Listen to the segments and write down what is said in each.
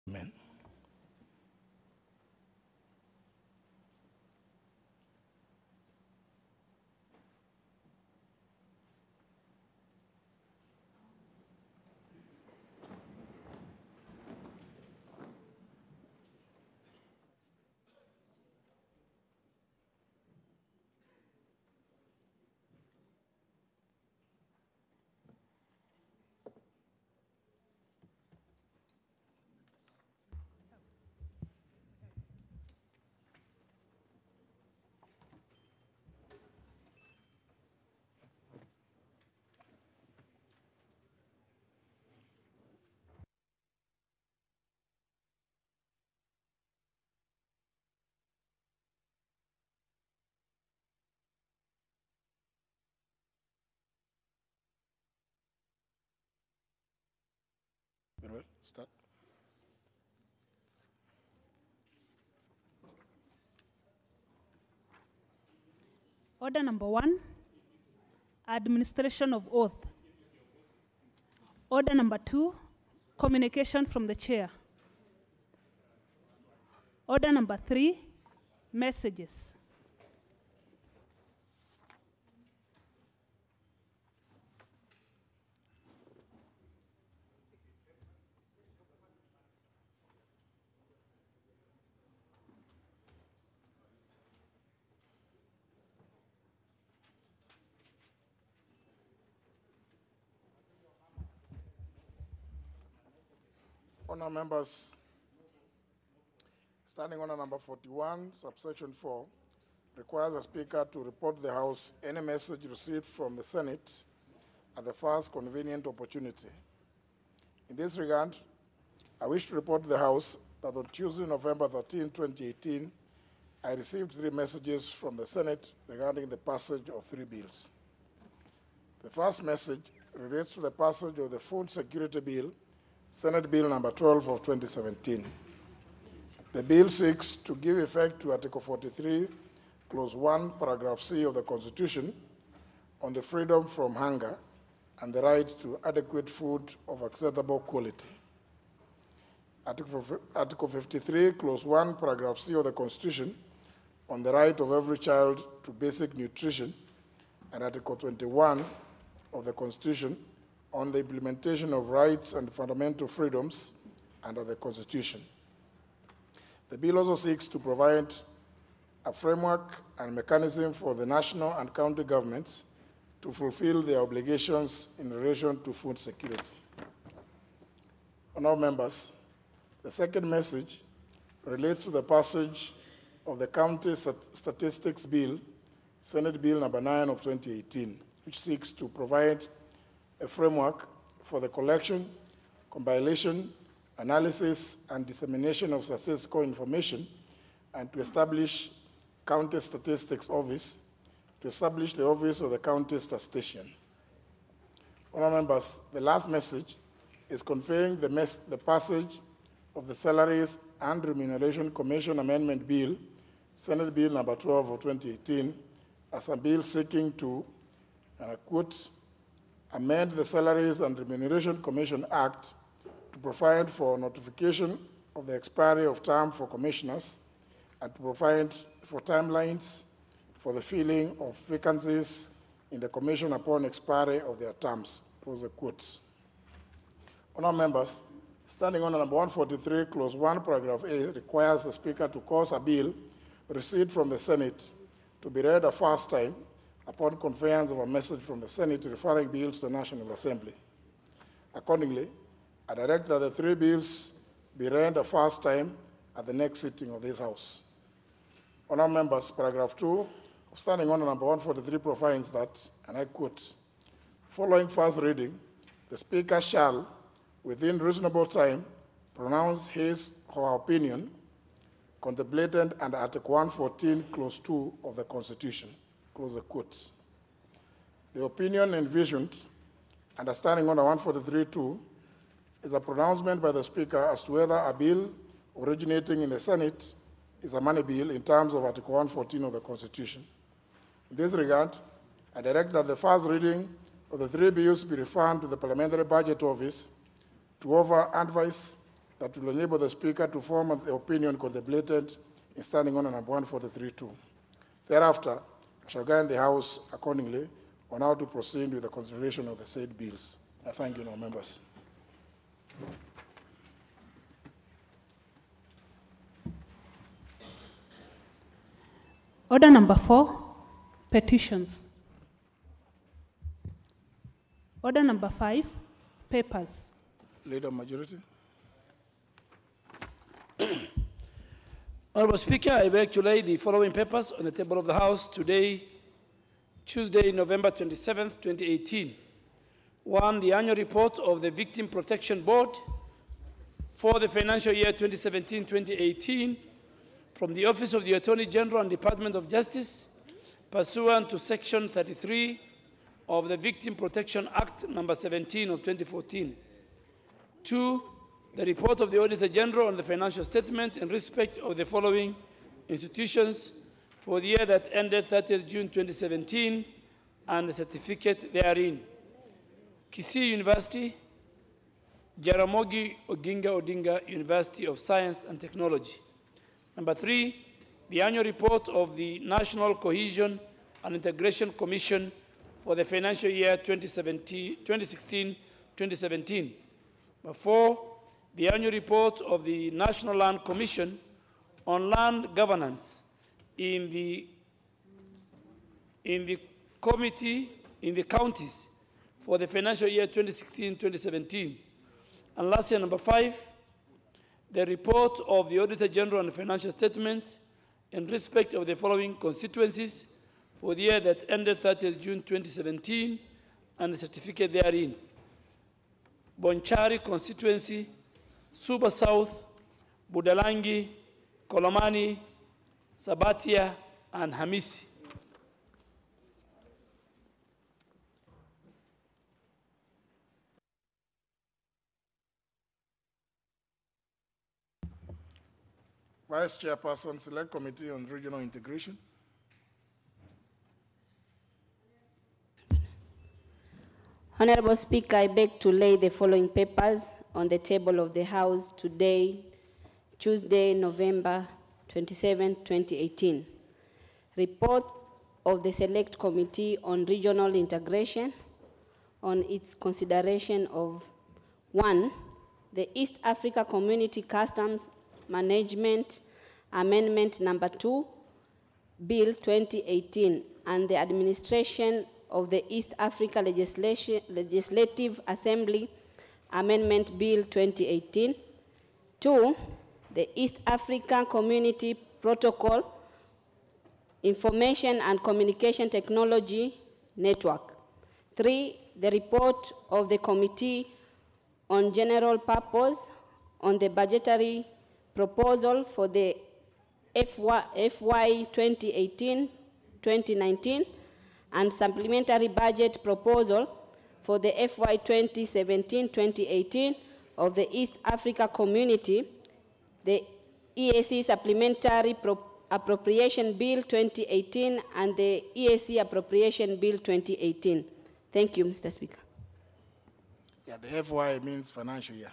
Amen. Very well. Start. Order number 1, administration of oath. Order number 2, communication from the chair. Order number 3, messages. Honour members, standing order number 41, subsection 4, requires the Speaker to report to the House any message received from the Senate at the first convenient opportunity. In this regard, I wish to report to the House that on Tuesday, November 13, 2018, I received 3 messages from the Senate regarding the passage of 3 bills. The first message relates to the passage of the Food Security Bill, Senate Bill number 12 of 2017. The bill seeks to give effect to Article 43, Clause 1, Paragraph C of the Constitution on the freedom from hunger and the right to adequate food of acceptable quality. Article 53, Clause 1, Paragraph C of the Constitution on the right of every child to basic nutrition, and Article 21 of the Constitution on the implementation of rights and fundamental freedoms under the Constitution. The bill also seeks to provide a framework and mechanism for the national and county governments to fulfill their obligations in relation to food security. Honourable members, the second message relates to the passage of the County Statistics Bill, Senate Bill number 9 of 2018, which seeks to provide a framework for the collection, compilation, analysis, and dissemination of statistical information, and to establish County Statistics Office, to establish the Office of the County Statistician. Honourable members, the last message is conferring the passage of the Salaries and Remuneration Commission Amendment Bill, Senate Bill number 12 of 2018, as a bill seeking to, and I quote, amend the Salaries and Remuneration Commission Act to provide for notification of the expiry of term for commissioners and to provide for timelines for the filling of vacancies in the commission upon expiry of their terms. Close the quotes. Honourable members, standing order number 143, Clause 1, Paragraph A, requires the Speaker to cause a bill received from the Senate to be read a first time upon conveyance of a message from the Senate referring bills to the National Assembly. Accordingly, I direct that the 3 bills be read a first time at the next sitting of this House. Honourable members, Paragraph 2 of Standing Order number 143 provides that, and I quote, following first reading, the Speaker shall, within reasonable time, pronounce his or her opinion contemplated under Article 114, Clause 2 of the Constitution. Close the quotes. The opinion envisioned, understanding under 143.2, is a pronouncement by the Speaker as to whether a bill originating in the Senate is a money bill in terms of Article 114 of the Constitution. In this regard, I direct that the first reading of the 3 bills be referred to the Parliamentary Budget Office to offer advice that will enable the Speaker to form the opinion contemplated in Standing Order number 143-2. Thereafter, I shall guide the House accordingly on how to proceed with the consideration of the said bills. I thank you, members. Order number 4, petitions. Order number 5, papers. Leader Majority. Honorable Speaker, I beg to lay the following papers on the table of the House today, Tuesday, November 27th, 2018. 1, the annual report of the Victim Protection Board for the financial year 2017-2018 from the Office of the Attorney General and Department of Justice, pursuant to Section 33 of the Victim Protection Act number 17 of 2014. 2, the report of the Auditor General on the financial statement in respect of the following institutions for the year that ended 30th June 2017 and the certificate therein. Kisii University, Jaramogi Oginga Odinga University of Science and Technology. Number 3, the annual report of the National Cohesion and Integration Commission for the financial year 2016-2017. Number 4, the annual report of the National Land Commission on land governance in the counties for the financial year 2016-2017. And lastly, number 5, the report of the Auditor General on the financial statements in respect of the following constituencies for the year that ended 30th June 2017 and the certificate therein. Bonchari constituency, Suba South, Budalangi, Kolomani, Sabatia, and Hamisi. Vice Chairperson, Select Committee on Regional Integration. Honorable Speaker, I beg to lay the following papers on the table of the House today, Tuesday, November 27, 2018. Report of the Select Committee on Regional Integration on its consideration of 1, the East Africa Community Customs Management Amendment number 2, Bill 2018, and the administration of the East Africa Legislative Assembly Amendment Bill 2018. 2, the East African Community Protocol Information and Communication Technology Network. 3, the report of the Committee on General Purpose on the budgetary proposal for the FY 2018-2019 and supplementary budget proposal for the FY 2017-2018 of the East Africa Community, the EAC Supplementary Appropriation Bill 2018 and the EAC Appropriation Bill 2018. Thank you, Mr. Speaker. Yeah, the FY means financial year.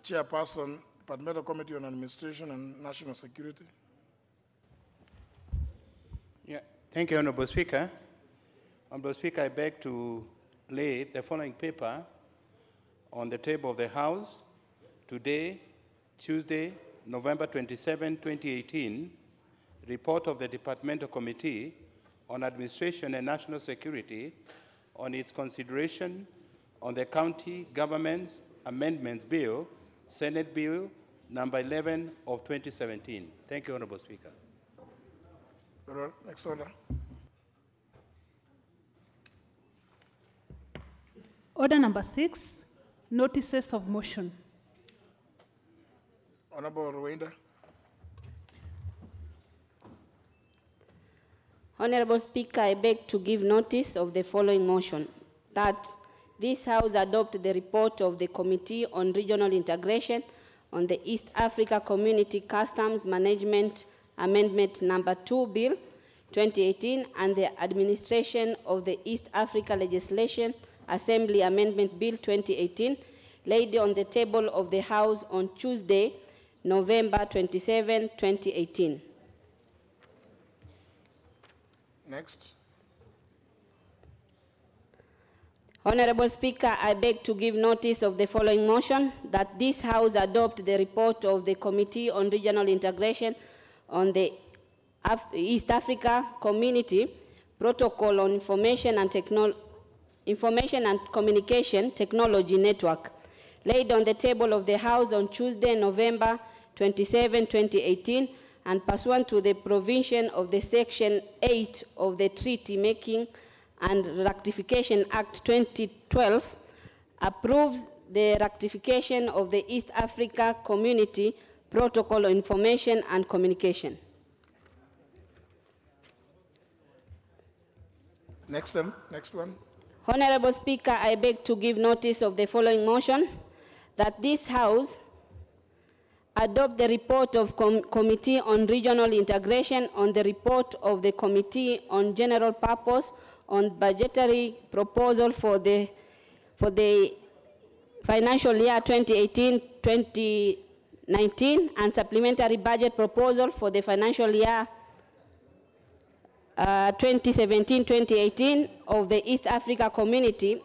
Chairperson, Parliamentary Committee on Administration and National Security. Yeah, thank you, Honorable Speaker. Honorable Speaker, I beg to lay the following paper on the table of the House today, Tuesday, November 27, 2018, report of the Departmental Committee on Administration and National Security on its consideration on the County Government's Amendment Bill, Senate Bill number 11 of 2017. Thank you, Honorable Speaker. Next order. Order number 6, notices of motion. Honorable Rwanda. Honorable Speaker, I beg to give notice of the following motion, that this House adopt the report of the Committee on Regional Integration on the East Africa Community Customs Management Amendment number 2 Bill 2018 and the administration of the East Africa Legislation Assembly Amendment Bill 2018, laid on the table of the House on Tuesday, November 27, 2018. Next. Honorable Speaker, I beg to give notice of the following motion, that this House adopt the report of the Committee on Regional Integration on the East Africa Community Protocol on Information and Communication Technology Network, laid on the table of the House on Tuesday, November 27, 2018, and pursuant to the provision of the Section 8 of the Treaty Making and Ratification Act 2012, approves the ratification of the East Africa Community Protocol on Information and Communication. Next one. Honorable Speaker, I beg to give notice of the following motion, that this House adopt the report of Committee on Regional Integration on the report of the Committee on General Purpose on budgetary proposal for the financial year 2018-2019 and supplementary budget proposal for the financial year 2017-2018 of the East Africa Community,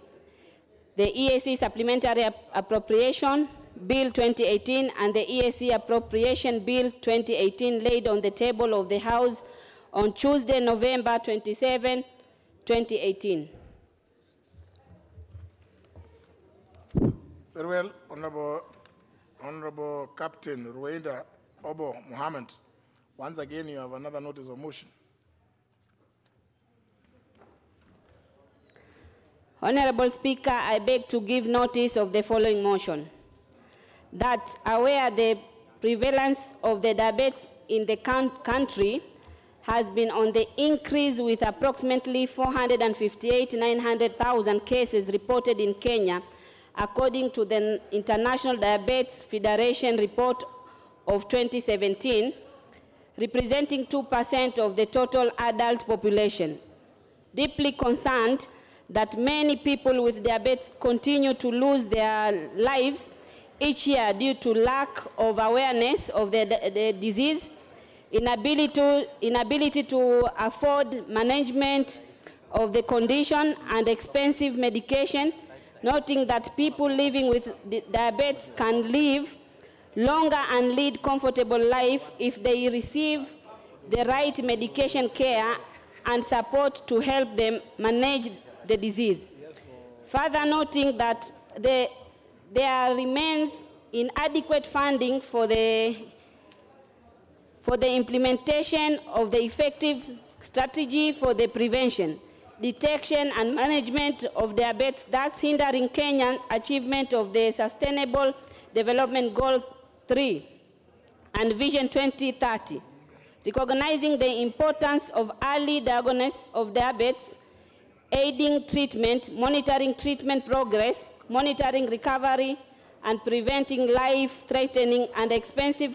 the EAC Supplementary Appropriation Bill 2018 and the EAC Appropriation Bill 2018, laid on the table of the House on Tuesday, November 27, 2018. Very well, Honorable Captain Ruwaida Obo Mohammed. Once again, you have another notice of motion. Honorable Speaker, I beg to give notice of the following motion, that aware the prevalence of the diabetes in the country has been on the increase, with approximately 458,900,000 cases reported in Kenya, according to the International Diabetes Federation report of 2017, representing 2% of the total adult population. Deeply concerned that many people with diabetes continue to lose their lives each year due to lack of awareness of the disease, inability to afford management of the condition, and expensive medication, noting that people living with diabetes can live longer and lead comfortable life if they receive the right medication care and support to help them manage the disease. Further noting that there remains inadequate funding for the implementation of the effective strategy for the prevention, detection and management of diabetes, thus hindering Kenyan achievement of the Sustainable Development Goal 3 and Vision 2030. Recognizing the importance of early diagnosis of diabetes, aiding treatment, monitoring treatment progress, monitoring recovery, and preventing life-threatening and expensive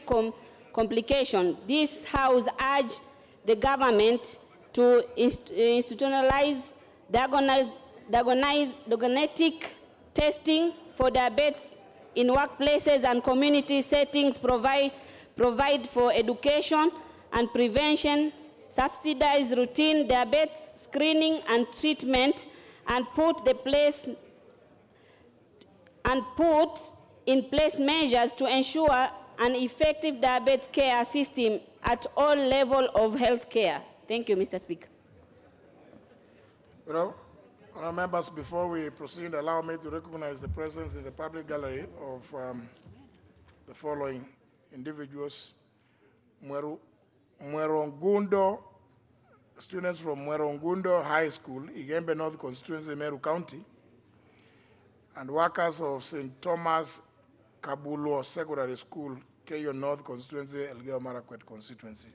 complications. This House urged the government to institutionalize diagnostic testing for diabetes in workplaces and community settings, provide for education and prevention, subsidize routine diabetes screening and treatment, and put in place measures to ensure an effective diabetes care system at all levels of health care. Thank you, Mr. Speaker. Well, honourable members, before we proceed, allow me to recognize the presence in the public gallery of the following individuals. Students from Mwerongundo High School, Igembe North Constituency, Meru County, and workers of St. Thomas Kabulo Secondary School, Keyo North Constituency, Elgeyo Marakwet Constituency.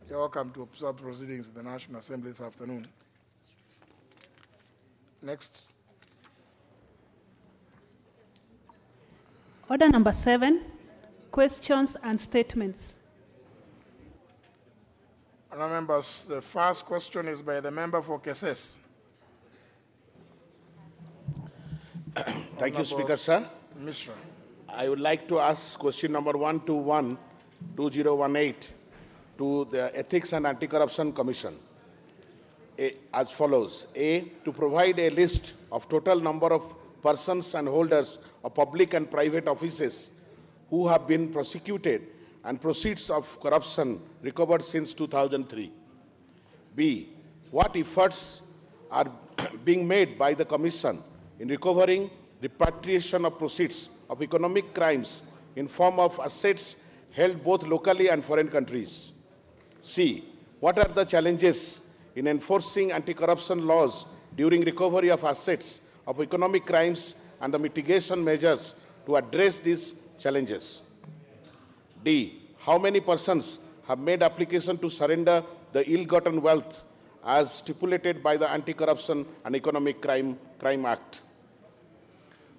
You're welcome to observe proceedings in the National Assembly this afternoon. Next. Order number 7, questions and statements. Honourable members, the first question is by the member for Keses. Thank you, Speaker, sir. Mishra. I would like to ask question number 121-2018 to the Ethics and Anti-Corruption Commission as follows. A, to provide a list of total number of persons and holders of public and private offices who have been prosecuted and proceeds of corruption recovered since 2003. B, what efforts are being made by the Commission in recovering repatriation of proceeds of economic crimes in form of assets held both locally and foreign countries. C, what are the challenges in enforcing anti-corruption laws during recovery of assets of economic crimes and the mitigation measures to address these challenges? D, how many persons have made application to surrender the ill-gotten wealth as stipulated by the Anti-Corruption and Economic Crime Act?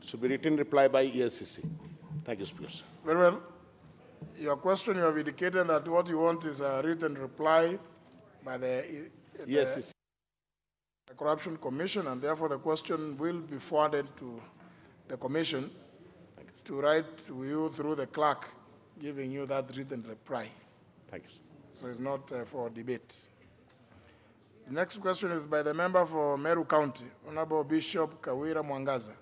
Should be written reply by ESCC. Thank you, Speaker. Very well. Your question, you have indicated that what you want is a written reply by the Corruption Commission, and therefore the question will be forwarded to the Commission to write to you through the clerk, giving you that written reply. Thank you, sir. So it's not for debate. The next question is by the member for Meru County, Honorable Bishop Kawira Mwangaza.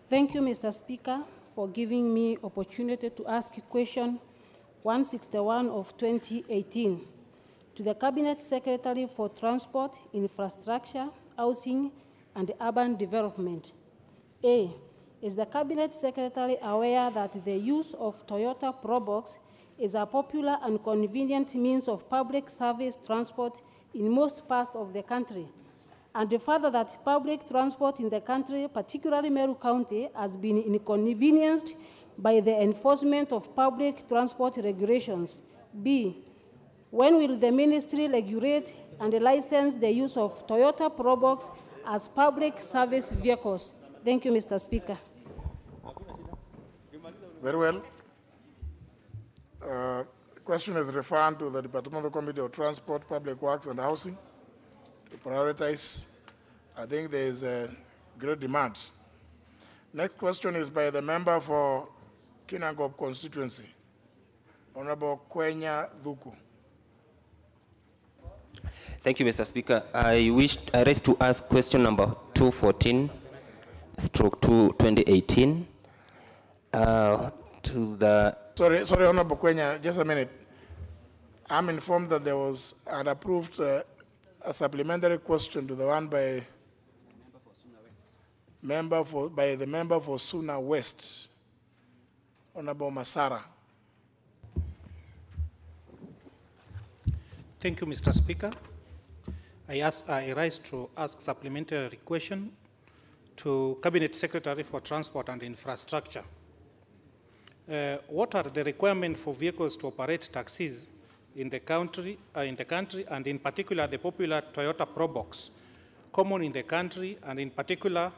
Thank you, Mr. Speaker, for giving me opportunity to ask question 161 of 2018 to the Cabinet Secretary for Transport, Infrastructure, Housing, and Urban Development. A, is the Cabinet Secretary aware that the use of Toyota Probox is a popular and convenient means of public service transport in most parts of the country, and further that public transport in the country, particularly Meru County, has been inconvenienced by the enforcement of public transport regulations? B, when will the ministry regulate and license the use of Toyota Probox as public service vehicles? Thank you, Mr. Speaker. Very well. The question is referred to the Departmental Committee of Transport, Public Works and Housing to prioritize. I think there is a great demand. Next question is by the member for Kinangop constituency, Honorable Kwenya Dhuku. Thank you, Mr. Speaker. I raise to ask question number 214/2018 to the. Sorry, Honorable Kwenya, just a minute. I'm informed that there was an approved a supplementary question to the one by the member for Suna West, Honorable Masara. Thank you, Mr. Speaker. I rise to ask supplementary question to Cabinet Secretary for Transport and Infrastructure. What are the requirements for vehicles to operate taxis in the country, and in particular the popular Toyota Probox, common in the country and in particular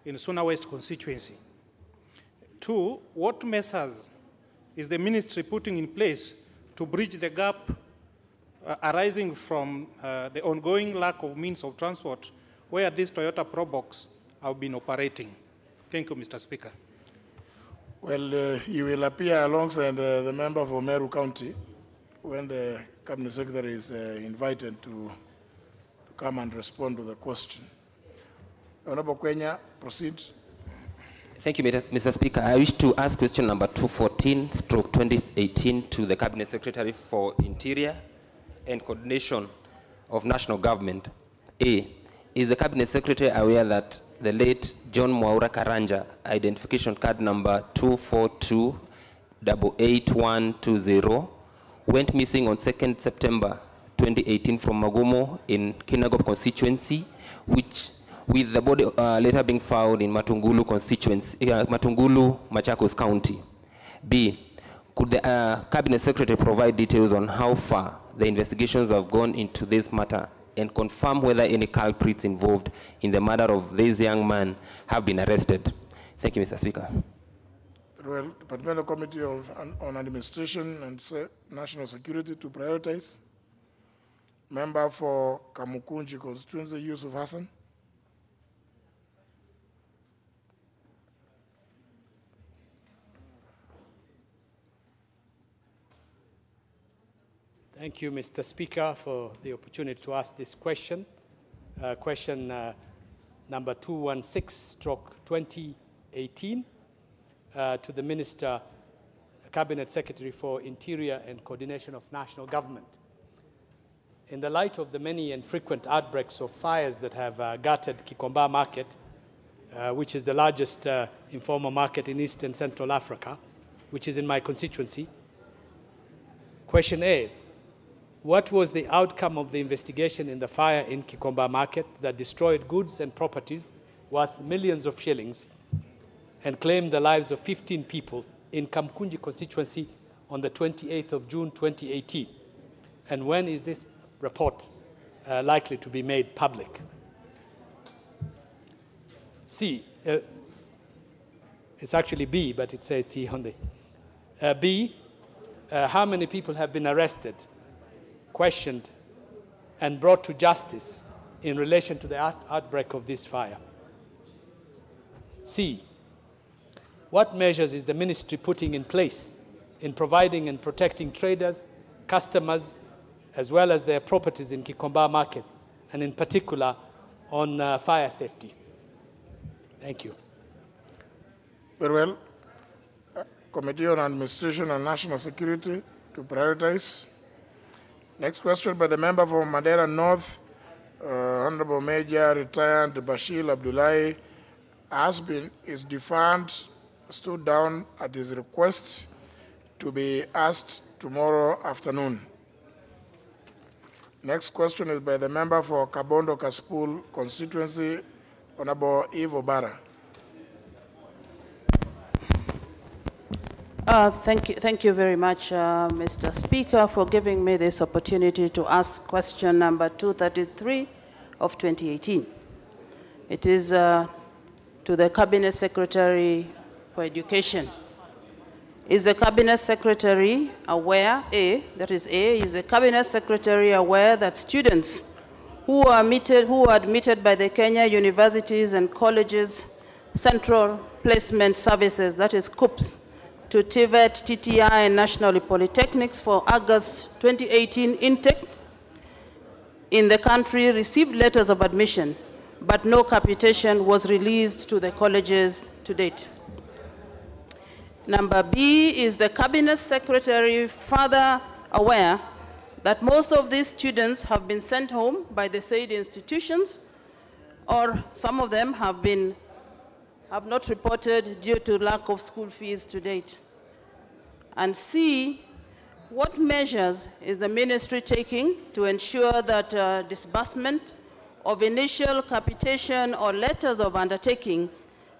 in Suna West constituency? 2, what measures is the ministry putting in place to bridge the gap arising from the ongoing lack of means of transport where these Toyota Probox have been operating? Thank you, Mr. Speaker. Well, you will appear alongside the member for Meru County when the Cabinet Secretary is invited to come and respond to the question. Honorable Kwenya, proceed. Thank you, Mr. Speaker. I wish to ask question number 214/2018 to the Cabinet Secretary for Interior and Coordination of National Government. A, is the Cabinet Secretary aware that the late John Mwaura Karanja, identification card number 242888120, went missing on 2nd September 2018 from Magumo in Kinangop constituency, with the body later being found in Matungulu constituency, Matungulu, Machakos County? B, could the Cabinet Secretary provide details on how far the investigations have gone into this matter and confirm whether any culprits involved in the murder of this young man have been arrested? Thank you, Mr. Speaker. Well, Departmental Committee on Administration and National Security to prioritize. Member for Kamukunji constituency, Yusuf Hassan. Thank you, Mr. Speaker, for the opportunity to ask this question. Question number 216/2018 to the Minister, Cabinet Secretary for Interior and Coordination of National Government. In the light of the many and frequent outbreaks of fires that have gutted Kikomba Market, which is the largest informal market in East and Central Africa, which is in my constituency. Question A, what was the outcome of the investigation in the fire in Kikomba Market that destroyed goods and properties worth millions of shillings and claimed the lives of 15 people in Kamkunji constituency on the 28th of June 2018? And when is this report likely to be made public? C, it's actually B, but it says C on the B, how many people have been arrested, questioned, and brought to justice in relation to the outbreak of this fire? C, what measures is the ministry putting in place in providing and protecting traders, customers, as well as their properties in Kikomba Market, and in particular on fire safety? Thank you. Very well. Committee on Administration and National Security to prioritize. Next question by the member for Madeira North, Honorable Major retired Bashir Abdullahi, is deferred, stood down at his request to be asked tomorrow afternoon. Next question is by the member for Kabondo Kaspul constituency, Honorable Ivo Barra. Thank you very much, Mr. Speaker, for giving me this opportunity to ask question number 233 of 2018. It is to the Cabinet Secretary for Education. Is the Cabinet Secretary aware, is the Cabinet Secretary aware that students who are admitted by the Kenya Universities and Colleges Central Placement Services, that is CUPS, to TVET, TTI, and National Polytechnics for August 2018 intake in the country received letters of admission, but no capitation was released to the colleges to date? Number B, is the Cabinet Secretary further aware that most of these students have been sent home by the said institutions, or some of them have not reported due to lack of school fees to date? And C, what measures is the ministry taking to ensure that disbursement of initial capitation or letters of undertaking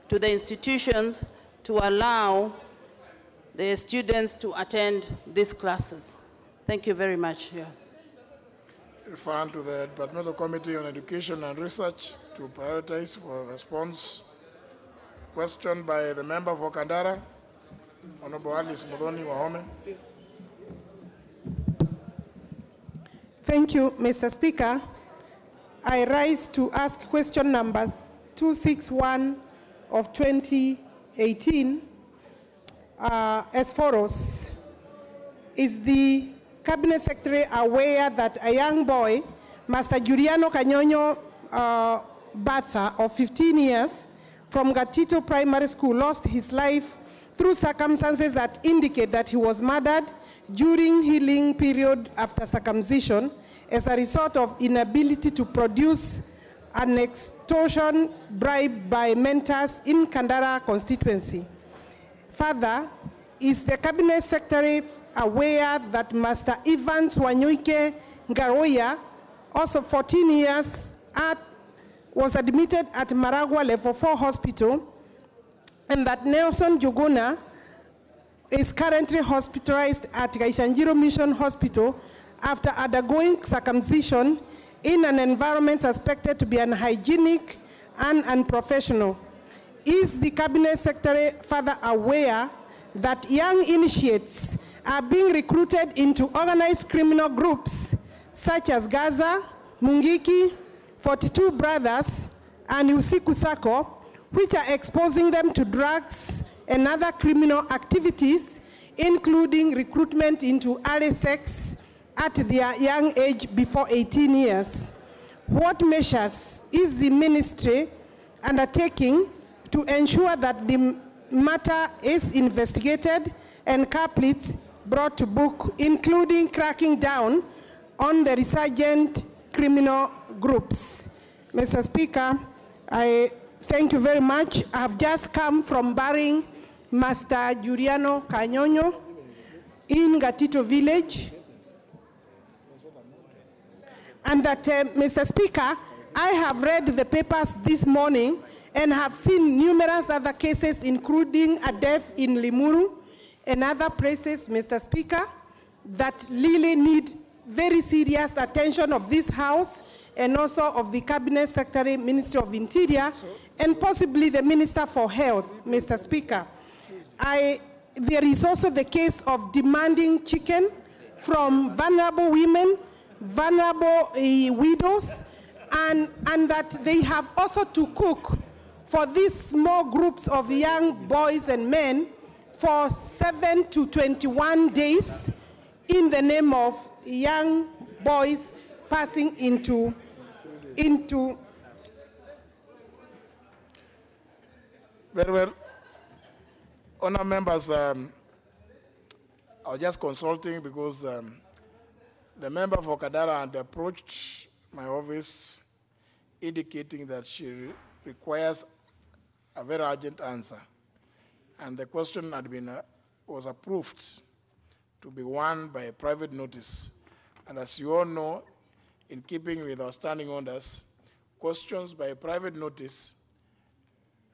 to the institutions to allow the students to attend these classes? Thank you very much. Yeah. Refer to the Departmental Committee on Education and Research to prioritize for response. Question by the member for Kandara, Honorable Alice Mudhoni Wahome. Thank you, Mr. Speaker. I rise to ask question number 261 of 2018 as follows. Is the Cabinet Secretary aware that a young boy, Master Juliano Canyonyo Batha, of 15 years, from Gatito Primary School, lost his life through circumstances that indicate that he was murdered during healing period after circumcision as a result of inability to produce an extortion bribe by mentors in Kandara constituency? Further, is the Cabinet Secretary aware that Master Evans Wanyuike Ngaroya, also 14 years, was admitted at Maragua Level 4 Hospital, and that Nelson Juguna is currently hospitalized at Gaishanjiro Mission Hospital after undergoing circumcision in an environment suspected to be unhygienic and unprofessional? Is the Cabinet Secretary further aware that young initiates are being recruited into organized criminal groups such as Gaza, Mungiki, 42 Brothers, and Usiku Sako, which are exposing them to drugs and other criminal activities, including recruitment into early sex at their young age before 18 years. What measures is the ministry undertaking to ensure that the matter is investigated and culprits brought to book, including cracking down on the resurgent criminal groups? Mr. Speaker, I thank you very much. I have just come from burying Master Juliano Canyonyo in Gatito village. And that, Mr. Speaker, I have read the papers this morning and have seen numerous other cases, including a death in Limuru and other places, Mr. Speaker, that really need very serious attention of this House and also of the Cabinet Secretary, Minister of Interior, and possibly the Minister for Health, Mr. Speaker. There is also the case of demanding chicken from vulnerable women, vulnerable widows, and that they have also to cook for these small groups of young boys and men for 7 to 21 days in the name of young boys passing into Very well. Honour members, I was just consulting because the member for Kadara had approached my office indicating that she requires a very urgent answer. And the question had been, was approved to be won by a private notice. And as you all know, in keeping with our standing orders, questions by a private notice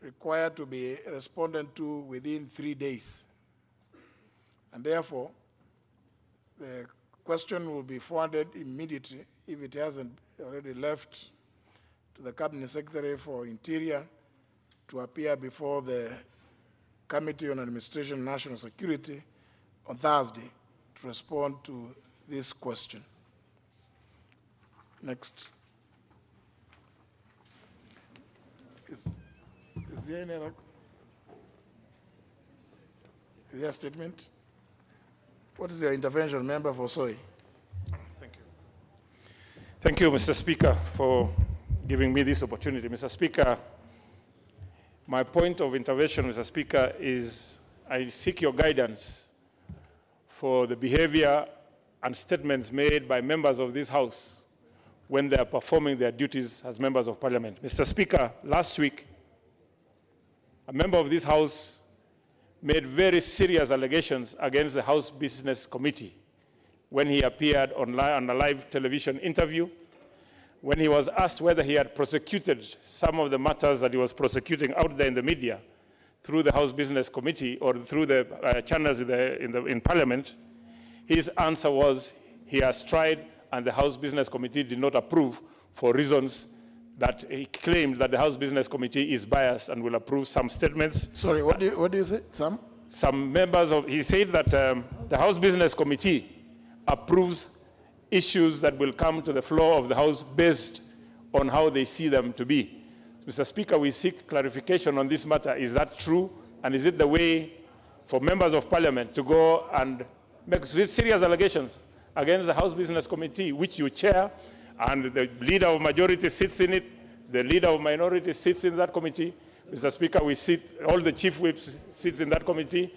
require to be responded to within 3 days. And therefore, the question will be forwarded immediately, if it hasn't already left, to the Cabinet Secretary for Interior to appear before the Committee on Administration and National Security on Thursday to respond to this question. Next. Is there any other? Is there a statement? What is your intervention, member for Soy? Thank you. Thank you, Mr. Speaker, for giving me this opportunity. Mr. Speaker, my point of intervention, Mr. Speaker, is I seek your guidance for the behavior and statements made by members of this House when they are performing their duties as members of Parliament. Mr. Speaker, last week, a member of this House made very serious allegations against the House Business Committee when he appeared on a live television interview, when he was asked whether he had prosecuted some of the matters that he was prosecuting out there in the media through the House Business Committee or through the channels in Parliament. His answer was he has tried and the House Business Committee did not approve for reasons that he claimed that the House Business Committee is biased and will approve some statements. Sorry, what do you say? Some members of, he said that the House Business Committee approves issues that will come to the floor of the House based on how they see them to be. Mr. Speaker, we seek clarification on this matter. Is that true? And is it the way for members of Parliament to go and make serious allegations against the House Business Committee, which you chair, and the leader of majority sits in it, the leader of minority sits in that committee? Mr. Speaker, we sit, all the chief whips sit in that committee,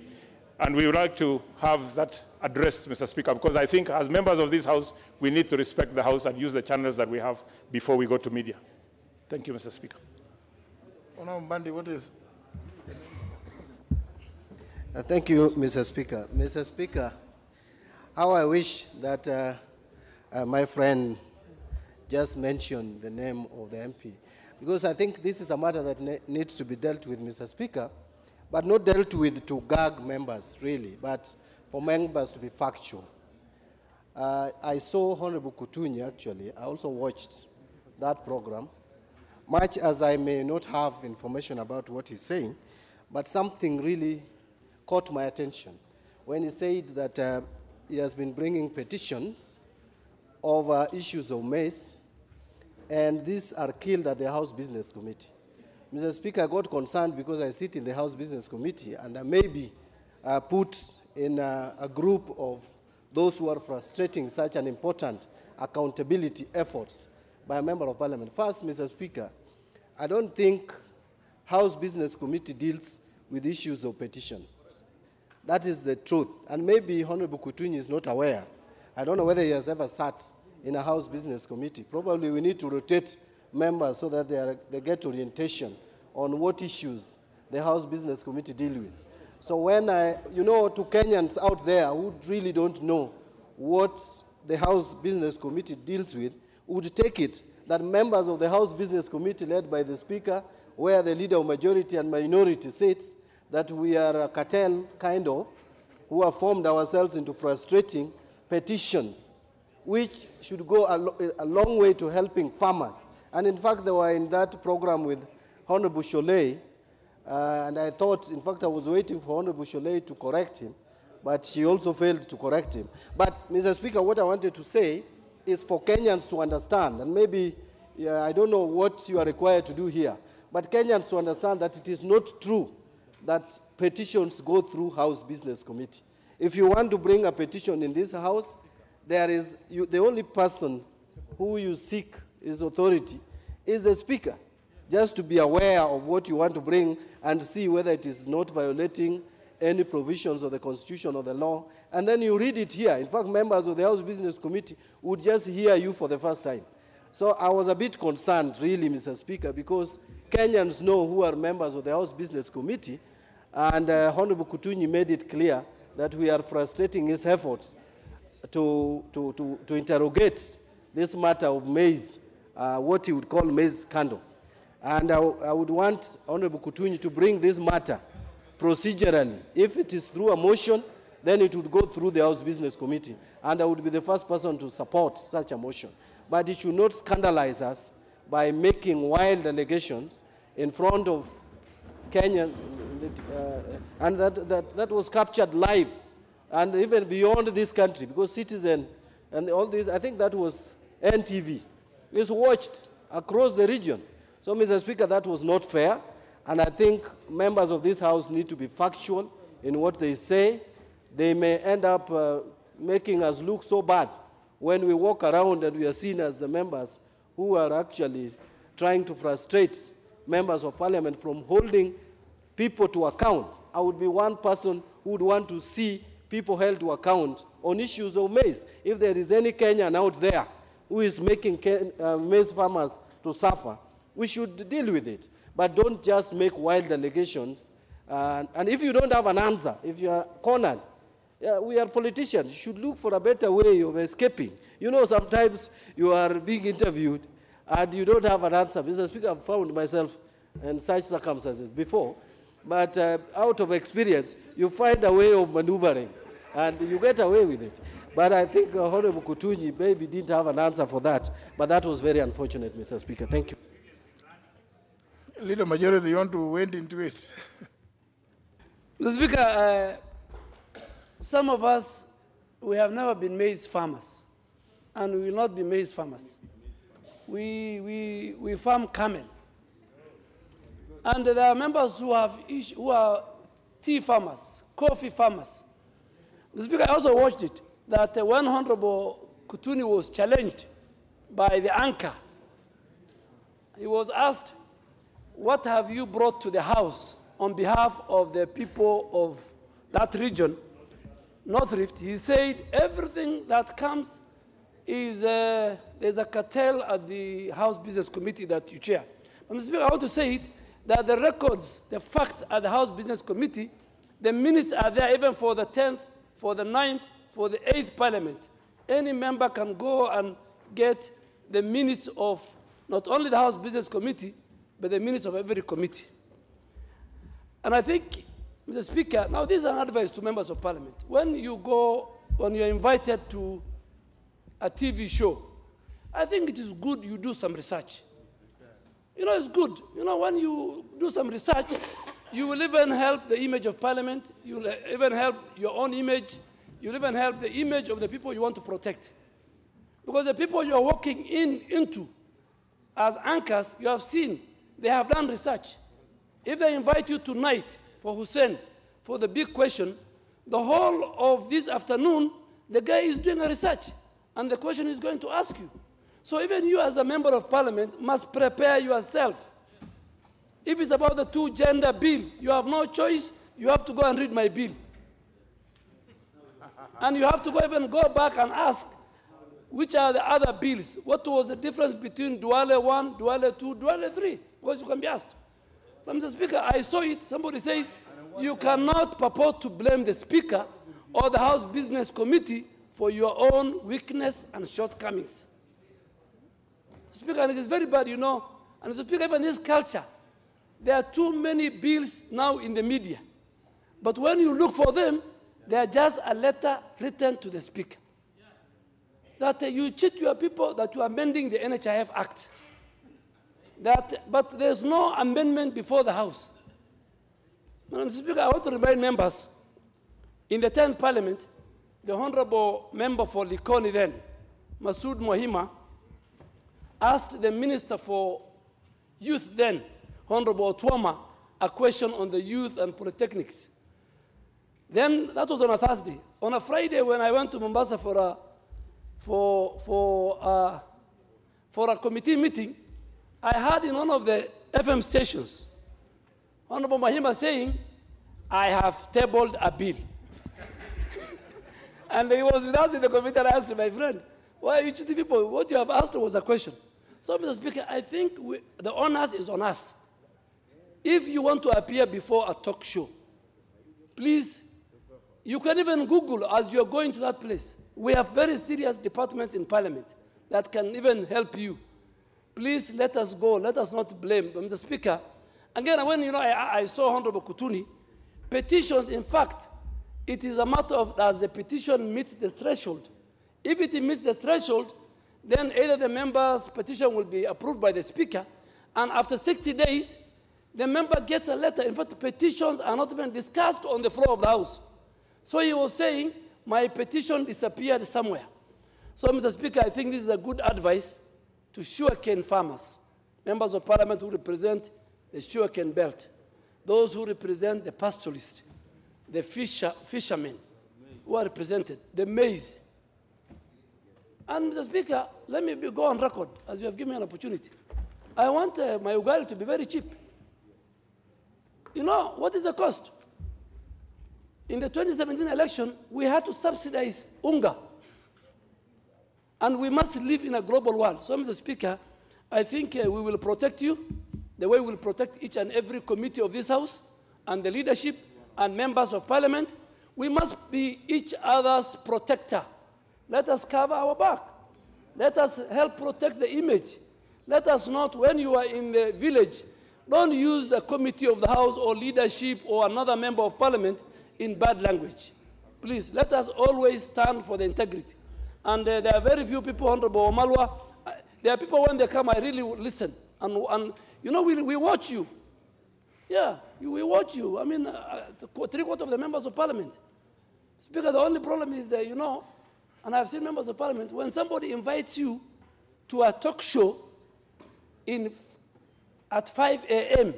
and we would like to have that addressed, Mr. Speaker, because I think as members of this House, we need to respect the House and use the channels that we have before we go to media. Thank you, Mr. Speaker. Honourable Mbandi, what is? Thank you, Mr. Speaker. Mr. Speaker, how I wish that my friend just mentioned the name of the MP, because I think this is a matter that needs to be dealt with, Mr. Speaker, but not dealt with to gag members, really, but for members to be factual. I saw Honorable Kutunyi, actually. I also watched that program. Much as I may not have information about what he's saying, but something really caught my attention when he said that he has been bringing petitions over issues of maize, and these are killed at the House Business Committee. Mr. Speaker, I got concerned because I sit in the House Business Committee, and I may be put in a group of those who are frustrating such an important accountability efforts by a member of Parliament. First, Mr. Speaker, I don't think House Business Committee deals with issues of petition. That is the truth. And maybe Honorable Kutunyi is not aware. I don't know whether he has ever sat in a House Business Committee. Probably we need to rotate members so that they get orientation on what issues the House Business Committee deal with. So when to Kenyans out there who really don't know what the House Business Committee deals with, would take it that members of the House Business Committee led by the Speaker, where the leader of majority and minority sits, that we are a cartel, kind of, who have formed ourselves into frustrating petitions, which should go a long way to helping farmers. And in fact, they were in that program with Honorable Sholei, and I thought, in fact, I was waiting for Honorable Sholei to correct him, but she also failed to correct him. But, Mr. Speaker, what I wanted to say is for Kenyans to understand, and maybe, I don't know what you are required to do here, but Kenyans to understand that it is not true that petitions go through House Business Committee. If you want to bring a petition in this House, the only person who you seek his authority is the Speaker, just to be aware of what you want to bring and see whether it is not violating any provisions of the Constitution or the law, and then you read it here. In fact, members of the House Business Committee would just hear you for the first time. So I was a bit concerned, really, Mr. Speaker, because Kenyans know who are members of the House Business Committee, and Honorable Kutunyi made it clear that we are frustrating his efforts to interrogate this matter of maize, what he would call maize scandal. And I would want Honorable Kutunyi to bring this matter procedurally. If it is through a motion, then it would go through the House Business Committee, and I would be the first person to support such a motion. But it should not scandalize us by making wild allegations in front of Kenyans, and that was captured live, and even beyond this country, because Citizen and all this, I think that was NTV, is watched across the region. So, Mr. Speaker, that was not fair, and I think members of this House need to be factual in what they say. They may end up making us look so bad when we walk around and we are seen as the members who are actually trying to frustrate members of Parliament from holding people to account. I would be one person who would want to see people held to account on issues of maize. If there is any Kenyan out there who is making maize farmers to suffer, we should deal with it. But don't just make wild allegations. And if you don't have an answer, if you are cornered, we are politicians. You should look for a better way of escaping. You know, sometimes you are being interviewed and you don't have an answer. Mr. Speaker, I've found myself in such circumstances before. But out of experience, you find a way of maneuvering, and you get away with it. But I think Honorable Kutunyi maybe didn't have an answer for that, but that was very unfortunate, Mr. Speaker. Thank you. Leader Majority, you want to wade into it? Mr. Speaker, some of us, we have never been maize farmers, and we will not be maize farmers. We farm camel. And there are members who are tea farmers, coffee farmers. Mr. Speaker, I also watched it, that when Honorable Kutunyi was challenged by the anchor, he was asked, what have you brought to the House on behalf of the people of that region, North Rift? He said, everything that comes is, there's a cartel at the House Business Committee that you chair. But Mr. Speaker, I want to say it, that the records, the facts at the House Business Committee, the minutes are there even for the 10th, for the 9th, for the 8th Parliament. Any member can go and get the minutes of not only the House Business Committee, but the minutes of every committee. And I think, Mr. Speaker, now this is an advice to members of Parliament. When you're invited to a TV show, I think it is good you do some research. You know, it's good. You know, when you do some research You will even help the image of Parliament. You will even help your own image. You will even help the image of the people you want to protect. Because the people you are walking into as anchors, you have seen, they have done research. If they invite you tonight for Hussein, for the big question, the whole of this afternoon, the guy is doing a research, and the question is going to ask you. So even you as a member of Parliament must prepare yourself. If it's about the two-gender bill, you have no choice, you have to go and read my bill. And you have to even go back and ask, which are the other bills? What was the difference between Duale 1, Duale 2, Duale 3? Because you can be asked. But Mr. Speaker, I saw it. Somebody says, you cannot purport to blame the Speaker or the House Business Committee for your own weakness and shortcomings. Speaker, and it is very bad, you know. And Mr. Speaker, even in this culture, there are too many bills now in the media. But when you look for them, they are just a letter written to the Speaker. That you cheat your people, that you are amending the NHIF Act. But there's no amendment before the House. Madam Speaker, I want to remind members, in the 10th Parliament, the Honorable Member for Likoni then, Masood Mohima, asked the Minister for Youth then, Honorable Otwoma, a question on the youth and polytechnics. Then, that was on a Thursday. On a Friday, when I went to Mombasa for a committee meeting, I heard in one of the FM stations, Honorable Mahima saying, I have tabled a bill. And he was with us in the committee, and I asked my friend, why are you cheating people? What you have asked was a question. So, Mr. Speaker, I think the onus is on us. If you want to appear before a talk show, please, you can even Google as you're going to that place. We have very serious departments in Parliament that can even help you. Please let us go. Let us not blame. Mr. Speaker, again, when I saw Honorable Kutuni, petitions, in fact, it is a matter of as the petition meets the threshold. If it meets the threshold, then either the member's petition will be approved by the Speaker, and after 60 days, the member gets a letter. In fact, petitions are not even discussed on the floor of the House. So he was saying, my petition disappeared somewhere. So, Mr. Speaker, I think this is a good advice to sugarcane farmers, members of Parliament who represent the sugarcane belt, those who represent the pastoralists, the fishermen who are represented, the maize. And, Mr. Speaker, let me go on record, as you have given me an opportunity. I want my ugali to be very cheap. You know, what is the cost? In the 2017 election, we had to subsidize unga. And we must live in a global world. So, Mr. Speaker, I think we will protect you the way we will protect each and every committee of this House and the leadership and members of Parliament. We must be each other's protector. Let us cover our back. Let us help protect the image. Let us not, when you are in the village, don't use a committee of the House or leadership or another member of Parliament in bad language. Please, let us always stand for the integrity. And there are very few people, Honorable Omalwa. There are people, when they come, I really listen. And you know, we watch you. Yeah, we watch you. I mean, 3/4 of the members of Parliament. Speaker, the only problem is, you know, and I've seen members of Parliament, when somebody invites you to a talk show at 5 a.m.,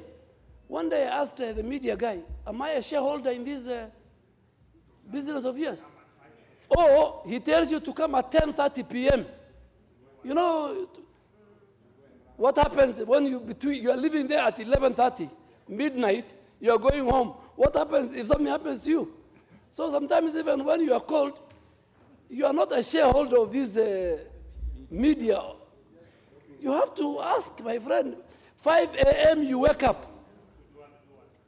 one day I asked the media guy, am I a shareholder in this business of yours? Or he tells you to come at 10:30 p.m. You know what happens when you are living there at 11:30, midnight, you are going home. What happens if something happens to you? So sometimes even when you are called, you are not a shareholder of this media. You have to ask, my friend. 5 a.m. you wake up.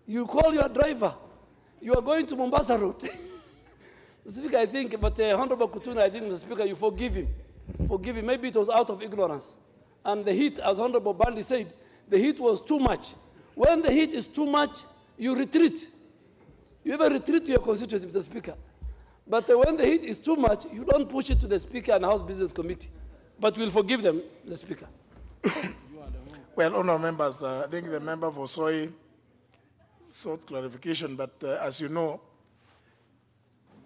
You call your driver. You are going to Mombasa Road. The Speaker, I think, but Honorable Kutuna, I think, the Speaker, you forgive him. Forgive him. Maybe it was out of ignorance. And the heat, as Honorable Bandi said, the heat was too much. When the heat is too much, you retreat. You even retreat to your constituency, Mr. Speaker. But when the heat is too much, you don't push it to the Speaker and House Business Committee. But we'll forgive them, the Speaker. Well, honourable members, I think the member for Soy short clarification, but as you know,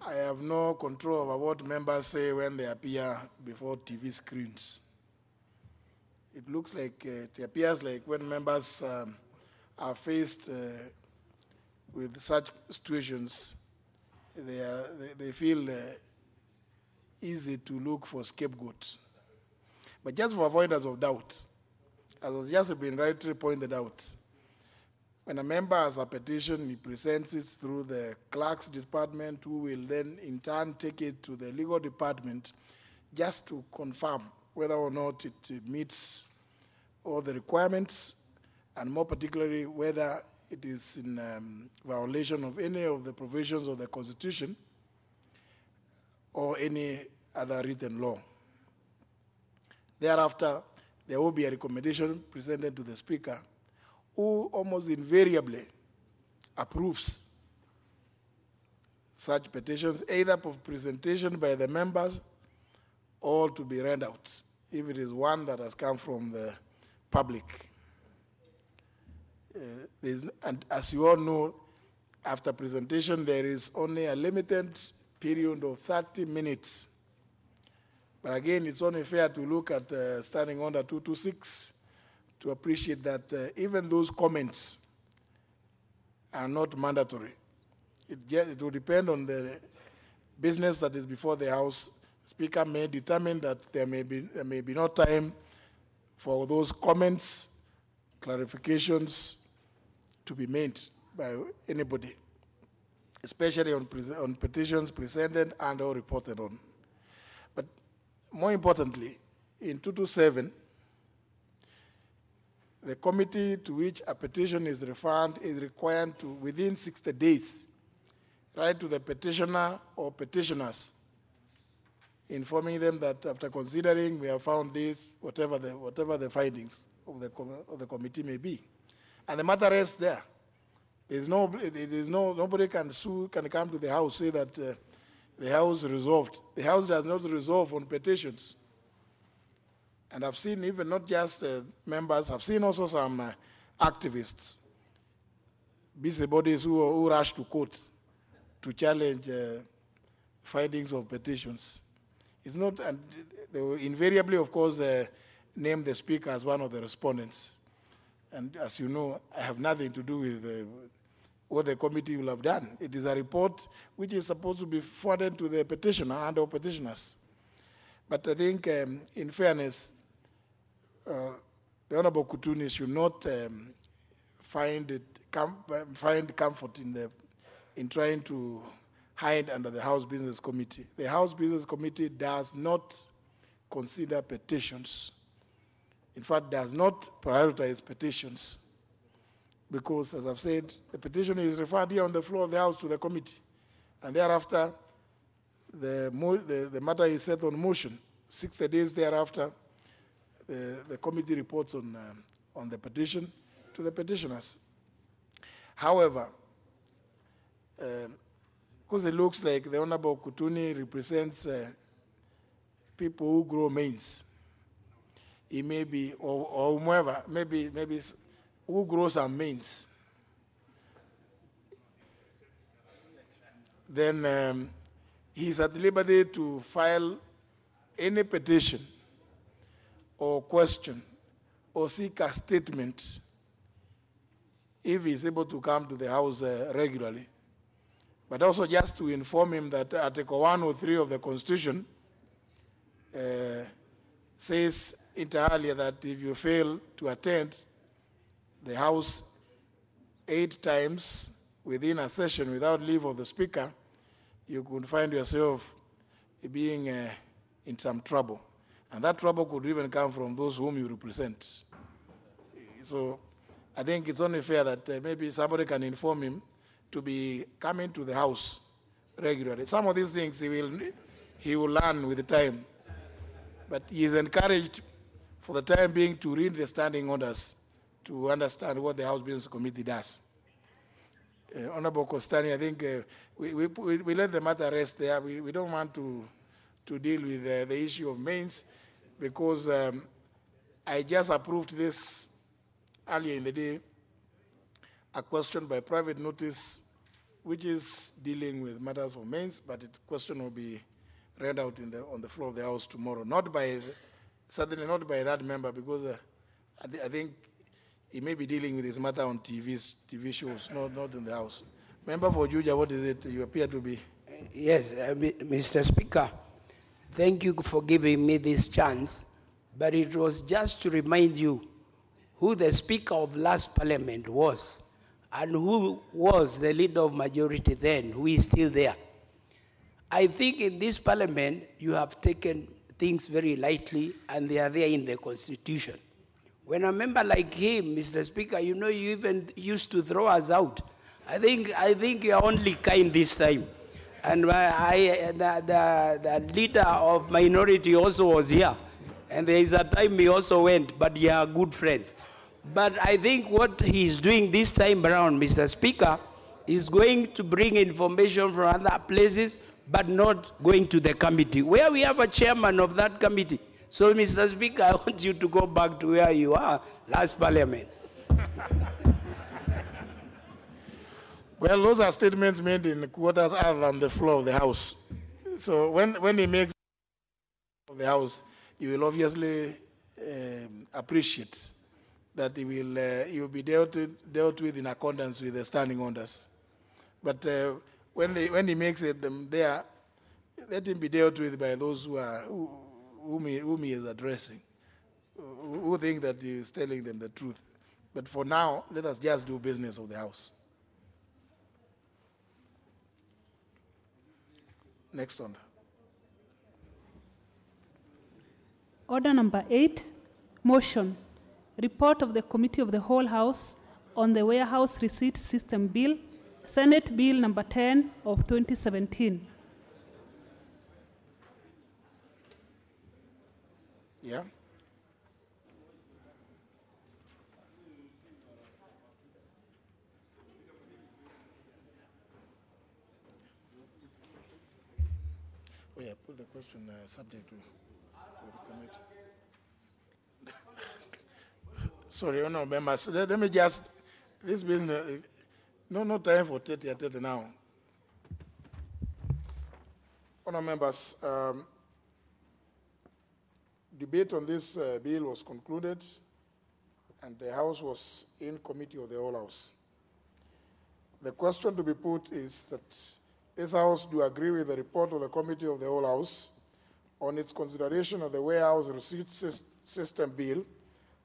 I have no control over what members say when they appear before TV screens. It looks like, it appears like when members are faced with such situations, they feel easy to look for scapegoats. But just for avoidance of doubt, as has just been rightly pointed out, when a member has a petition, he presents it through the clerk's department, who will then in turn take it to the legal department just to confirm whether or not it meets all the requirements, and more particularly whether it is in violation of any of the provisions of the Constitution or any other written law. Thereafter, there will be a recommendation presented to the Speaker, who almost invariably approves such petitions, either for presentation by the members or to be read out, if it is one that has come from the public. And as you all know, after presentation, there is only a limited period of 30 minutes. But again, it's only fair to look at Standing Order 226 to appreciate that even those comments are not mandatory. It will depend on the business that is before the House. The Speaker may determine that there may be no time for those comments, clarifications to be made by anybody, especially on petitions presented and or reported on. But more importantly, in 227, the committee to which a petition is referred is required to, within 60 days, write to the petitioner or petitioners, informing them that after considering, we have found this, whatever the findings of the committee may be. And the matter rests there. Nobody can come to the House, say that the House resolved. The House does not resolve on petitions. And I've seen even not just members, I've seen also some activists, busybodies who rush to court to challenge findings of petitions. It's not, and they will invariably, of course, name the Speaker as one of the respondents. And as you know, I have nothing to do with what the committee will have done. It is a report which is supposed to be forwarded to the petitioner and or petitioners. But I think, in fairness, the Honorable Kutuni should not find comfort in trying to hide under the House Business Committee. The House Business Committee does not consider petitions. In fact, does not prioritize petitions, because, as I've said, the petition is referred here on the floor of the House to the committee, and thereafter, the matter is set on motion. 60 days thereafter, the committee reports on the petition to the petitioners. However, because it looks like the Honorable Kutuni represents people who grow mains, he may be, or whomever, maybe who grows some mains, then he's at liberty to file any petition or question or seek a statement if he's able to come to the House regularly. But also just to inform him that Article 103 of the Constitution says inter alia that if you fail to attend the House 8 times within a session without leave of the Speaker, you could find yourself being in some trouble. And that trouble could even come from those whom you represent. So I think it's only fair that maybe somebody can inform him to be coming to the House regularly. Some of these things he will learn with the time. But he is encouraged for the time being to read the standing orders to understand what the House Business Committee does. Honorable Costani, I think we let the matter rest there. We don't want to deal with the issue of mains, because I just approved this earlier in the day a question by private notice, which is dealing with matters of mains, but the question will be read out on the floor of the House tomorrow. Certainly not by that member, because I think he may be dealing with this matter on TV shows, not in the House. Member for Juja, what is it you appear to be? Yes, Mr. Speaker, thank you for giving me this chance, but it was just to remind you who the Speaker of last Parliament was and who was the leader of majority then, who is still there. I think in this Parliament, you have taken things very lightly, and they are there in the Constitution. When a member like him, Mr. Speaker, you know, you even used to throw us out. I think you are only kind this time. And the leader of minority also was here. And there is a time he also went, but you are good friends. But I think what he's doing this time around, Mr. Speaker, is going to bring information from other places, but not going to the committee, where we have a chairman of that committee. So, Mr. Speaker, I want you to go back to where you are last Parliament. Well, those are statements made in quarters other than the floor of the House. So when he makes of the House, you will obviously appreciate that he will be dealt with in accordance with the standing orders. But when he makes it there, let him be dealt with by those whom he is addressing, who think that he is telling them the truth. But for now, let us just do business of the House. Next order. Order number 8, motion. Report of the Committee of the Whole House on the Warehouse Receipt System Bill, Senate Bill number 10 of 2017. Yeah. Oh yeah, put the question subject to the committee. Sorry, no, members. Let me just, this business, no time for 30 now. Honourable members, debate on this bill was concluded, and the House was in committee of the whole House. The question to be put is that this House do agree with the report of the Committee of the whole House on its consideration of the Warehouse Receipt System Bill,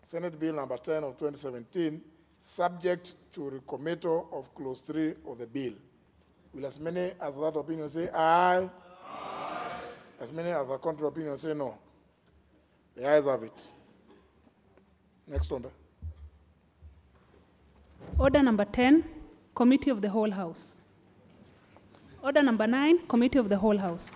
Senate Bill number 10 of 2017, subject to recommittal of clause 3 of the bill. Will as many as that opinion say aye? Aye. As many as the contrary opinion say no? The ayes have it. Next order. Order number 10, Committee of the Whole House. Order number 9, Committee of the Whole House.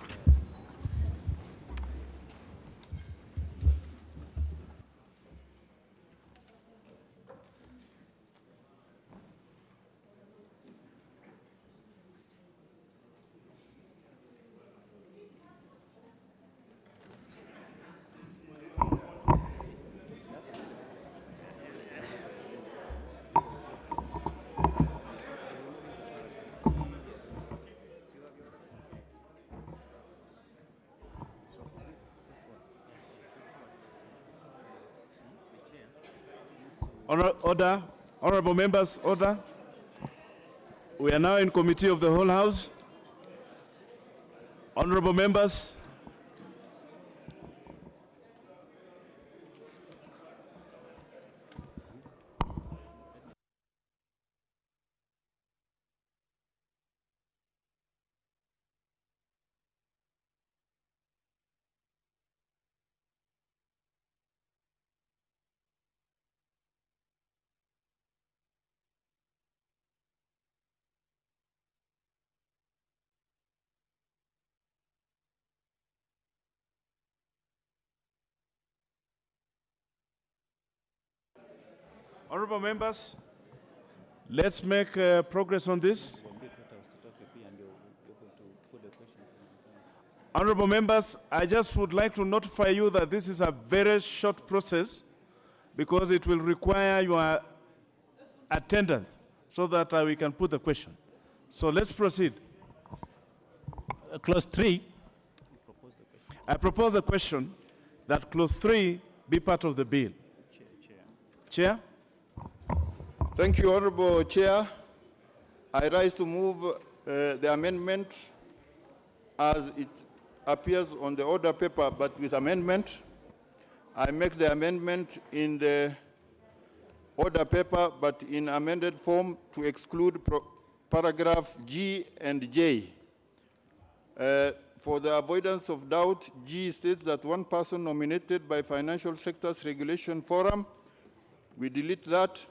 Order. Honorable members, order. We are now in committee of the whole House. Honorable members. Honorable members, let's make progress on this. Honorable members, I just would like to notify you that this is a very short process because it will require your attendance. so that we can put the question. So let's proceed. Clause 3. I propose the question that clause 3 be part of the bill. Chair? Thank you, Honorable Chair. I rise to move the amendment as it appears on the order paper, but with amendment. I make the amendment in the order paper, but in amended form to exclude paragraph G and J. For the avoidance of doubt, G states that one person nominated by Financial Sectors Regulation Forum, we delete that.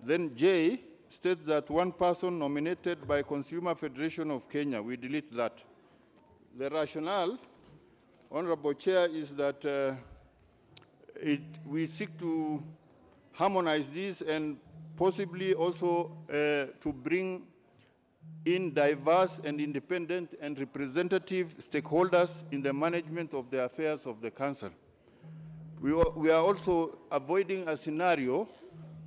Then J states that one person nominated by Consumer Federation of Kenya, we delete that. The rationale, Honorable Chair, is that we seek to harmonize this and possibly also to bring in diverse and independent and representative stakeholders in the management of the affairs of the Council. We are also avoiding a scenario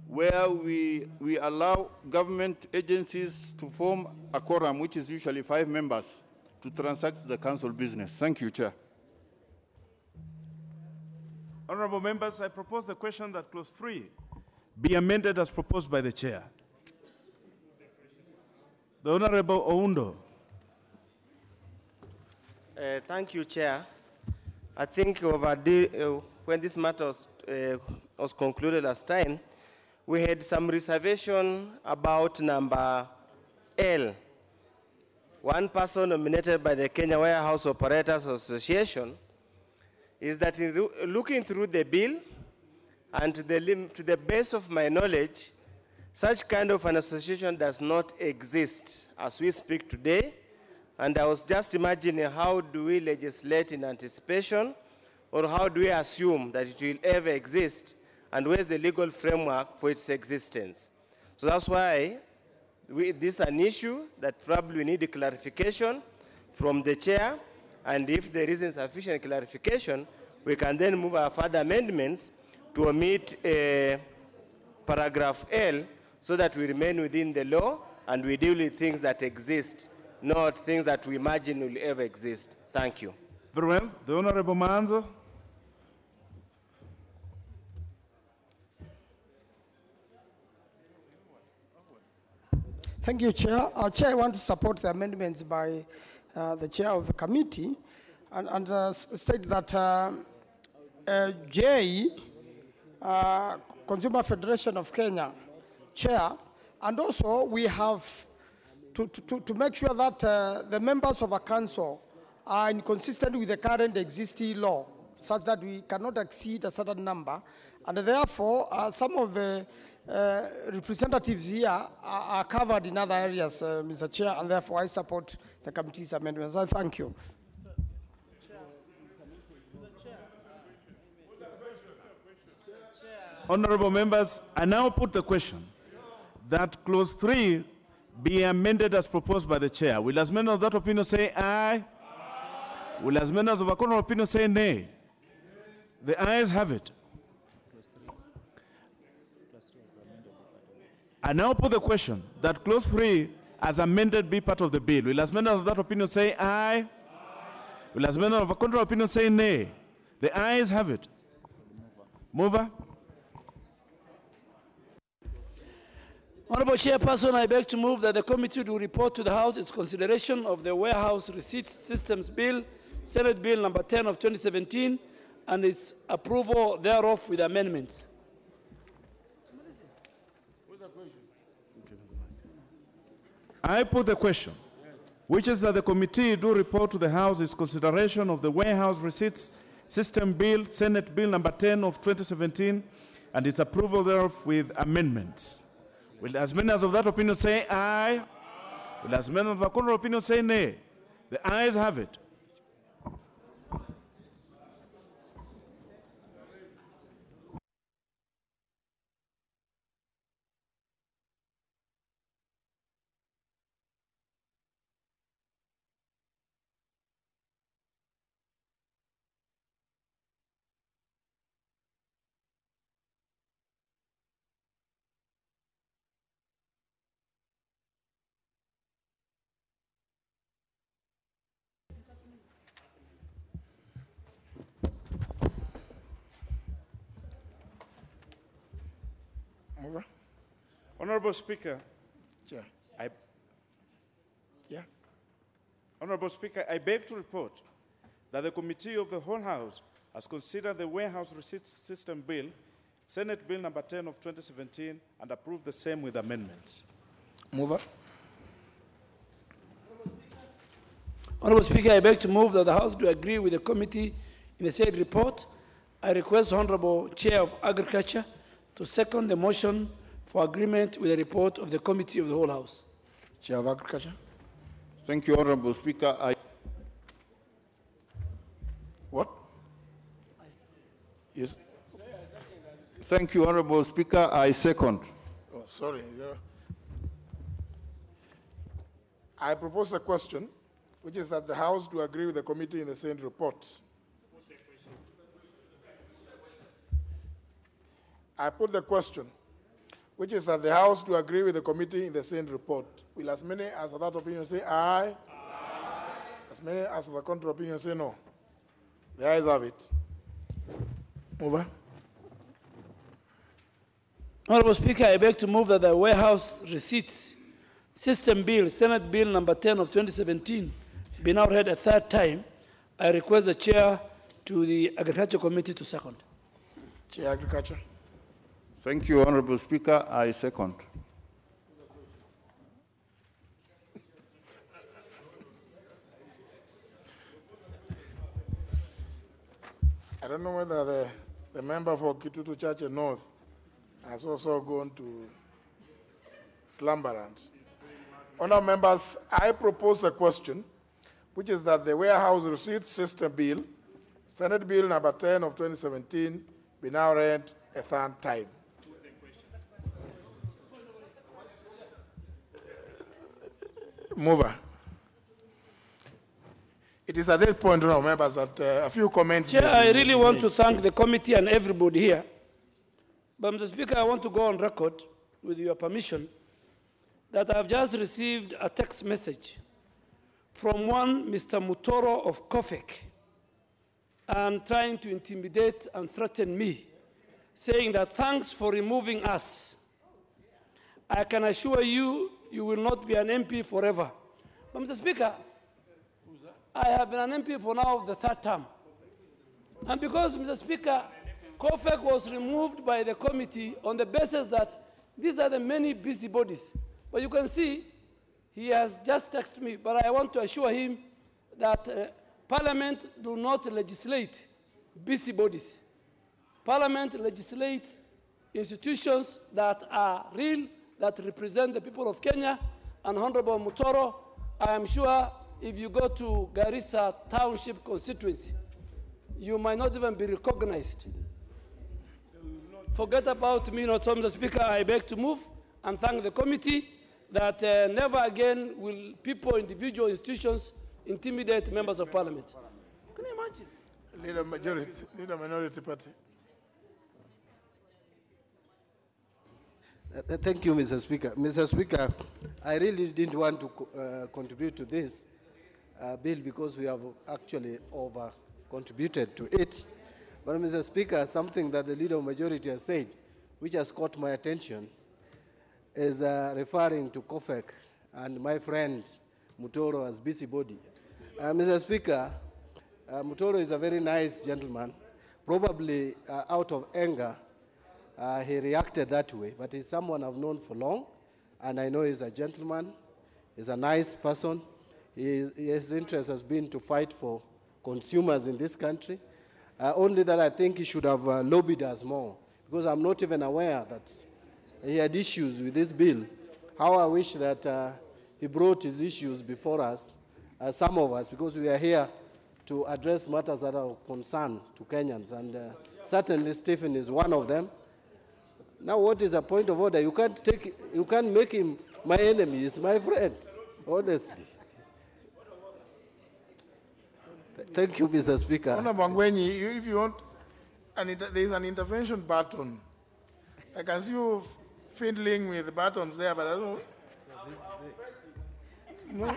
where we allow government agencies to form a quorum, which is usually 5 members, to transact the Council business. Thank you, Chair. Honorable members, I propose the question that clause 3 be amended as proposed by the Chair. The Honorable Oundo. Thank you, Chair. I think when this matter was concluded last time, we had some reservation about number L. One person nominated by the Kenya Warehouse Operators Association is that in looking through the bill, and to the best of my knowledge, such kind of an association does not exist as we speak today. And I was just imagining, how do we legislate in anticipation, or how do we assume that it will ever exist, and where's the legal framework for its existence? So that's why this is an issue that probably we need a clarification from the Chair, and if there isn't sufficient clarification, we can then move our further amendments to omit paragraph L, so that we remain within the law and we deal with things that exist, not things that we imagine will ever exist. Thank you. Very well. The Honorable Manzo. Thank you, Chair. Chair, I want to support the amendments by the Chair of the committee and state that J, Consumer Federation of Kenya, Chair, and also we have to make sure that the members of a council are inconsistent with the current existing law, such that we cannot exceed a certain number, and therefore some of the representatives here are covered in other areas, Mr. Chair, and therefore I support the committee's amendments. I thank you. Honorable members, I now put the question that clause 3 be amended as proposed by the Chair. Will as many of that opinion say aye? Aye. Will as many of the contrary opinion say nay? The ayes have it. I now put the question that clause 3 as amended be part of the bill. Will as many of that opinion say aye? Aye. Will as many of the contrary opinion say nay? The ayes have it. Mover. Honorable Chairperson, I beg to move that the committee do report to the House its consideration of the Warehouse Receipts Systems Bill, Senate Bill number 10 of 2017, and its approval thereof with amendments. I put the question, which is that the committee do report to the House its consideration of the Warehouse Receipts System Bill, Senate Bill number 10 of 2017, and its approval thereof with amendments. Will as many as of that opinion say aye? Aye. Will as many of the contrary opinion say nay? The ayes have it. Mover. Honorable Speaker. Chair. Honorable Speaker, I beg to report that the Committee of the Whole House has considered the Warehouse Receipts System Bill, Senate Bill number 10 of 2017, and approved the same with amendments. Mover. Honorable Speaker, I beg to move that the House do agree with the committee in the said report. I request the Honorable Chair of Agriculture to second the motion for agreement with the report of the Committee of the Whole House. Chair of Agriculture. Thank you, Honorable Speaker. What? Yes. Thank you, Honorable Speaker. I second. Oh, sorry. I propose a question, which is that the House do agree with the committee in the same report. I put the question, which is that the House do agree with the committee in the same report. Will as many as of that opinion say aye? Aye. As many as of the contrary opinion say no? The ayes have it. Mover. Honorable Speaker, I beg to move that the Warehouse Receipts System Bill, Senate Bill number 10 of 2017, be now read a third time. I request the Chair to the Agriculture Committee to second. Chair Agriculture. Thank you, Honorable Speaker. I second. I don't know whether the member for Kitutu Church North has also gone to slumberland. Honourable members, I propose a question, which is that the Warehouse Receipt System Bill, Senate Bill number 10 of 2017, be now read a third time. Mover. It is at that point, honourable members, that a few comments. Chair, I really want to thank the committee and everybody here. But, Mr. Speaker, I want to go on record, with your permission, that I've just received a text message from one Mr. Mutoro of Kofek, and trying to intimidate and threaten me, saying that thanks for removing us. I can assure you, you will not be an MP forever. But, Mr. Speaker, I have been an MP for now the third term. And because, Mr. Speaker, Kofek was removed by the committee on the basis that these are the many busybodies. But you can see, he has just texted me, but I want to assure him that Parliament do not legislate busybodies. Parliament legislates institutions that are real, that represent the people of Kenya. And Honorable Mutoro, I am sure if you go to Garissa Township constituency, you might not even be recognized. Forget about me, not Mr. Speaker. I beg to move and thank the committee that never again will people, individual institutions intimidate members of Parliament. Can you imagine? Leader Minority Party. Thank you, Mr. Speaker. Mr. Speaker, I really didn't want to contribute to this bill because we have actually over-contributed to it. But, Mr. Speaker, something that the Leader of Majority has said, which has caught my attention, is referring to Kofek and my friend Mutoro as busybody. Mr. Speaker, Mutoro is a very nice gentleman. Probably out of anger, he reacted that way, but he's someone I've known for long, and I know he's a gentleman, he's a nice person. His interest has been to fight for consumers in this country. Only that I think he should have lobbied us more, because I'm not even aware that he had issues with this bill. How I wish that he brought his issues before us, some of us, because we are here to address matters that are of concern to Kenyans, and certainly Stephen is one of them. Now, what is the point of order? You can't make him my enemy. He's my friend, honestly. Thank you, Mr. Speaker. Honorable Mangwenyi, if you want, there is an intervention button. I can see you fiddling with the buttons there, but I don't know. No.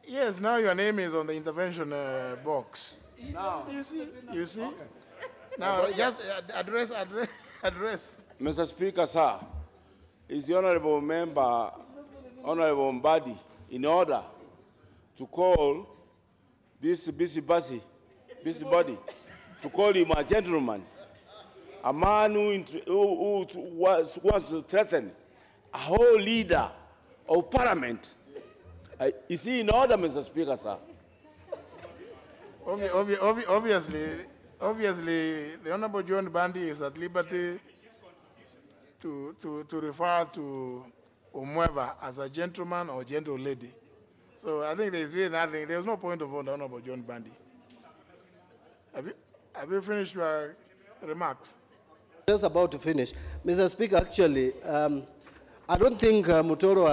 Yes, now your name is on the intervention box. Now. You see? Okay. Now, just address. Mr. Speaker, sir, is the honorable member, Honorable Mbadi, in order to call this busybody, to call him a gentleman, a man who wants to threaten a whole leader of parliament. Is he in order, Mr. Speaker, sir? Obviously, the Honorable John Bandi is at liberty to refer to whomever as a gentleman or gentle lady. So I think there's really nothing. There's no point of order, Honorable John Bandi. Have you finished your remarks? Just about to finish. Mr. Speaker, actually, I don't think Mutoro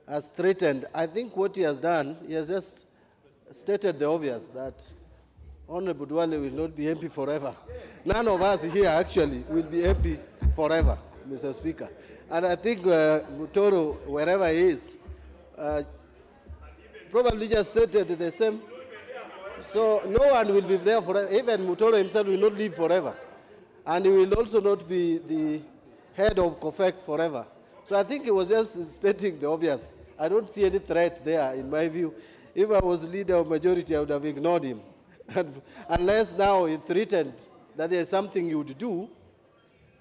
has threatened. I think what he has done, he has just stated the obvious, that Honorable Duale will not be MP forever. None of us here actually will be MP forever, Mr. Speaker. And I think Mutoro, wherever he is, probably just stated the same. So no one will be there forever. Even Mutoro himself will not live forever. And he will also not be the head of COFEC forever. So I think he was just stating the obvious. I don't see any threat there, in my view. If I was leader of majority, I would have ignored him. Unless now he threatened that there's something you would do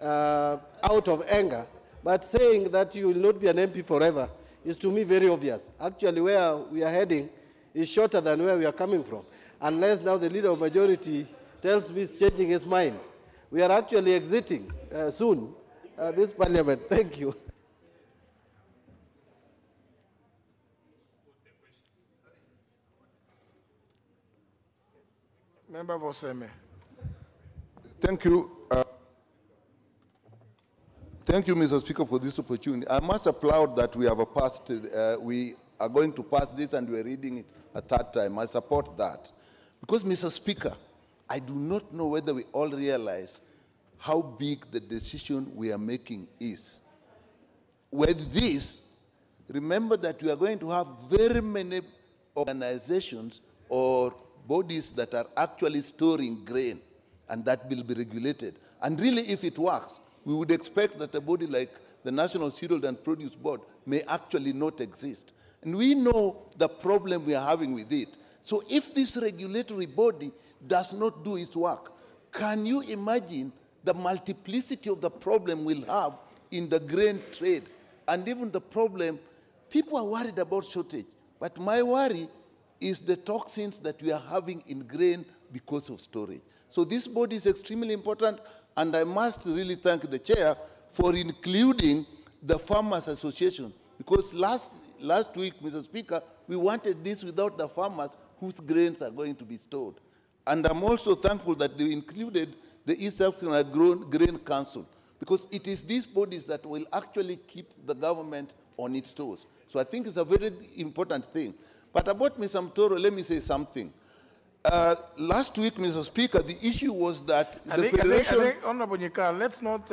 out of anger. But saying that you will not be an MP forever is to me very obvious. Actually, where we are heading is shorter than where we are coming from. Unless now the leader of majority tells me he's changing his mind. We are actually exiting soon this parliament. Thank you. Member for Seme. Thank you. Thank you, Mr. Speaker, for this opportunity. I must applaud that we have passed, we are going to pass this and we're reading it a third time. I support that. Because, Mr. Speaker, I do not know whether we all realize how big the decision we are making is. With this, remember that we are going to have very many organizations or bodies that are actually storing grain, and that will be regulated. And really, if it works, we would expect that a body like the National Cereal and Produce Board may actually not exist. And we know the problem we are having with it. So if this regulatory body does not do its work, can you imagine the multiplicity of the problem we'll have in the grain trade? And even the problem, people are worried about shortage, but my worry is the toxins that we are having in grain because of storage. So this body is extremely important, and I must really thank the chair for including the Farmers Association, because last week, Mr. Speaker, we wanted this without the farmers whose grains are going to be stored. And I'm also thankful that they included the East African Grain Council, because it is these bodies that will actually keep the government on its toes. So I think it's a very important thing. But about Mr. Mutoro, let me say something. Last week, Mr. Speaker, the issue was that I think, Honorable Nyika, let's not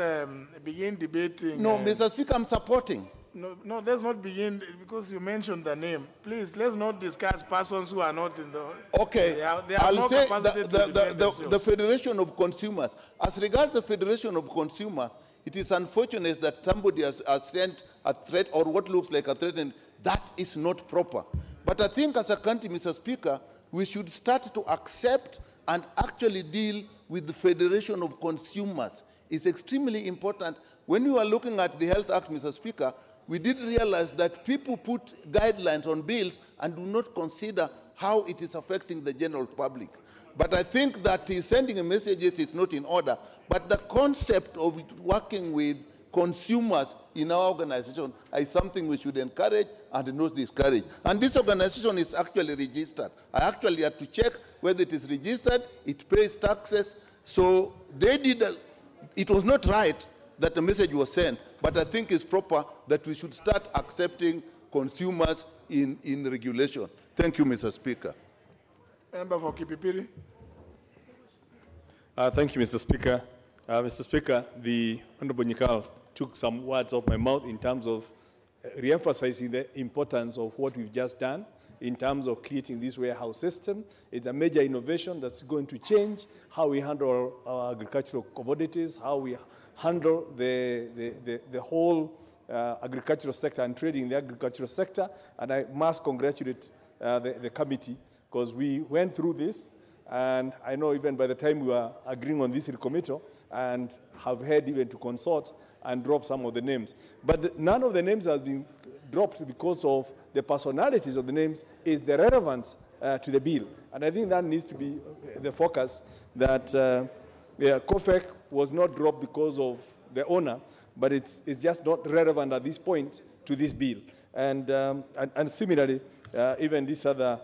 begin debating. No, Mr. Speaker, I'm supporting. No, let's not begin, because you mentioned the name. Please, let's not discuss persons who are not in the... Okay, they are I'll say the Federation of Consumers. As regards the Federation of Consumers, it is unfortunate that somebody has sent a threat or what looks like a threat, and that is not proper. But I think as a country, Mr. Speaker, we should start to accept and actually deal with the Federation of Consumers. It's extremely important. When we were looking at the Health Act, Mr. Speaker, we did realize that people put guidelines on bills and do not consider how it is affecting the general public. But I think that sending a message is not in order. But the concept of working with consumers in our organization is something we should encourage and not discourage. And this organization is actually registered. I actually had to check whether it is registered, it pays taxes. So they did, it was not right that the message was sent, but I think it's proper that we should start accepting consumers in regulation. Thank you, Mr. Speaker. Member for Kipipiri. Thank you, Mr. Speaker. Mr. Speaker, the Honorable Nyikal took some words off my mouth in terms of re-emphasizing the importance of what we've just done in terms of creating this warehouse system. It's a major innovation that's going to change how we handle our agricultural commodities, how we handle the whole agricultural sector and trading in the agricultural sector. And I must congratulate the committee, because we went through this, and I know even by the time we were agreeing on this committal and have had even to consult and drop some of the names. But none of the names has been dropped because of the personalities of the names, is the relevance to the bill. And I think that needs to be the focus, that COFEC was not dropped because of the owner, but it's just not relevant at this point to this bill. And similarly, even this other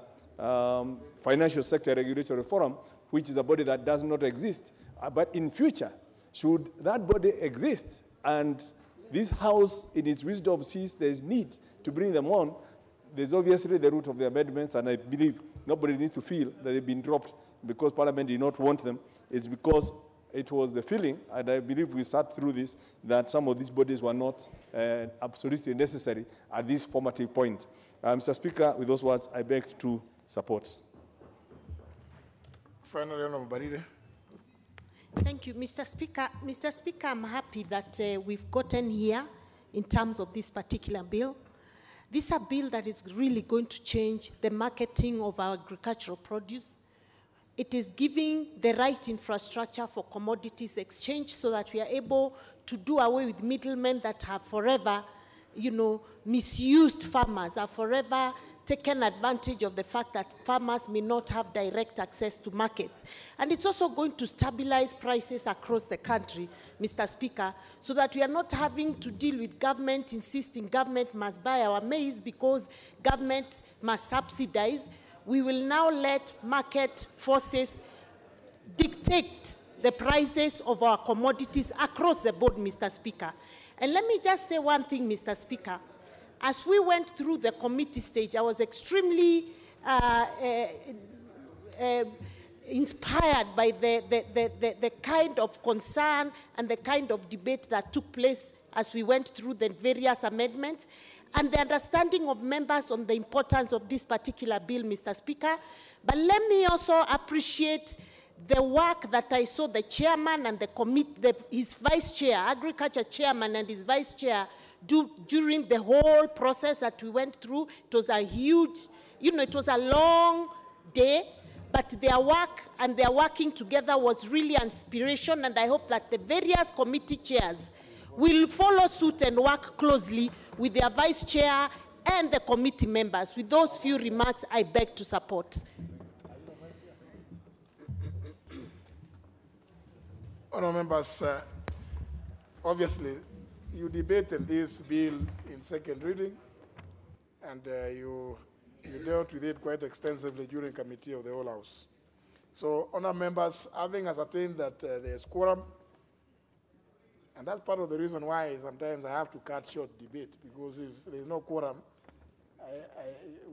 Financial Sector Regulatory Forum, which is a body that does not exist, but in future, should that body exist and this House, in its wisdom, sees there's need to bring them on, there's obviously the root of the amendments, and I believe nobody needs to feel that they've been dropped because Parliament did not want them. It's because it was the feeling, and I believe we sat through this, that some of these bodies were not absolutely necessary at this formative point. Mr. Speaker, with those words, I beg to support. Finally, Honorable Barire. Thank you, Mr. Speaker. Mr. Speaker, I'm happy that we've gotten here in terms of this particular bill. This is a bill that is really going to change the marketing of our agricultural produce. It is giving the right infrastructure for commodities exchange so that we are able to do away with middlemen that have forever, misused farmers, have forever taken advantage of the fact that farmers may not have direct access to markets. And it's also going to stabilize prices across the country, Mr. Speaker, so that we are not having to deal with government insisting government must buy our maize because government must subsidize. We will now let market forces dictate the prices of our commodities across the board, Mr. Speaker. And let me just say one thing, Mr. Speaker. As we went through the committee stage, I was extremely inspired by the kind of concern and the kind of debate that took place as we went through the various amendments, and the understanding of members on the importance of this particular bill, Mr. Speaker. But let me also appreciate the work that I saw the chairman and the committee, his vice chair, agriculture chairman and his vice chair, do during the whole process that we went through. It was a huge, it was a long day, but their work and their working together was really an inspiration, and I hope that the various committee chairs will follow suit and work closely with their vice chair and the committee members. With those few remarks, I beg to support. Honourable members, obviously, you debated this bill in second reading, and you dealt with it quite extensively during committee of the whole House. So, honourable members, having ascertained that there is quorum, and that's part of the reason why sometimes I have to cut short debate, because if there is no quorum,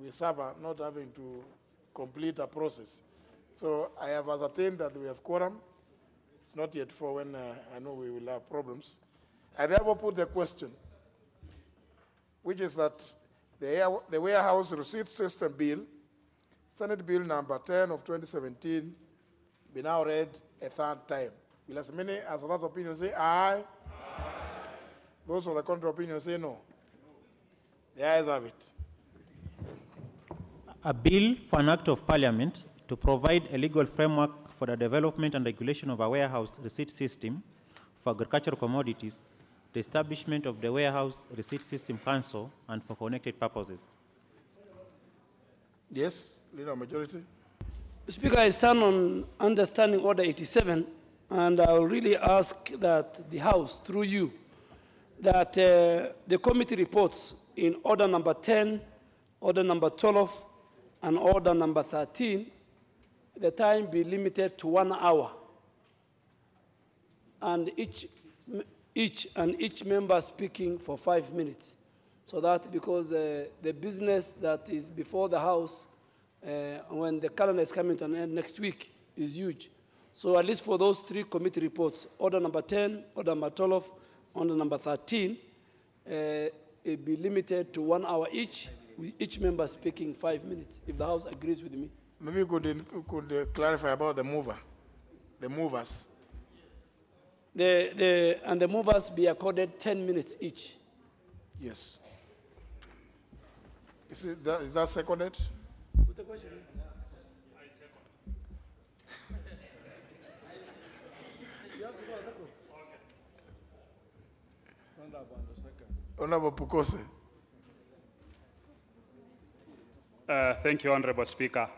we suffer not having to complete a process. So I have ascertained that we have quorum. It's not yet 4 when I know we will have problems. I therefore put the question, which is that the Warehouse Receipt System Bill, Senate Bill number 10 of 2017, be now read a third time. Will as many as of that opinion say aye? Aye. Those of the contrary opinion say no. The ayes have it. A bill for an act of Parliament to provide a legal framework for the development and regulation of a warehouse receipt system for agricultural commodities, the establishment of the Warehouse Receipt System Council, and for connected purposes. Yes, Leader Majority. Speaker, I stand on Understanding Order 87, and I will really ask that the House, through you, that the committee reports in Order number 10, Order number 12, and Order number 13, the time be limited to 1 hour, and each member speaking for 5 minutes, so that because the business that is before the House when the calendar is coming to an end next week is huge. So at least for those 3 committee reports, Order number 10, Order number 12, Order number 13, be limited to 1 hour each, with each member speaking 5 minutes, if the House agrees with me. Maybe you could clarify about the movers. And the movers be accorded 10 minutes each. Yes. Is that seconded? The question is? I second. Honorable Pukose. Thank you, Honorable Speaker.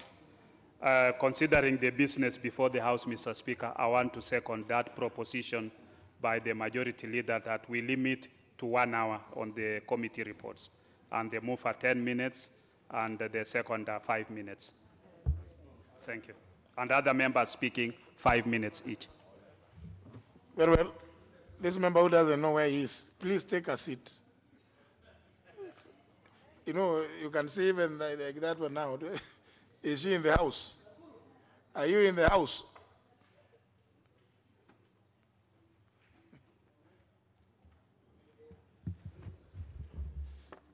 Considering the business before the House, Mr. Speaker, I want to second that proposition by the majority leader that we limit to 1 hour on the committee reports, and the mover 10 minutes, and the second 5 minutes. Thank you. And other members speaking 5 minutes each. Very well. This member who doesn't know where he is, please take a seat. You know, you can see even like that one now. Is she in the house? Are you in the house?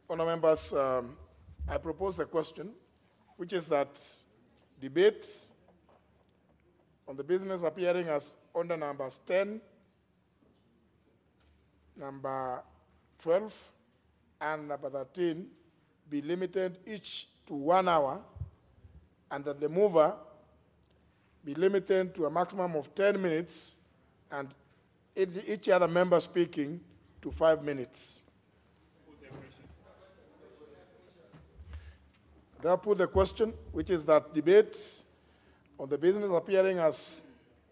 Honourable members, I propose a question, which is that debate on the business appearing as under numbers 10, number 12, and number 13 be limited each to 1 hour, and that the mover be limited to a maximum of 10 minutes, and each other member speaking to 5 minutes. They'll put the question, which is that debates on the business appearing as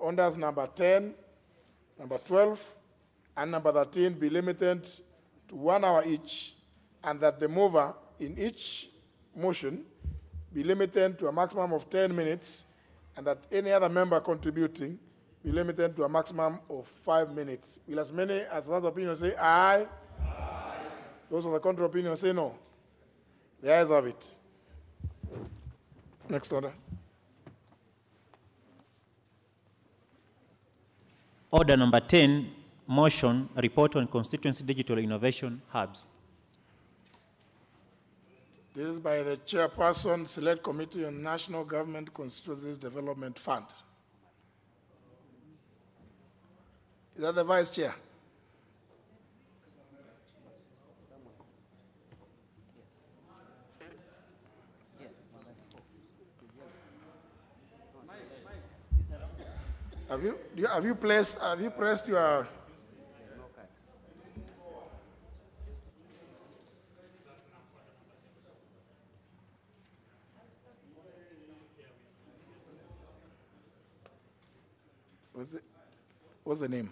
under number 10, number 12, and number 13 be limited to 1 hour each, and that the mover in each motion be limited to a maximum of 10 minutes, and that any other member contributing be limited to a maximum of 5 minutes. Will as many as that opinion say aye? Aye. Those of the contrary opinion say no. The ayes have it. Next order. Order number 10, motion, report on constituency digital innovation hubs. This is by the chairperson, Select Committee on National Government Constituencies Development Fund. Is that the vice chair? Have you pressed your? What's the name?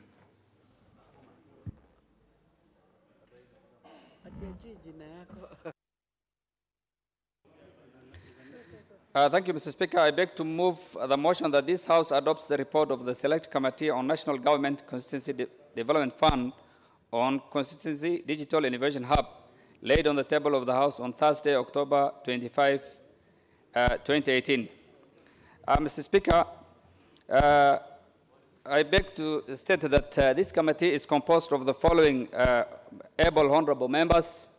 Thank you, Mr. Speaker. I beg to move the motion that this House adopts the report of the Select Committee on National Government Constituency Development Fund on Constituency Digital Innovation Hub, laid on the table of the House on Thursday, October 25, 2018. Mr. Speaker, I beg to state that this committee is composed of the following able honorable members: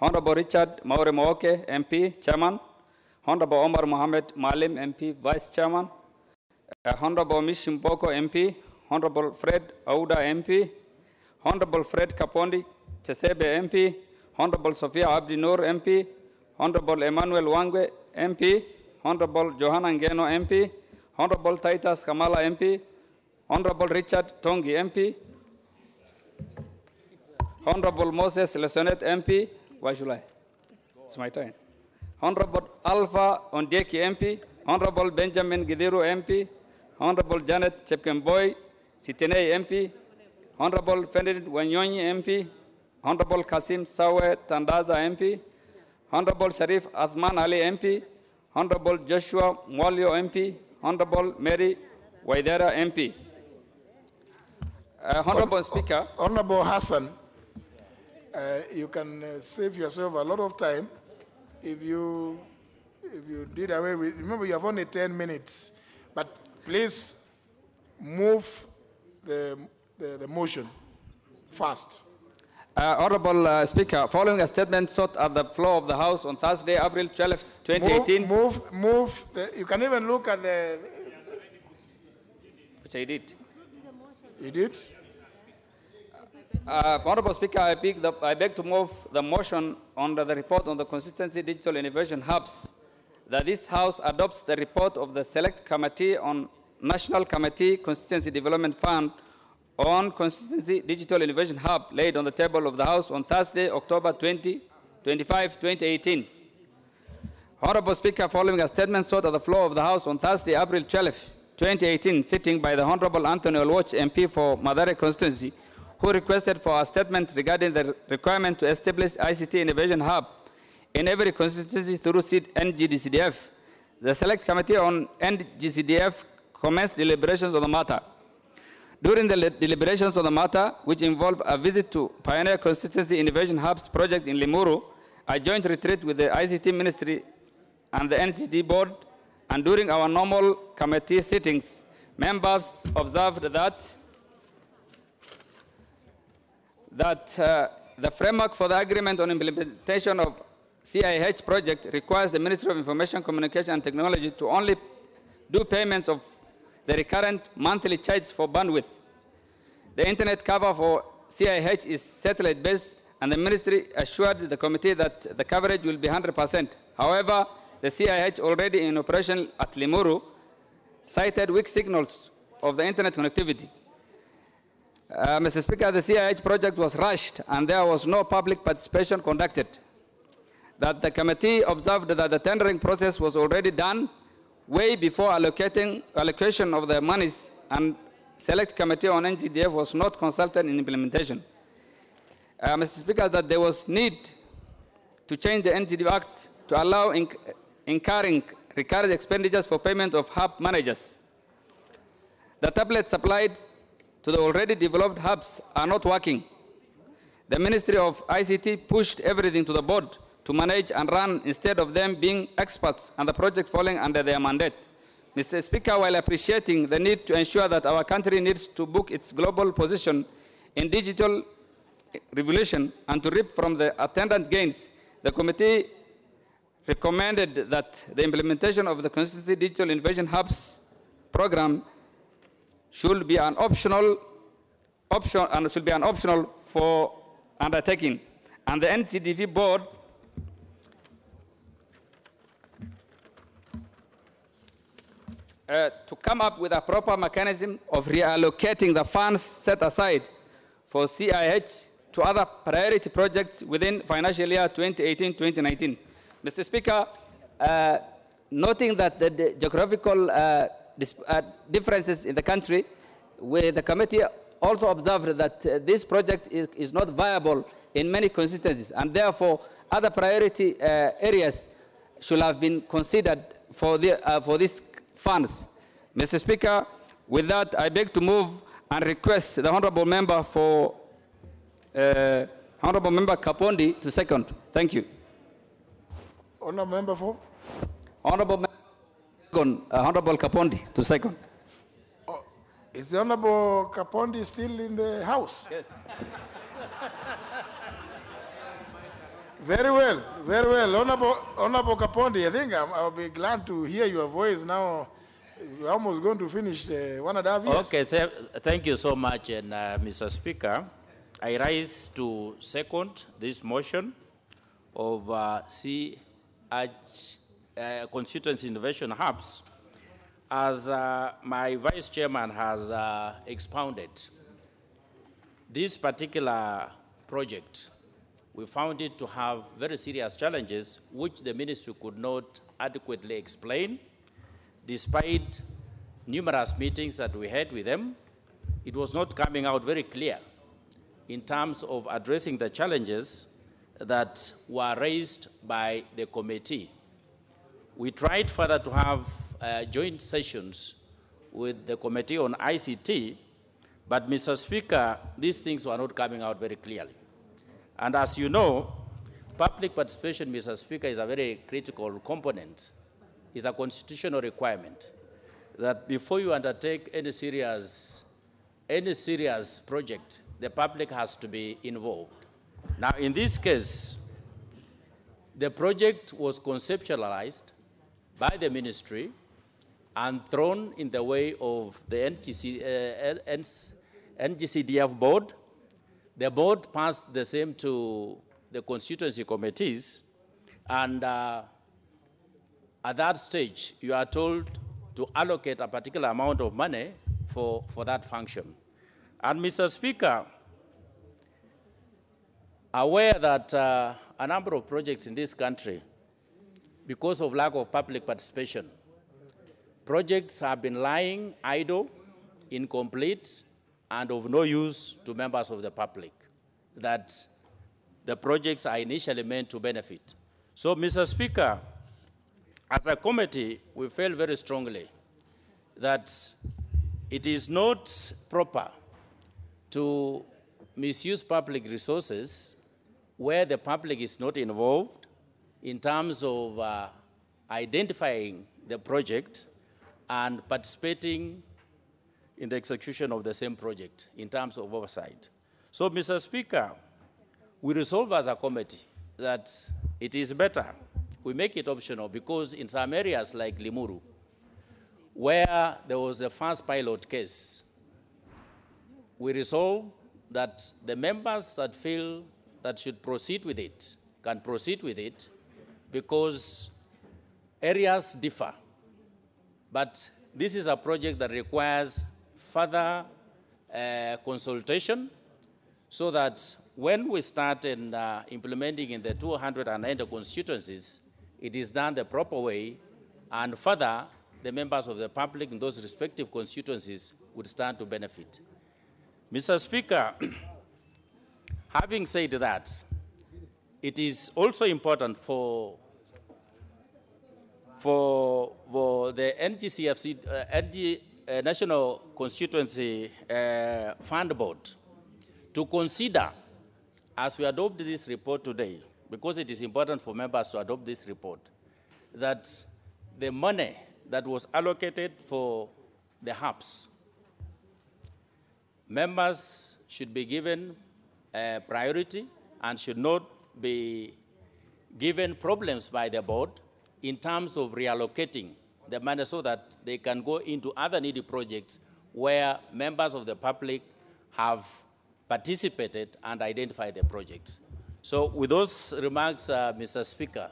Honorable Richard Maure Mooke, MP, Chairman; Honorable Omar Mohamed Malim, MP, Vice Chairman; Honorable Mishim Boko, MP; Honorable Fred Auda, MP; Honorable Fred Kapondi Chesebe, MP; Honorable Sophia Abdi Noor, MP; Honorable Emmanuel Wangwe, MP; Honorable Johanna Ngeno, MP; Honorable Titus Kamala, MP; Honorable Richard Tongi, MP; Honorable Moses Lesonet, MP. Why should I? It's my turn. Honorable Alpha Ondeki, MP; Honorable Benjamin Gidiru, MP; Honorable Janet Chepkemboy Sitenei, MP; Honorable Ferdinand Wanyonyi, MP; Honorable Kasim Sawe Tandaza, MP; Honorable Sharif Athman Ali, MP; Honorable Joshua Mwalio, MP; Honorable Mary Waidera, MP. Honorable Speaker. Honorable Hassan, you can save yourself a lot of time if you did away with, remember you have only 10 minutes, but please move the motion fast. Honorable Speaker, following a statement sought at the floor of the House on Thursday, April 12, 2018. Move. You can even look at the. Which I did. You did? Honorable Speaker, I beg to move the motion under the report on the Consistency Digital Innovation Hubs, that this House adopts the report of the Select Committee on National Committee Consistency Development Fund on Consistency Digital Innovation Hub laid on the table of the House on Thursday, October 25, 2018. Honorable Speaker, following a statement sought at the floor of the House on Thursday, April 12, 2018, sitting by the Honorable Anthony Olwoch, MP for Mathare constituency, who requested for a statement regarding the requirement to establish ICT Innovation Hub in every constituency through NGDCDF. The Select Committee on NGCDF commenced deliberations on the matter. During the deliberations on the matter, which involved a visit to Pioneer Constituency Innovation Hubs project in Limuru, a joint retreat with the ICT Ministry and the NCD Board, and during our normal committee sittings, members observed that the framework for the agreement on implementation of CIH project requires the Ministry of Information, Communication and Technology to only do payments of the recurrent monthly charges for bandwidth. The internet cover for CIH is satellite-based, and the Ministry assured the committee that the coverage will be 100%. However, the CIH already in operation at Limuru cited weak signals of the internet connectivity. Mr. Speaker, the CIH project was rushed and there was no public participation conducted. That the committee observed that the tendering process was already done way before allocation of the monies, and Select Committee on NGDF was not consulted in implementation. Mr. Speaker, that there was need to change the NGDF Act to allow incurring recurrent expenditures for payment of hub managers. The tablets supplied to the already developed hubs are not working. The Ministry of ICT pushed everything to the board to manage and run instead of them being experts and the project falling under their mandate. Mr. Speaker, while appreciating the need to ensure that our country needs to book its global position in digital revolution and to reap from the attendant gains, the committee recommended that the implementation of the Consistency Digital Innovation Hubs program should be an optional for undertaking, and the NCDV board to come up with a proper mechanism of reallocating the funds set aside for CIH to other priority projects within financial year 2018-2019. Mr. Speaker, noting that the geographical differences in the country, where the committee also observed that this project is not viable in many constituencies, and therefore other priority areas should have been considered for these funds. Mr. Speaker, with that, I beg to move and request the Honourable Member for Honourable Member Kapondi to second. Thank you. Honourable Member for? Honourable Kapondi to second. Oh, is the Honourable Kapondi still in the House? Yes. Very well, very well. Honourable Kapondi, I think I'll be glad to hear your voice now. We're almost going to finish 1.5 years. Okay, thank you so much, and Mr. Speaker, I rise to second this motion of Constituency Innovation Hubs, as my Vice Chairman has expounded. This particular project, we found it to have very serious challenges which the ministry could not adequately explain. Despite numerous meetings that we had with them, it was not coming out very clear in terms of addressing the challenges that were raised by the committee. We tried further to have joint sessions with the Committee on ICT, but Mr. Speaker, these things were not coming out very clearly. And as you know, public participation, Mr. Speaker, is a very critical component. It's a constitutional requirement that before you undertake any serious project, the public has to be involved. Now, in this case, the project was conceptualized by the ministry and thrown in the way of the NGCDF board. The board passed the same to the constituency committees, and at that stage, you are told to allocate a particular amount of money for that function. And Mr. Speaker, aware that a number of projects in this country, because of lack of public participation, projects have been lying idle, incomplete, and of no use to members of the public, that the projects are initially meant to benefit. So, Mr. Speaker, as a committee, we feel very strongly that it is not proper to misuse public resources where the public is not involved in terms of identifying the project and participating in the execution of the same project in terms of oversight. So, Mr. Speaker, we resolve as a committee that it is better we make it optional, because in some areas like Limuru, where there was a first pilot case, we resolve that the members that feel that should proceed with it can proceed with it, because areas differ. But this is a project that requires further consultation, so that when we start in, implementing in the 290 constituencies, it is done the proper way, and further, the members of the public in those respective constituencies would stand to benefit. Mr. Speaker, having said that, it is also important for the NGCFC, National Constituency Fund Board, to consider, as we adopt this report today, because it is important for members to adopt this report, that the money that was allocated for the hubs, members should be given priority and should not be given problems by the board in terms of reallocating the money, so that they can go into other needy projects where members of the public have participated and identified the projects. So with those remarks, Mr. Speaker,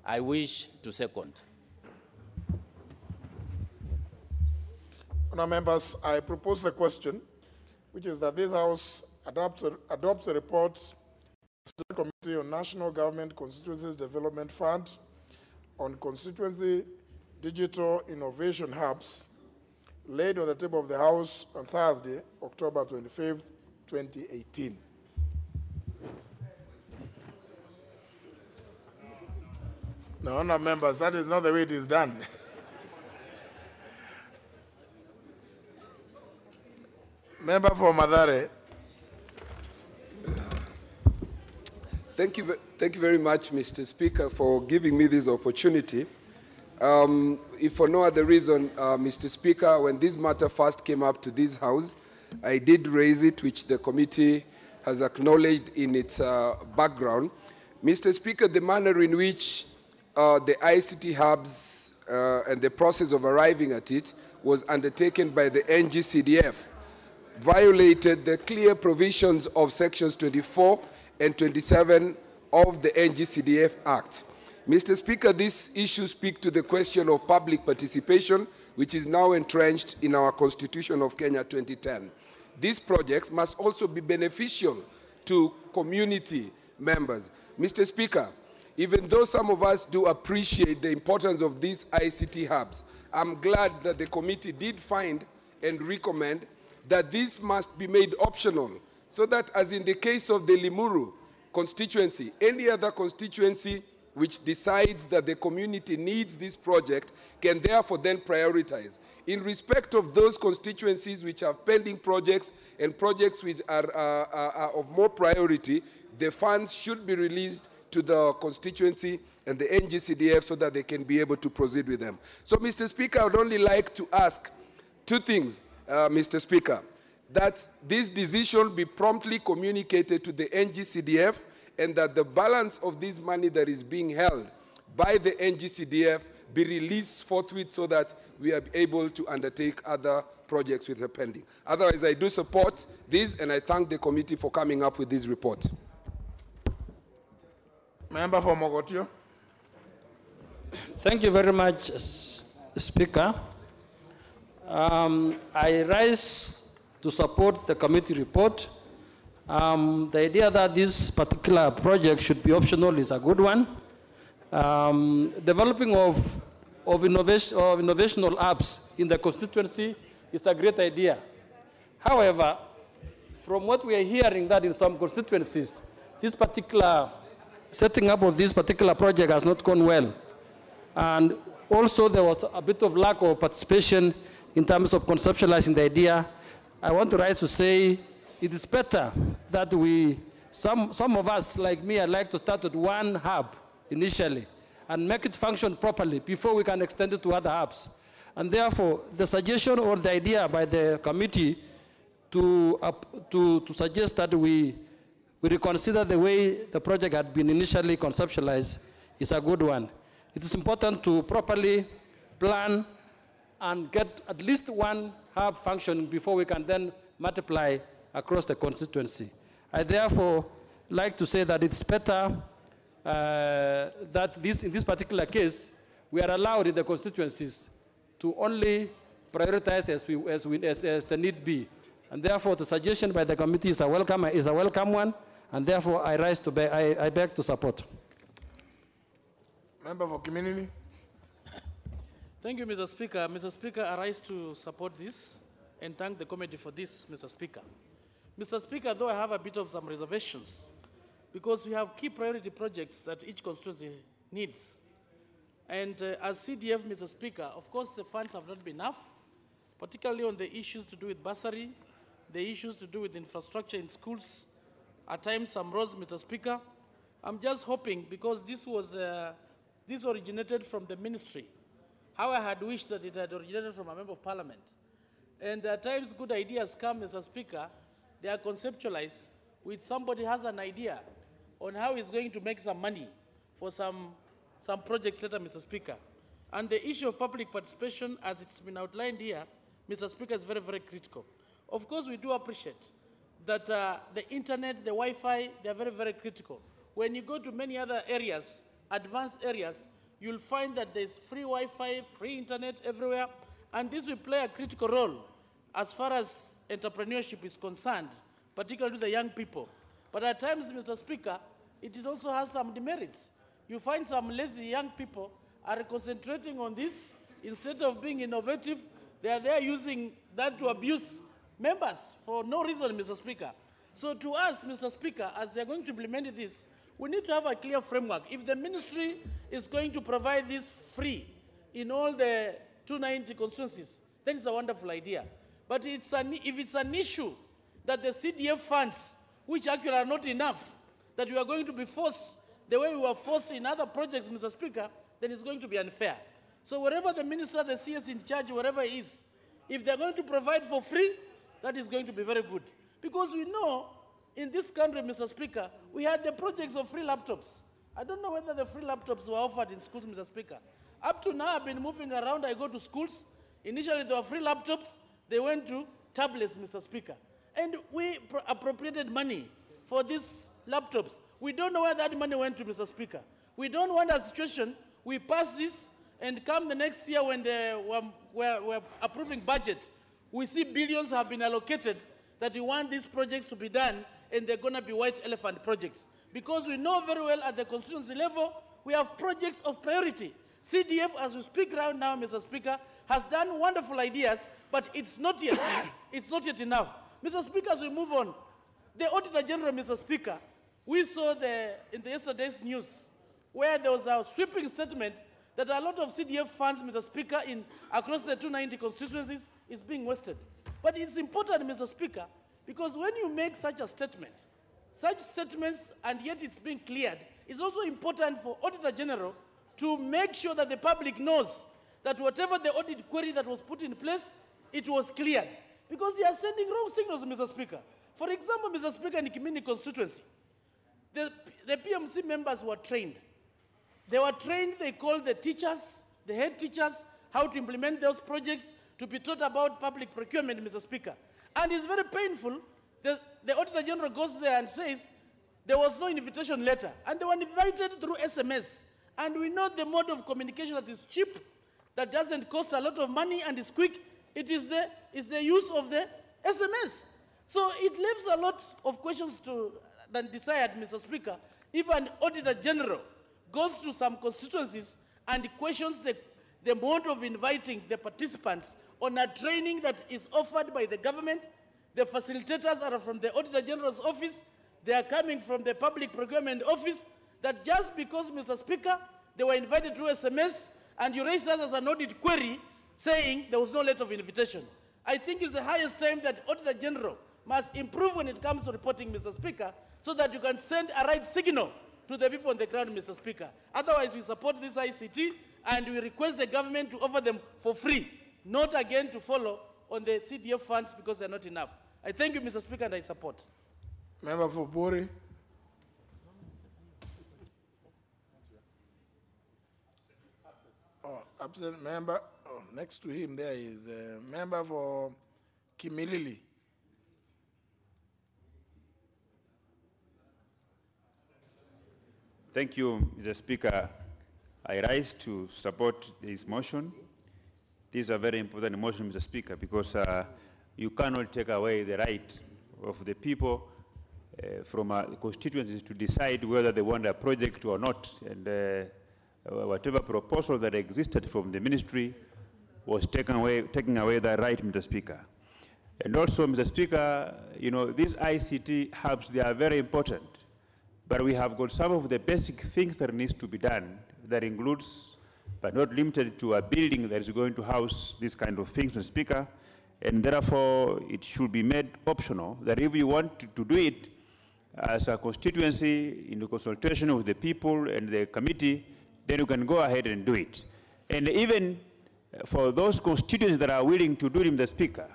I wish to second. Honourable members, I propose the question, which is that this House adopts a report of the Committee on National Government Constituencies Development Fund on constituency digital innovation hubs, laid on the table of the House on Thursday, October 25th, 2018. No, honourable members, that is not the way it is done. Member for Madare. Thank you very much, Mr. Speaker, for giving me this opportunity. If for no other reason, Mr. Speaker, when this matter first came up to this House, I did raise it, which the committee has acknowledged in its background. Mr. Speaker, the manner in which the ICT hubs and the process of arriving at it was undertaken by the NGCDF violated the clear provisions of sections 24 and 27 of the NGCDF Act. Mr. Speaker, these issues speak to the question of public participation, which is now entrenched in our Constitution of Kenya 2010. These projects must also be beneficial to community members. Mr. Speaker, even though some of us do appreciate the importance of these ICT hubs, I'm glad that the committee did find and recommend that this must be made optional, so that, as in the case of the Limuru constituency, any other constituency which decides that the community needs this project can therefore then prioritize. In respect of those constituencies which have pending projects and projects which are of more priority, the funds should be released to the constituency and the NGCDF so that they can be able to proceed with them. So, Mr. Speaker, I would only like to ask two things, Mr. Speaker. that this decision be promptly communicated to the NGCDF and that the balance of this money that is being held by the NGCDF be released forthwith so that we are able to undertake other projects which are pending. Otherwise, I do support this, and I thank the committee for coming up with this report. Member for Mogotio. Thank you very much, Speaker. I rise to support the committee report. The idea that this particular project should be optional is a good one. Developing of innovational apps in the constituency is a great idea. However, from what we are hearing, that in some constituencies, this particular setting up of this particular project has not gone well. And also there was a bit of lack of participation in terms of conceptualizing the idea. I want to rise to say it is better that some of us, like me, I'd like to start with one hub initially and make it function properly before we can extend it to other hubs. And therefore, the suggestion or the idea by the committee to suggest that we reconsider the way the project had been initially conceptualized is a good one. It is important to properly plan and get at least one hub functioning before we can then multiply across the constituency. I therefore like to say that it's better that in this particular case, we are allowed in the constituencies to only prioritize as the need be. And therefore, the suggestion by the committee is a welcome one, and therefore I beg to support. Member for Community. Thank you, Mr. Speaker. Mr. Speaker, I rise to support this and thank the committee for this, Mr. Speaker. Mr. Speaker, though I have a bit of some reservations, because we have key priority projects that each constituency needs. And as CDF, Mr. Speaker, of course the funds have not been enough, particularly on the issues to do with bursary, the issues to do with infrastructure in schools, at times some roads, Mr. Speaker. I'm just hoping, because this originated from the ministry, how I had wished that it had originated from a member of parliament. And at times good ideas come, Mr. Speaker, they are conceptualized with somebody has an idea on how he's going to make some money for some projects later, Mr. Speaker. And the issue of public participation, as it's been outlined here, Mr. Speaker, is very, very critical. Of course, we do appreciate that the internet, the Wi-Fi, they're very, very critical. When you go to many other areas, advanced areas, you'll find that there's free Wi-Fi, free internet everywhere, and this will play a critical role as far as entrepreneurship is concerned, particularly the young people. But at times, Mr. Speaker, it also has some demerits. You find some lazy young people are concentrating on this. Instead of being innovative, they are there using that to abuse members for no reason, Mr. Speaker. So to us, Mr. Speaker, as they're going to implement this, we need to have a clear framework. If the ministry is going to provide this free in all the 290 constituencies, then it's a wonderful idea. But if it's an issue that the CDF funds, which actually are not enough, that we are going to be forced the way we were forced in other projects, Mr. Speaker, then it's going to be unfair. So wherever the minister, the CS in charge, wherever he is, if they're going to provide for free, that is going to be very good. Because we know in this country, Mr. Speaker, we had the projects of free laptops. I don't know whether the free laptops were offered in schools, Mr. Speaker. Up to now, I've been moving around, I go to schools. Initially, there were free laptops. They went to tablets, Mr. Speaker. And we appropriated money for these laptops. We don't know where that money went to, Mr. Speaker. We don't want a situation, we pass this, and come the next year when we're approving budget, we see billions have been allocated that we want these projects to be done, and they're going to be white elephant projects. Because we know very well at the constituency level, we have projects of priority. CDF, as we speak right now, Mr. Speaker, has done wonderful ideas, but it's not yet, enough. Mr. Speaker, as we move on, the Auditor General, Mr. Speaker, we saw in yesterday's news where there was a sweeping statement that a lot of CDF funds, Mr. Speaker, across the 290 constituencies is being wasted. But it's important, Mr. Speaker, because when you make such a statement, such statements, and yet it's being cleared, it's also important for Auditor General to make sure that the public knows that whatever the audit query that was put in place, it was cleared. because they are sending wrong signals, Mr. Speaker. For example, Mr. Speaker, in Kimini constituency, the PMC members were trained. They were trained, they called the teachers, the head teachers, how to implement those projects, to be taught about public procurement, Mr. Speaker. And it's very painful. The Auditor General goes there and says there was no invitation letter. And they were invited through SMS. And we know the mode of communication that is cheap, that doesn't cost a lot of money and is quick. It is the use of the SMS. So it leaves a lot of questions than desired, Mr. Speaker. If an Auditor General goes to some constituencies and questions the mode of inviting the participants on a training that is offered by the government, the facilitators are from the Auditor General's office, they are coming from the Public Procurement Office, that just because, Mr. Speaker, they were invited through SMS, and you raised that as an audit query saying there was no letter of invitation. I think it's the highest time that Auditor General must improve when it comes to reporting, Mr. Speaker, so that you can send a right signal to the people on the ground, Mr. Speaker. Otherwise, we support this ICT, and we request the government to offer them for free, not again to follow on the CDF funds because they're not enough. I thank you, Mr. Speaker, and I support. Member for Bori. Oh, absent member. Oh, next to him there is a member for Kimilili. Thank you, Mr. Speaker. I rise to support this motion. This is a very important motion, Mr. Speaker, because you cannot take away the right of the people from constituencies to decide whether they want a project or not. And whatever proposal that existed from the ministry was taking away that right, Mr. Speaker. And also, Mr. Speaker, you know, these ICT hubs, they are very important. But we have got some of the basic things that needs to be done that includes, but not limited to, a building that is going to house these kind of things, Mr. Speaker. And therefore, it should be made optional that if you want to do it as a constituency in the consultation with the people and the committee, then you can go ahead and do it. And even for those constituencies that are willing to do it, Mr. Speaker,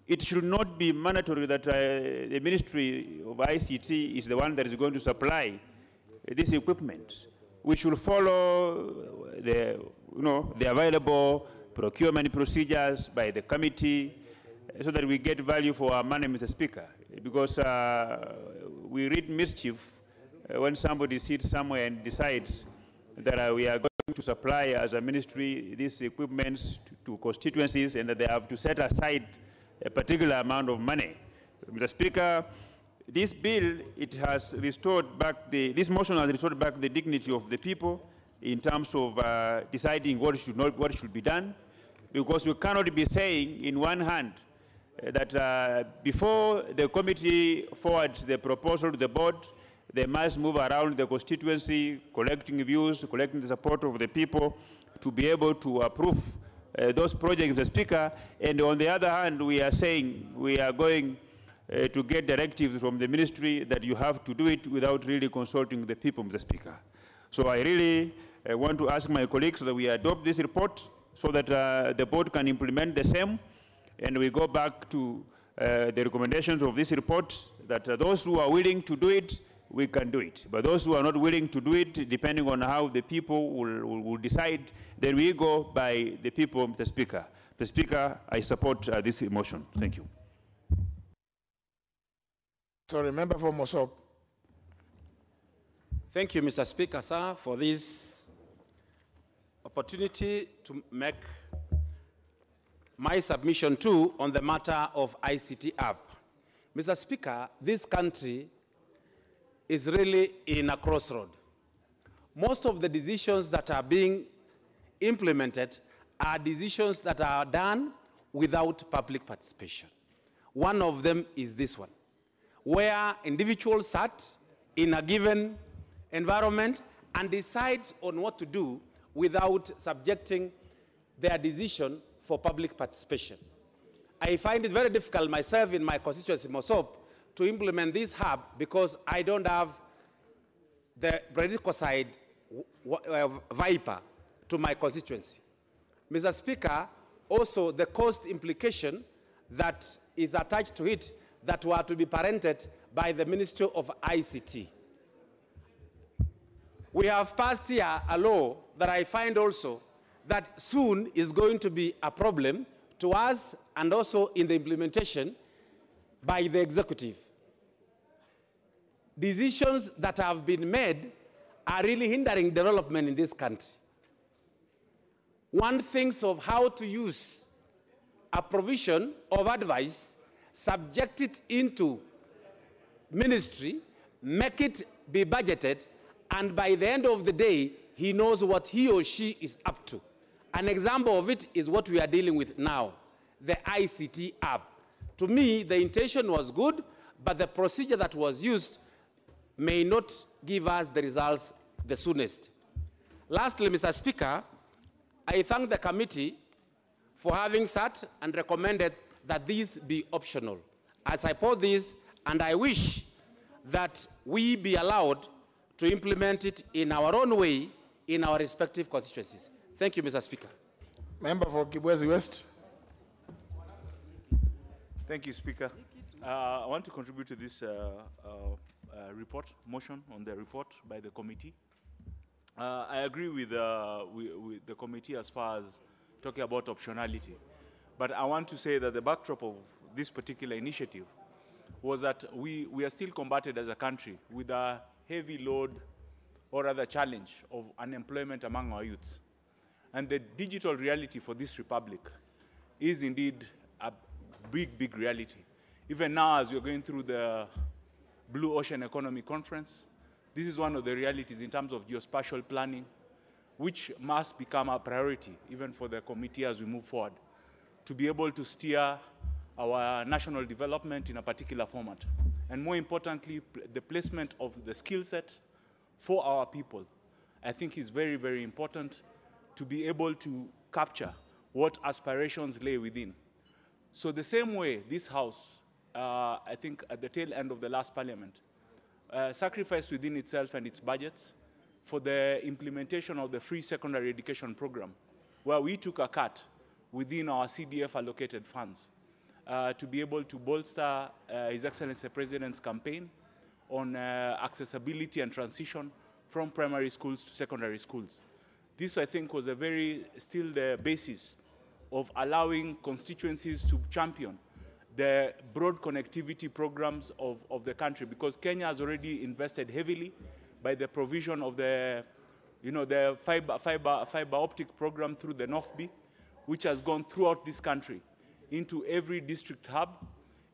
it should not be mandatory that the Ministry of ICT is the one that is going to supply this equipment. We should follow the available procurement procedures by the committee so that we get value for our money, Mr. Speaker. Because we read mischief when somebody sits somewhere and decides that we are going to supply as a ministry these equipments to constituencies and that they have to set aside a particular amount of money. Mr. Speaker, this bill, it has restored back this motion has restored back the dignity of the people in terms of deciding what should be done, because we cannot be saying in one hand that before the committee forwards the proposal to the board, they must move around the constituency, collecting views, collecting the support of the people to be able to approve those projects, Mr. Speaker. And on the other hand, we are saying we are going to get directives from the ministry that you have to do it without really consulting the people, Mr. Speaker. So I really want to ask my colleagues that we adopt this report so that the board can implement the same, and we go back to the recommendations of this report, that those who are willing to do it, we can do it. But those who are not willing to do it, depending on how the people will decide, then we go by the people, Mr. Speaker. Mr. Speaker, I support this motion. Thank you. Sorry, member for Mosop. Thank you, Mr. Speaker, sir, for this opportunity to make my submission too on the matter of ICT app. Mr. Speaker, this country is really in a crossroad. Most of the decisions that are being implemented are decisions that are done without public participation. One of them is this one, where individuals sat in a given environment and decides on what to do without subjecting their decision for public participation. I find it very difficult myself in my constituency, Mosop, to implement this hub because I don't have the prerequisite Viper to my constituency. Mr. Speaker, also the cost implication that is attached to it that were to be parented by the Ministry of ICT. We have passed here a law that I find also that soon is going to be a problem to us and also in the implementation by the executive. Decisions that have been made are really hindering development in this country. One thinks of how to use a provision of advice, subject it into ministry, make it be budgeted, and by the end of the day, he knows what he or she is up to. An example of it is what we are dealing with now, the ICT app. To me, the intention was good, but the procedure that was used may not give us the results the soonest. Lastly, Mr. Speaker, I thank the committee for having sat and recommended that these be optional. I support this, and I wish that we be allowed to implement it in our own way in our respective constituencies. Thank you, Mr. Speaker. Member for Kibwezi West. Thank you, Speaker. I want to contribute to this report, motion on the report by the committee. I agree with the committee as far as talking about optionality. But I want to say that the backdrop of this particular initiative was that we are still combated as a country with a heavy load or rather challenge of unemployment among our youths. And the digital reality for this republic is indeed a big, big reality. Even now, as we're going through the Blue Ocean Economy Conference, this is one of the realities in terms of geospatial planning, which must become a priority, even for the committee as we move forward, to be able to steer our national development in a particular format. And more importantly, the placement of the skill set for our people, I think is very, very important to be able to capture what aspirations lay within. So the same way this House, I think at the tail end of the last Parliament, sacrificed within itself and its budgets for the implementation of the free secondary education program, where we took a cut within our CDF allocated funds to be able to bolster His Excellency the President's campaign on accessibility and transition from primary schools to secondary schools. This, I think, was still the basis of allowing constituencies to champion the broad connectivity programs of the country, because Kenya has already invested heavily by the provision of the fiber optic program through the North-B, which has gone throughout this country into every district hub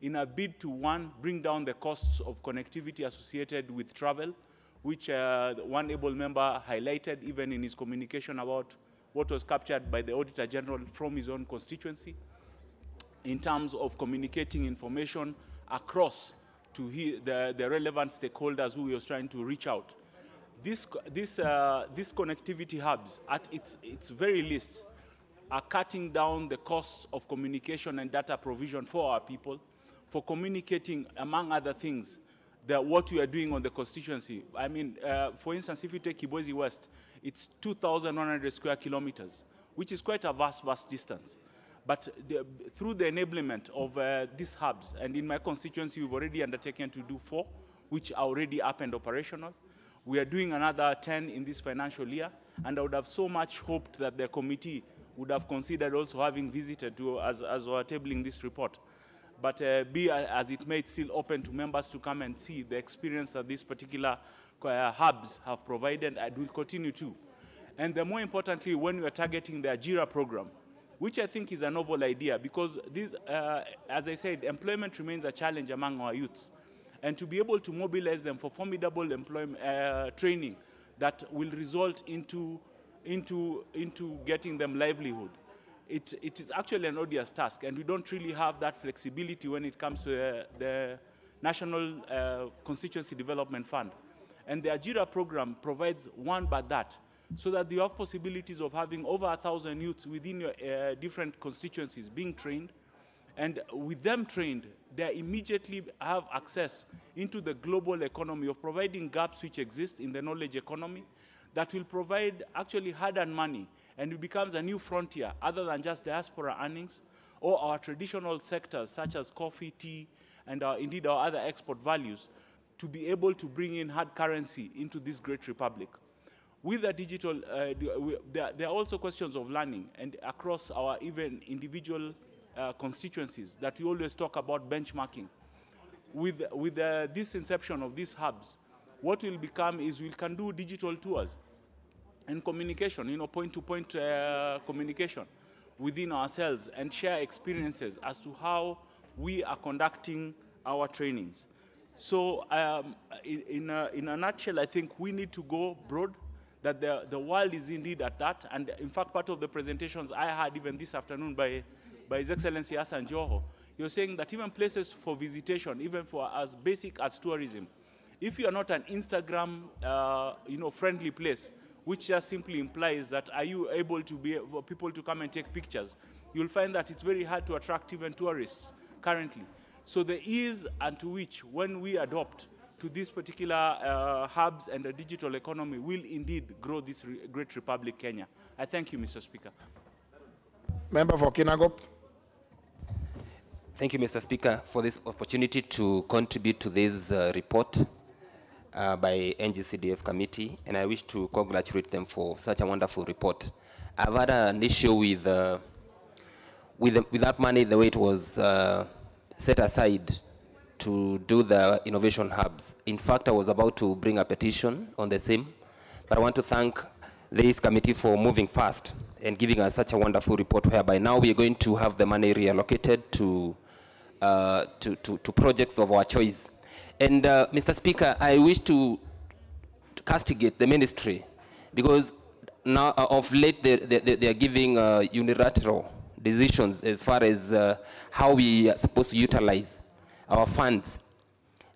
in a bid to, one, bring down the costs of connectivity associated with travel, which one able member highlighted even in his communication about what was captured by the Auditor General from his own constituency, in terms of communicating information across to the relevant stakeholders who he was trying to reach out. These connectivity hubs, at its very least, are cutting down the costs of communication and data provision for our people, for communicating, among other things, what we are doing on the constituency. I mean, for instance, if you take Kibwezi West, it's 2,100 square kilometers, which is quite a vast distance. But through the enablement of these hubs, and in my constituency, we've already undertaken to do 4, which are already up and operational. We are doing another 10 in this financial year, and I would have so much hoped that the committee would have considered also having visited as we're tabling this report. But be as it may, it's still open to members to come and see the experience that these particular hubs have provided, and will continue to. And more importantly, when we are targeting the Ajira program, which I think is a novel idea, because this, as I said, employment remains a challenge among our youths. And to be able to mobilize them for formidable employment training that will result into getting them livelihood, it is actually an odious task, and we don't really have that flexibility when it comes to the National Constituency Development Fund. And the Ajira program provides one but that, so that you have possibilities of having over 1,000 youths within your different constituencies being trained, and with them trained, they immediately have access into the global economy of providing gaps which exist in the knowledge economy that will provide actually hard-earned money, and it becomes a new frontier other than just diaspora earnings or our traditional sectors such as coffee, tea, and indeed our other export values to be able to bring in hard currency into this great republic. With the digital, there are also questions of learning, and across our even individual constituencies that we always talk about benchmarking. With this inception of these hubs, what will become is we can do digital tours and communication, point-to-point communication within ourselves and share experiences as to how we are conducting our trainings. So in a nutshell, I think we need to go broad, that the world is indeed at that. And in fact, part of the presentations I had even this afternoon by His Excellency Hassan Joho, you're saying that even places for visitation, even for as basic as tourism, if you are not an Instagram friendly place, which just simply implies that are you able to be for people to come and take pictures, you'll find that it's very hard to attract even tourists currently. So the ease and to which when we adopt to these particular hubs and the digital economy will indeed grow this great republic, Kenya. I thank you, Mr. Speaker. Member for Kinangop. Thank you, Mr. Speaker, for this opportunity to contribute to this report by NGCDF committee, and I wish to congratulate them for such a wonderful report. I've had an issue with that money, the way it was set aside to do the innovation hubs. In fact, I was about to bring a petition on the same, but I want to thank this committee for moving fast and giving us such a wonderful report, whereby now we are going to have the money reallocated to projects of our choice. And Mr. Speaker, I wish to castigate the ministry, because now of late they are giving unilateral decisions as far as how we are supposed to utilize our funds.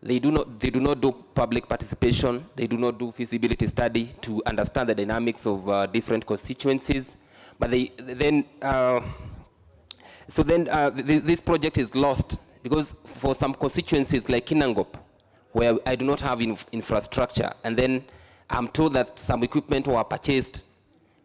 They do not do public participation. They do not do feasibility study to understand the dynamics of different constituencies. But this project is lost, because for some constituencies like Kinangop, where I do not have infrastructure, and then I'm told that some equipment were purchased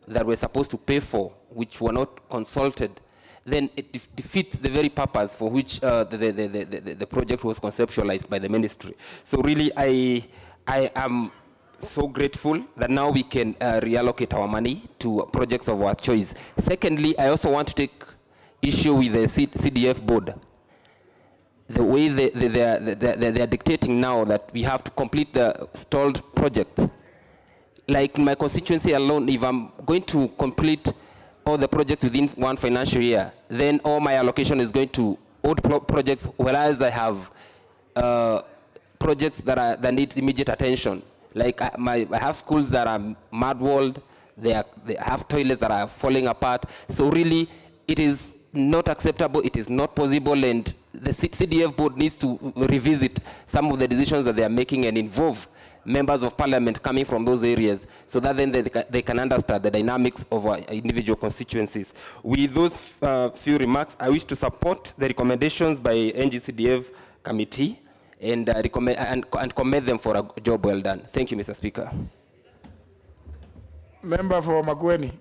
that we're supposed to pay for, which were not consulted, then it defeats the very purpose for which the project was conceptualized by the ministry. So really, I am so grateful that now we can reallocate our money to projects of our choice. Secondly, I also want to take issue with the CDF board. The way they are dictating now that we have to complete the stalled project. Like in my constituency alone, if I'm going to complete all the projects within one financial year, then all my allocation is going to old projects, whereas I have projects that need immediate attention. Like I have schools that are mud-walled, they have toilets that are falling apart. So really, it is not acceptable, it is not possible, and the CDF board needs to revisit some of the decisions that they are making and involve members of parliament coming from those areas, so that then they can understand the dynamics of our individual constituencies. With those few remarks, I wish to support the recommendations by NGCDF committee and commend them for a job well done. Thank you, Mr. Speaker. Member for Makueni.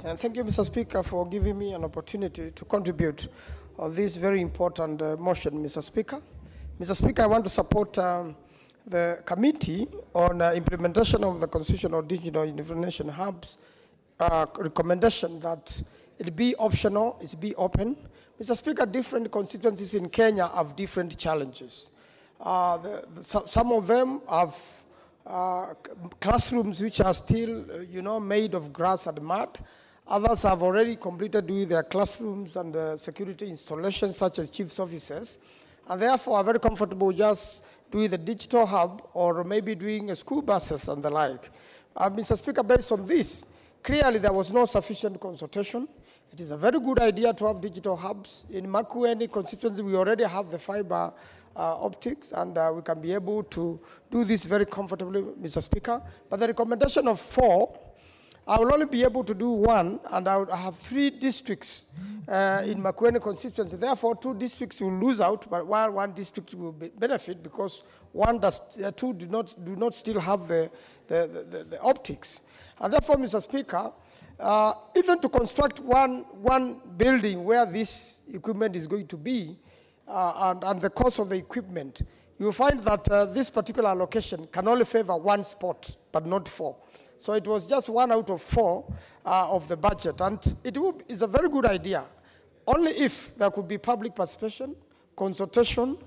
And thank you, Mr. Speaker, for giving me an opportunity to contribute on this very important motion, Mr. Speaker. Mr. Speaker, I want to support the committee on implementation of the Constitutional Digital Information Hubs recommendation that it be optional, it be open. Mr. Speaker, different constituencies in Kenya have different challenges. Some of them have classrooms which are still, made of grass and mud. Others have already completed with their classrooms and security installations, such as chief's offices, and therefore are very comfortable just doing the digital hub or maybe doing school buses and the like. Mr. Speaker, based on this, clearly there was no sufficient consultation. It is a very good idea to have digital hubs. In Makueni constituency, we already have the fiber optics, and we can be able to do this very comfortably, Mr. Speaker. But the recommendation of 4, I will only be able to do one, and I have 3 districts in Makueni constituency. Therefore, 2 districts will lose out, but while 1 district will benefit because 2 do not still have the optics. And therefore, Mr. Speaker, even to construct one building where this equipment is going to be, and the cost of the equipment, you will find that this particular allocation can only favor 1 spot, but not 4. So it was just 1 out of 4 of the budget. And it's a very good idea, only if there could be public participation, consultation,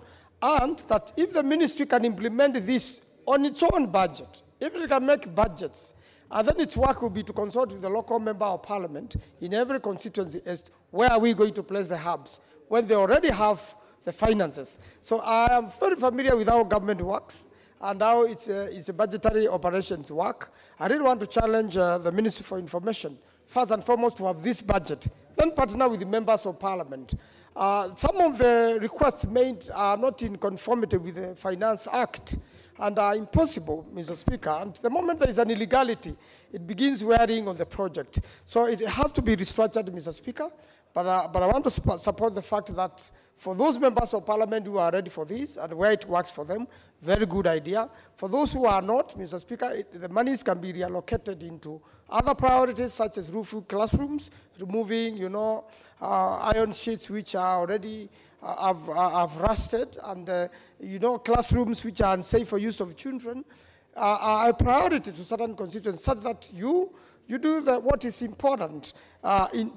and that if the ministry can implement this on its own budget, if it can make budgets, and then its work will be to consult with the local member of parliament in every constituency as to where are we going to place the hubs, when they already have the finances. So I am very familiar with how government works and how its budgetary operations work. I really want to challenge the Ministry for Information, first and foremost, to have this budget, then partner with the members of parliament. Some of the requests made are not in conformity with the Finance Act and are impossible, Mr. Speaker. And the moment there is an illegality, it begins wearing on the project. So it has to be restructured, Mr. Speaker. But I want to support the fact that for those members of parliament who are ready for this and where it works for them, very good idea. For those who are not, Mr. Speaker, the monies can be reallocated into other priorities such as roofing classrooms, removing, iron sheets which are already have rusted, and classrooms which are unsafe for use of children are a priority to certain constituencies, such that you do what is important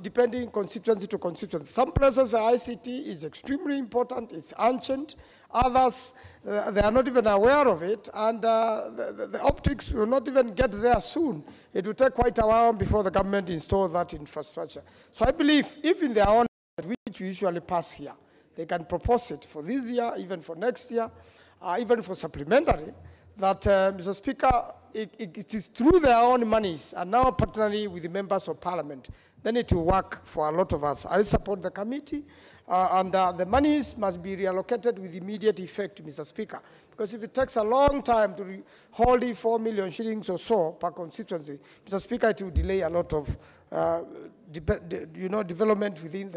depending constituency to constituency. Some places the ICT is extremely important, it's ancient. Others, they are not even aware of it, and the optics will not even get there soon. It will take quite a while before the government installs that infrastructure. So I believe if in their own, which we usually pass here, they can propose it for this year, even for next year, even for supplementary, that, Mr. Speaker, it is through their own monies and now partnering with the members of parliament, then it will work for a lot of us. I support the committee, and the monies must be reallocated with immediate effect, Mr. Speaker, because if it takes a long time to hold 4 million shillings or so per constituency, Mr. Speaker, it will delay a lot of development within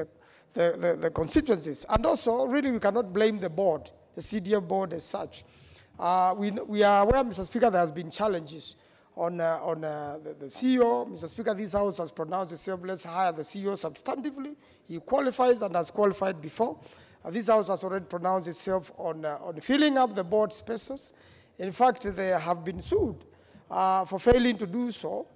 the constituencies. And also, really, we cannot blame the board, the CDF board as such. We are aware, Mr. Speaker, there has been challenges on the CEO. Mr. Speaker, this House has pronounced itself, let's hire the CEO substantively. He qualifies and has qualified before. This House has already pronounced itself on filling up the board spaces. In fact, they have been sued for failing to do so.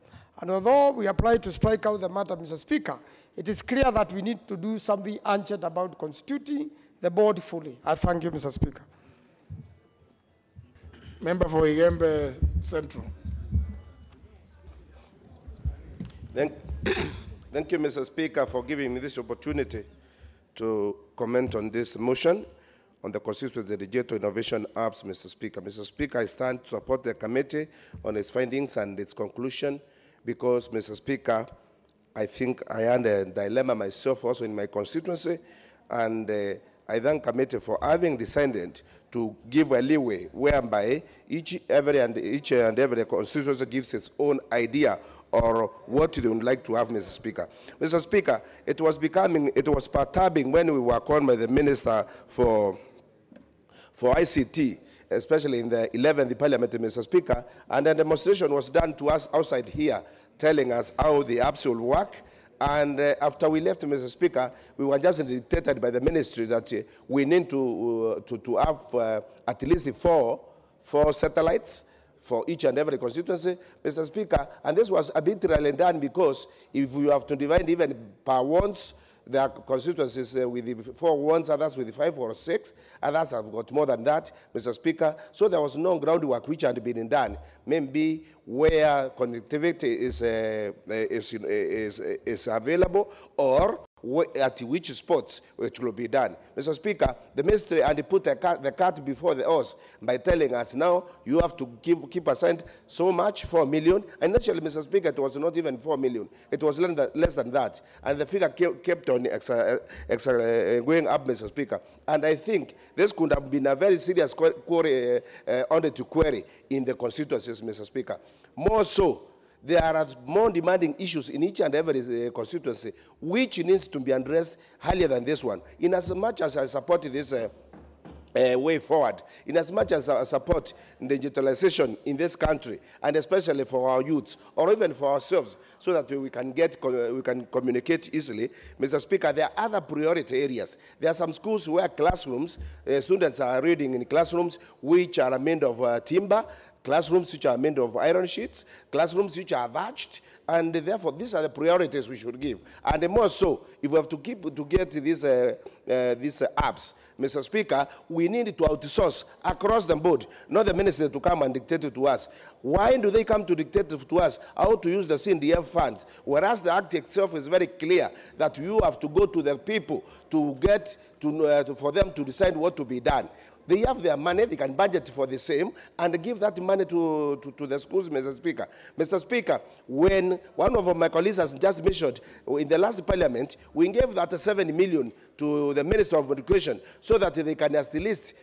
And although we applied to strike out the matter, Mr. Speaker, it is clear that we need to do something urgent about constituting the board fully. I thank you, Mr. Speaker. Member for Igembe Central. Thank you, Mr. Speaker, for giving me this opportunity to comment on this motion on the constituency of the Digital Innovation Apps, Mr. Speaker. Mr. Speaker, I stand to support the committee on its findings and its conclusion because, Mr. Speaker, I think I had a dilemma myself also in my constituency, and I thank the committee for having decided to give a leeway whereby each and every constituency gives its own idea or what they would like to have, Mr. Speaker. Mr. Speaker, it was perturbing when we were called by the Minister for ICT, especially in the 11th Parliamentary, Mr. Speaker, and a demonstration was done to us outside here, telling us how the apps will work. And after we left, Mr. Speaker, we were just dictated by the ministry that we need to have at least four satellites for each and every constituency, Mr. Speaker. And this was arbitrarily done because if you have to divide even per wands, there are constituencies with the 4 wands, others with the 5 or 6, others have got more than that, Mr. Speaker. So there was no groundwork which had been done. Maybe where connectivity is available, or at which spots which will be done. Mr. Speaker, the ministry had put the cart before the horse by telling us now you have to keep aside so much, 4 million. And naturally, Mr. Speaker, it was not even 4 million. It was less than that. And the figure kept on going up, Mr. Speaker. And I think this could have been a very serious query in the constituencies, Mr. Speaker. More so, there are more demanding issues in each and every constituency, which needs to be addressed earlier than this one. In as much as I support this way forward, in as much as I support digitalization in this country, and especially for our youths, or even for ourselves, so that we can communicate easily, Mr. Speaker, there are other priority areas. There are some schools where classrooms, students are reading in classrooms which are made of timber, classrooms which are made of iron sheets, classrooms which are thatched, and therefore these are the priorities we should give. And more so, if we have to get these apps, Mr. Speaker, we need to outsource across the board, not the minister to come and dictate it to us. Why do they come to dictate to us how to use the CNDF funds, whereas the Act itself is very clear that you have to go to the people to get for them to decide what to be done? They have their money, they can budget for the same, and give that money to the schools, Mr. Speaker. Mr. Speaker, when one of my colleagues has just mentioned, in the last parliament, we gave that 7 million to the Minister of Education so that they can at least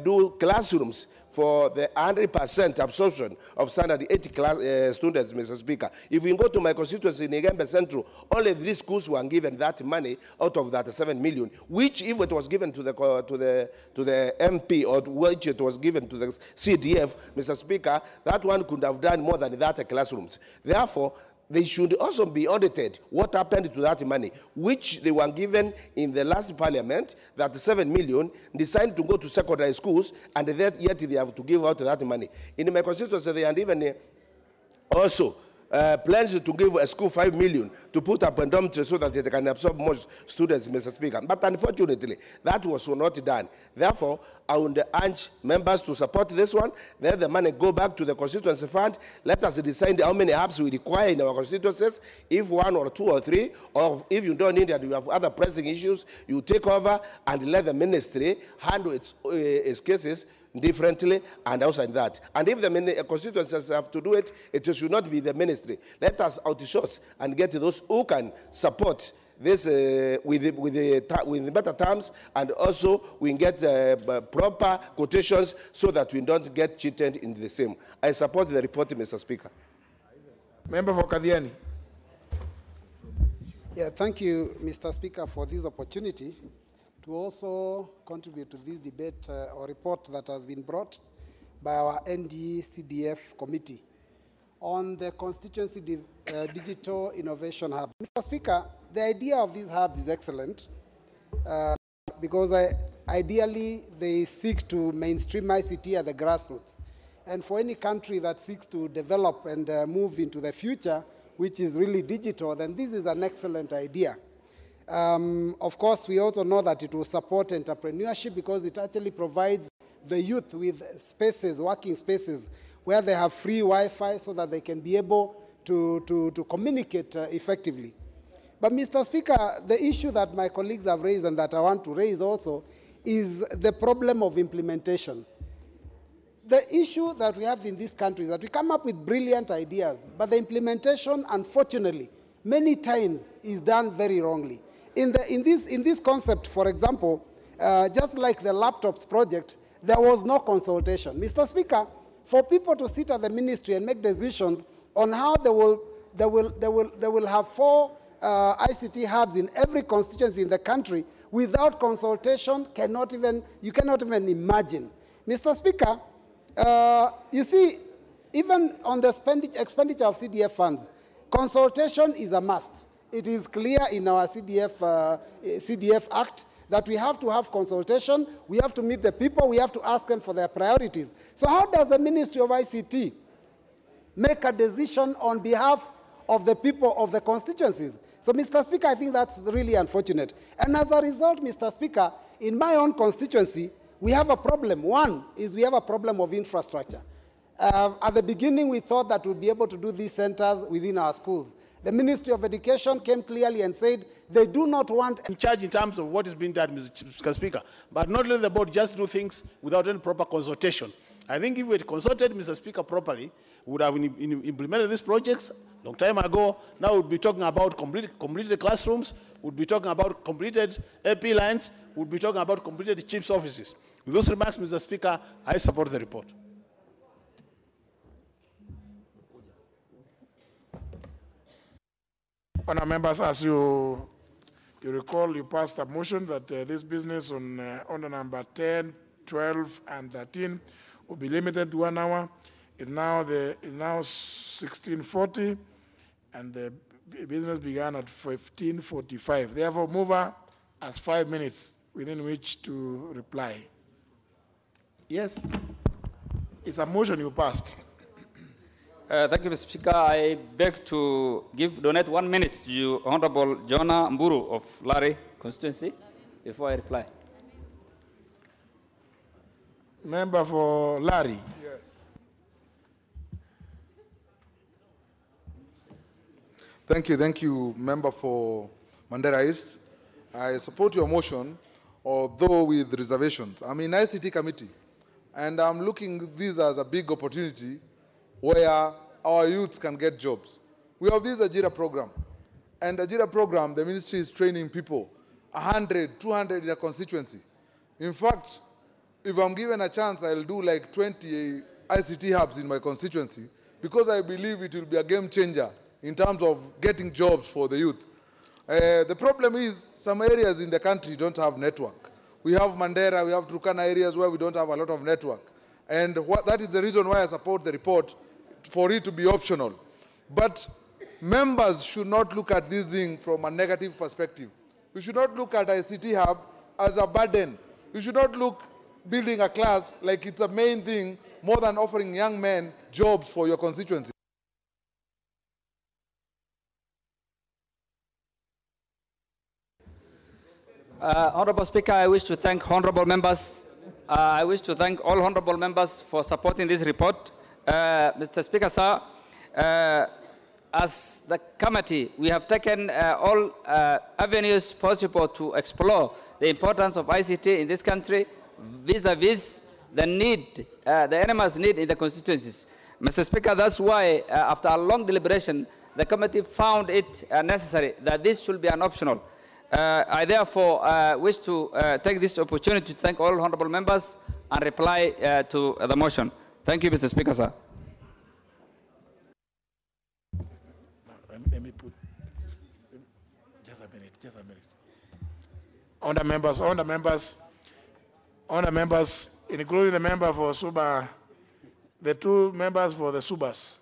do classrooms for the 100% absorption of standard 80 students, Mr. Speaker. If we go to my constituency in Igembe Central, only 3 schools were given that money out of that 7 million, which if it was given to the MP or which it was given to the CDF, Mr. Speaker, that one could have done more than that classrooms. Therefore, they should also be audited what happened to that money, which they were given in the last parliament, that 7 million, decided to go to secondary schools, and yet they have to give out that money. In my constituency, they had even also plans to give a school 5 million to put up a dormitory so that they can absorb more students, Mr. Speaker. But unfortunately, that was not done. Therefore, I would urge members to support this one. Let the money go back to the constituency fund. Let us decide how many hubs we require in our constituencies, if 1 or 2 or 3, or if you don't need it, you have other pressing issues, you take over and let the ministry handle its cases differently and outside that. And if the constituencies have to do it, it should not be the ministry. Let us outsource and get those who can support this with better terms, and also we get proper quotations so that we don't get cheated in the same. I support the report, Mr. Speaker. Member for Kadiani. Yeah, thank you, Mr. Speaker, for this opportunity to also contribute to this debate or report that has been brought by our ND-CDF committee on the constituency digital innovation hub. Mr. Speaker, the idea of these hubs is excellent because ideally they seek to mainstream ICT at the grassroots. And for any country that seeks to develop and move into the future, which is really digital, then this is an excellent idea. Of course, we also know that it will support entrepreneurship because it actually provides the youth with spaces, working spaces, where they have free Wi-Fi so that they can be able to communicate effectively. But, Mr. Speaker, the issue that my colleagues have raised and that I want to raise also is the problem of implementation. The issue that we have in this country is that we come up with brilliant ideas, but the implementation, unfortunately, many times is done very wrongly. In this concept, for example, just like the laptops project, there was no consultation. Mr. Speaker, for people to sit at the ministry and make decisions on how they will have 4 ICT hubs in every constituency in the country without consultation, you cannot even imagine. Mr. Speaker, you see, even on the expenditure of CDF funds, consultation is a must. It is clear in our CDF Act that we have to have consultation, we have to meet the people, we have to ask them for their priorities. So how does the Ministry of ICT make a decision on behalf of the people of the constituencies? So, Mr. Speaker, I think that's really unfortunate. And as a result, Mr. Speaker, in my own constituency, we have a problem. One is we have a problem of infrastructure. At the beginning, we thought that we'd be able to do these centers within our schools. The Ministry of Education came clearly and said they do not want in charge in terms of what is being done, Mr. Speaker, but not let the board just do things without any proper consultation. I think if we had consulted Mr. Speaker properly, we would have implemented these projects a long time ago. Now we'd be talking about completed classrooms, we'd be talking about completed AP lines, we'd be talking about completed chief's offices. With those remarks, Mr. Speaker, I support the report. Honourable members, as you recall, you passed a motion that this business on order number 10, 12, and 13 will be limited to 1 hour. It's now 16:40, and the business began at 15:45. Therefore, mover has 5 minutes within which to reply. Yes, it's a motion you passed. Thank you, Mr. Speaker. I beg to donate 1 minute to Honorable Jonah Mburu of Lari constituency before I reply. Member for Lari. Yes. Thank you, member for Mandera East. I support your motion, although with reservations. I'm in ICT committee, and I'm looking at this as a big opportunity where our youths can get jobs. We have this Ajira program, and Ajira program, the ministry is training people, 100, 200 in a constituency. In fact, if I'm given a chance, I'll do like 20 ICT hubs in my constituency, because I believe it will be a game changer in terms of getting jobs for the youth. The problem is some areas in the country don't have network. We have Mandera, we have Turkana areas where we don't have a lot of network. And that is the reason why I support the report, for it to be optional. But members should not look at this thing from a negative perspective. We should not look at ICT Hub as a burden. You should not look building a class like it's a main thing more than offering young men jobs for your constituency. Honorable Speaker, I wish to thank honorable members. I wish to thank all honorable members for supporting this report. Mr. Speaker, sir, as the committee, we have taken all avenues possible to explore the importance of ICT in this country vis-a-vis the need, the enormous need in the constituencies. Mr. Speaker, that's why, after a long deliberation, the committee found it necessary that this should be an optional. I therefore wish to take this opportunity to thank all honorable members and reply to the motion. Thank you, Mr. Speaker, sir. Let me put, just a minute. Honour members, including the member for Suba, the 2 members for the Subas.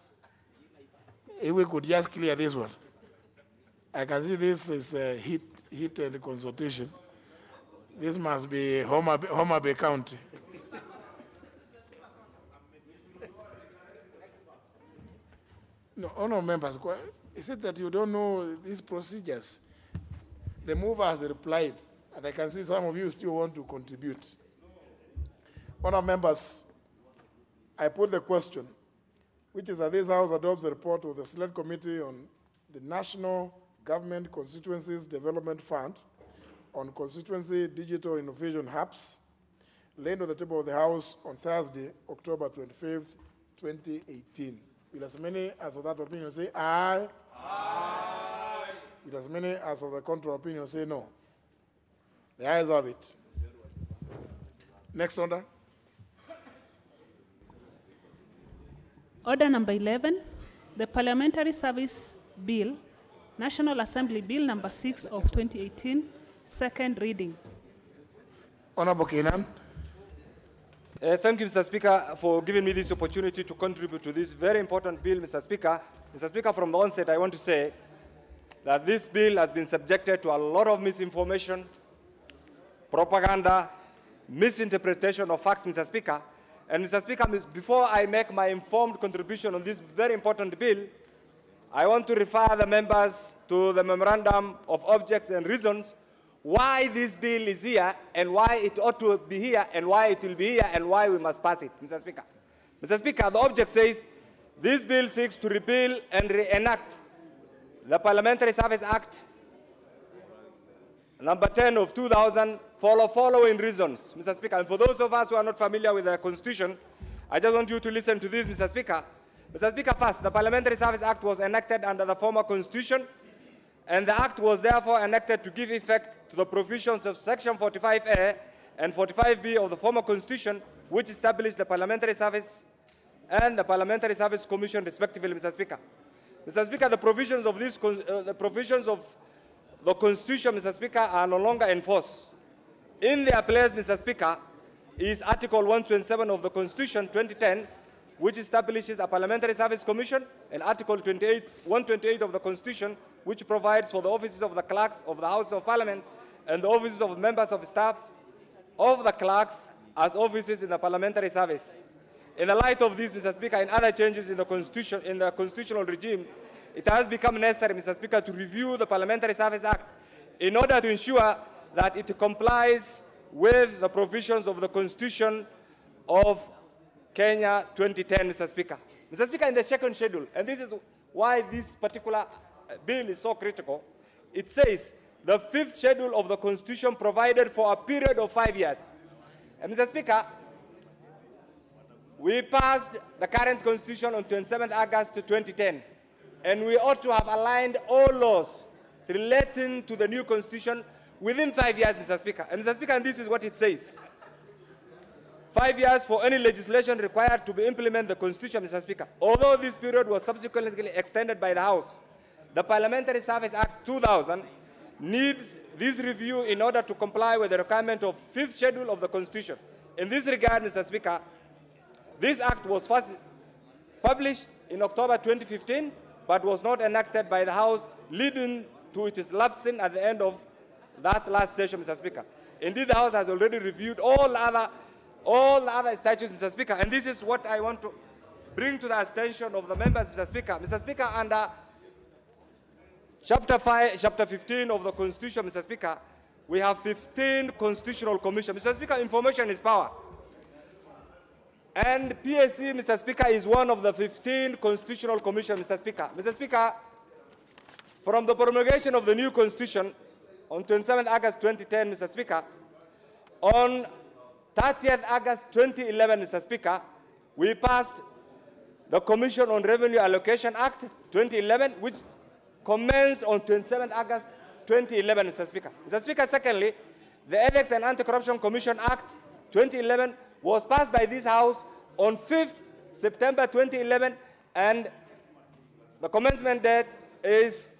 If we could just clear this one. I can see this is a heated consultation. This must be Homa Bay County. No, honour members, is it that you don't know these procedures? The mover has replied, and I can see some of you still want to contribute. Honour members, I put the question, which is that this House adopts a report of the Select Committee on the National Government Constituencies Development Fund on Constituency Digital Innovation Hubs, laid on the table of the House on Thursday, October 25th, 2018. Will as many as of that opinion say aye? Aye. Will as many as of the contrary opinion say no? The ayes have it. Next order. Order number 11, the Parliamentary Service Bill, National Assembly Bill number 6 of 2018, second reading. Honorable Kenan. Thank you, Mr. Speaker, for giving me this opportunity to contribute to this very important bill, Mr. Speaker. Mr. Speaker, from the onset, I want to say that this bill has been subjected to a lot of misinformation, propaganda, misinterpretation of facts, Mr. Speaker. And Mr. Speaker, before I make my informed contribution on this very important bill, I want to refer the members to the memorandum of objects and reasons why this bill is here and why it ought to be here and why it will be here and why we must pass it, Mr. Speaker. Mr. Speaker, the object says this bill seeks to repeal and reenact the Parliamentary Service Act number 10 of 2000 for the following reasons, Mr. Speaker. And for those of us who are not familiar with the Constitution, I just want you to listen to this, Mr. Speaker. Mr. Speaker, first, the Parliamentary Service Act was enacted under the former Constitution, and the Act was therefore enacted to give effect to the provisions of Section 45A and 45B of the former Constitution, which established the Parliamentary Service and the Parliamentary Service Commission, respectively, Mr. Speaker. Mr. Speaker, the provisions of the Constitution, Mr. Speaker, are no longer enforced. In their place, Mr. Speaker, is Article 127 of the Constitution 2010, which establishes a Parliamentary Service Commission, and Article 128 of the Constitution, which provides for the offices of the clerks of the House of Parliament and the offices of members of staff of the clerks as offices in the parliamentary service. In the light of this, Mr. Speaker, and other changes in the Constitution, in the constitutional regime, it has become necessary, Mr. Speaker, to review the Parliamentary Service Act in order to ensure that it complies with the provisions of the Constitution of Kenya 2010, Mr. Speaker. Mr. Speaker, in the second schedule, and this is why this particular bill is so critical, it says the 5th schedule of the Constitution provided for a period of 5 years. And Mr. Speaker, we passed the current Constitution on 27th August 2010, and we ought to have aligned all laws relating to the new Constitution within 5 years, Mr. Speaker. And Mr. Speaker, and this is what it says. 5 years for any legislation required to implement the Constitution, Mr. Speaker. Although this period was subsequently extended by the House, the Parliamentary Service Act 2000 needs this review in order to comply with the requirement of 5th schedule of the Constitution. In this regard, Mr. Speaker, this act was first published in October 2015, but was not enacted by the House, leading to its lapsing at the end of that last session, Mr. Speaker. Indeed, the House has already reviewed all the other statutes, Mr. Speaker, and this is what I want to bring to the attention of the members, Mr. Speaker. Mr. Speaker, under Chapter 15 of the Constitution, Mr. Speaker, we have 15 constitutional commissions. Mr. Speaker, information is power. And PSC, Mr. Speaker, is one of the 15 constitutional commissions, Mr. Speaker. Mr. Speaker, from the promulgation of the new Constitution on 27th August 2010, Mr. Speaker, on 30th August 2011, Mr. Speaker, we passed the Commission on Revenue Allocation Act 2011, which commenced on 27th August 2011, Mr. Speaker. Mr. Speaker, secondly, the Ethics and Anti-Corruption Commission Act 2011 was passed by this House on 5th September 2011, and the commencement date is,